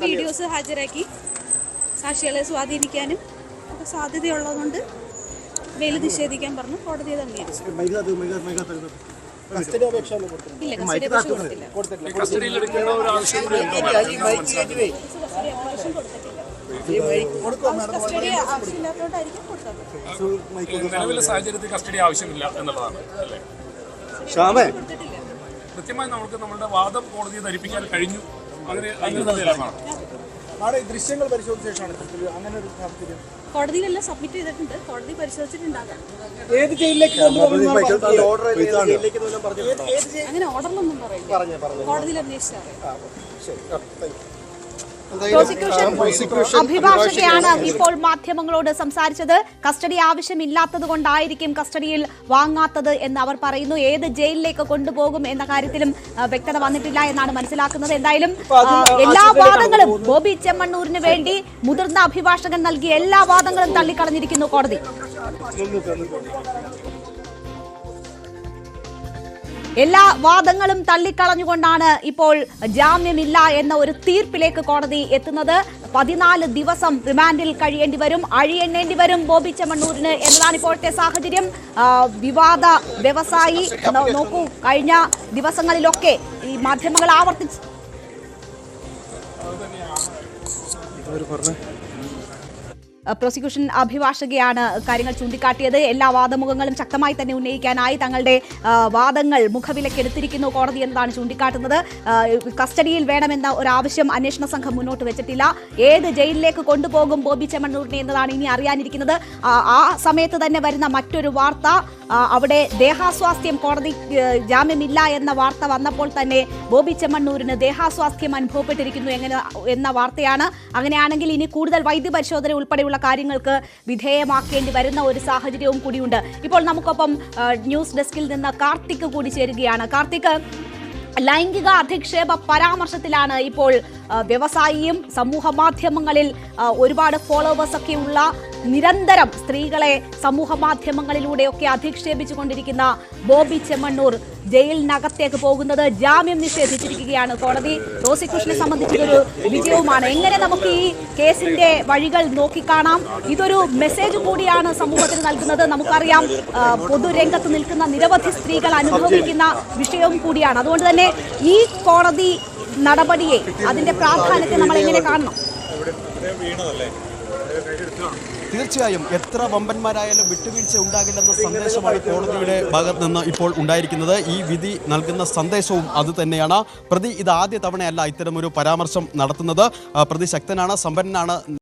വീഡിയോസ് ഹാജരാക്കി സാക്ഷികളെ സ്വാധീനിക്കാനും സാധ്യതയുള്ളതുകൊണ്ട് ബെയിൽ നിഷേധിക്കാൻ പറഞ്ഞു. കോടതി അത് അംഗീകരിച്ചു. കസ്റ്റഡി അപേക്ഷ കൊടുത്തില്ല. നിലവിലെ സാഹചര്യത്തിൽ കസ്റ്റഡി ആവശ്യമില്ല എന്നുള്ളതാണ് അല്ലേ? കൃത്യമായി നമ്മുടെ വാദം കോടതിയെ ധരിപ്പിക്കാൻ കഴിഞ്ഞു. ദൃശ്യങ്ങൾ പരിശോധിച്ച ശേഷമാണ് അങ്ങനെ ഒരു സാഹചര്യം കോടതിയിലെല്ലാം സബ്മിറ്റ് ചെയ്തിട്ടുണ്ട്. കോടതി പരിശോധിച്ചിട്ടുണ്ടാകാം. ഏത് ജയിലിലേക്ക് അങ്ങനെ ഓർഡറിലൊന്നും പറയില്ല. കോടതിയിൽ അന്വേഷിച്ചറിയാം. പ്രോസിക്യൂഷൻ അഭിഭാഷകയാണ് ഇപ്പോൾ മാധ്യമങ്ങളോട് സംസാരിച്ചത്. കസ്റ്റഡി ആവശ്യമില്ലാത്തത് കൊണ്ടായിരിക്കും കസ്റ്റഡിയിൽ വാങ്ങാത്തത് എന്ന് അവർ പറയുന്നു. ഏത് ജയിലിലേക്ക് കൊണ്ടുപോകും എന്ന കാര്യത്തിലും വ്യക്തത വന്നിട്ടില്ല എന്നാണ് മനസ്സിലാക്കുന്നത്. എന്തായാലും എല്ലാ വാദങ്ങളും ബോബി ചെമ്മണ്ണൂരിന് വേണ്ടി മുതിർന്ന അഭിഭാഷകൻ നൽകിയ എല്ലാ വാദങ്ങളും തള്ളിക്കളഞ്ഞിരിക്കുന്നു കോടതി. എല്ലാ വാദങ്ങളും തള്ളിക്കളഞ്ഞുകൊണ്ടാണ് ഇപ്പോൾ ജാമ്യമില്ല എന്ന ഒരു തീർപ്പിലേക്ക് കോടതി എത്തുന്നത്. 14 ദിവസം റിമാൻഡിൽ കഴിയേണ്ടി വരും, അഴിയെണ്ണേണ്ടി വരും ബോബി ചെമ്മണ്ണൂരിന് എന്നതാണ് ഇപ്പോഴത്തെ സാഹചര്യം. വിവാദ വ്യവസായി നോക്കൂ, കഴിഞ്ഞ ദിവസങ്ങളിലൊക്കെ ഈ മാധ്യമങ്ങൾ ആവർത്തിച്ച് പ്രോസിക്യൂഷൻ അഭിഭാഷകയാണ് കാര്യങ്ങൾ ചൂണ്ടിക്കാട്ടിയത്. എല്ലാ വാദമുഖങ്ങളും ശക്തമായി തന്നെ ഉന്നയിക്കാനായി തങ്ങളുടെ വാദങ്ങൾ മുഖവിലക്കെടുത്തിരിക്കുന്നു കോടതി എന്നതാണ് ചൂണ്ടിക്കാട്ടുന്നത്. കസ്റ്റഡിയിൽ വേണമെന്ന ഒരു ആവശ്യം അന്വേഷണ സംഘം മുന്നോട്ട് വെച്ചിട്ടില്ല. ഏത് ജയിലിലേക്ക് കൊണ്ടുപോകും ബോബി ചെമ്മണ്ണൂരിനെ എന്നതാണ് ഇനി അറിയാനിരിക്കുന്നത്. ആ സമയത്ത് തന്നെ വരുന്ന മറ്റൊരു വാർത്ത, അവിടെ ദേഹാസ്വാസ്ഥ്യം, കോടതി ജാമ്യമില്ല എന്ന വാർത്ത വന്നപ്പോൾ തന്നെ ബോബി ചെമ്മണ്ണൂരിന് ദേഹാസ്വാസ്ഥ്യം അനുഭവപ്പെട്ടിരിക്കുന്നു എന്ന വാർത്തയാണ്. അങ്ങനെയാണെങ്കിൽ ഇനി കൂടുതൽ വൈദ്യപരിശോധന ഉൾപ്പെടെയുള്ള കാര്യങ്ങൾക്ക് വിധേയമാക്കേണ്ടി വരുന്ന ഒരു സാഹചര്യവും കൂടിയുണ്ട്. ഇപ്പോൾ നമുക്കൊപ്പം ന്യൂസ് ഡെസ്കിൽ നിന്ന് കാർത്തിക് കൂടി ചേരുകയാണ്. കാർത്തിക്, ലൈംഗിക അധിക്ഷേപ പരാമർശത്തിലാണ് ഇപ്പോൾ വ്യവസായിയും സമൂഹ മാധ്യമങ്ങളിൽ ഒരുപാട് ഫോളോവേഴ്സ് ഒക്കെ ഉള്ള, നിരന്തരം സ്ത്രീകളെ സമൂഹ മാധ്യമങ്ങളിലൂടെയൊക്കെ അധിക്ഷേപിച്ചുകൊണ്ടിരിക്കുന്ന ബോബി ചെമ്മണ്ണൂർ ജയിലിനകത്തേക്ക് പോകുന്നത് ജാമ്യം നിഷേധിച്ചിരിക്കുകയാണ് കോടതി. പ്രോസിക്യൂഷനെ സംബന്ധിച്ചൊരു വിജയവുമാണ്. എങ്ങനെ നമുക്ക് ഈ കേസിന്റെ വഴികൾ നോക്കിക്കാണാം? ഇതൊരു മെസ്സേജ് കൂടിയാണ് സമൂഹത്തിന് നൽകുന്നത്. നമുക്കറിയാം, പൊതുരംഗത്ത് നിൽക്കുന്ന നിരവധി സ്ത്രീകൾ അനുഭവിക്കുന്ന വിഷയവും കൂടിയാണ്. അതുകൊണ്ട് തന്നെ ഈ കോടതി നടപടിയെ, അതിന്റെ പ്രാധാന്യത്തെ നമ്മൾ എങ്ങനെ കാണണം? തീർച്ചയായും എത്ര വമ്പന്മാരായാലും വിട്ടുവീഴ്ച ഉണ്ടാകില്ലെന്ന സന്ദേശമാണ് കോടതിയുടെ ഭാഗത്ത് നിന്ന് ഇപ്പോൾ ഉണ്ടായിരിക്കുന്നത്. ഈ വിധി നൽകുന്ന സന്ദേശവും അതുതന്നെയാണ്. പ്രതി ഇത് ആദ്യ തവണയല്ല ഇത്തരമൊരു പരാമർശം നടത്തുന്നത്. പ്രതി ശക്തനാണ്, സമ്പന്നനാണ്.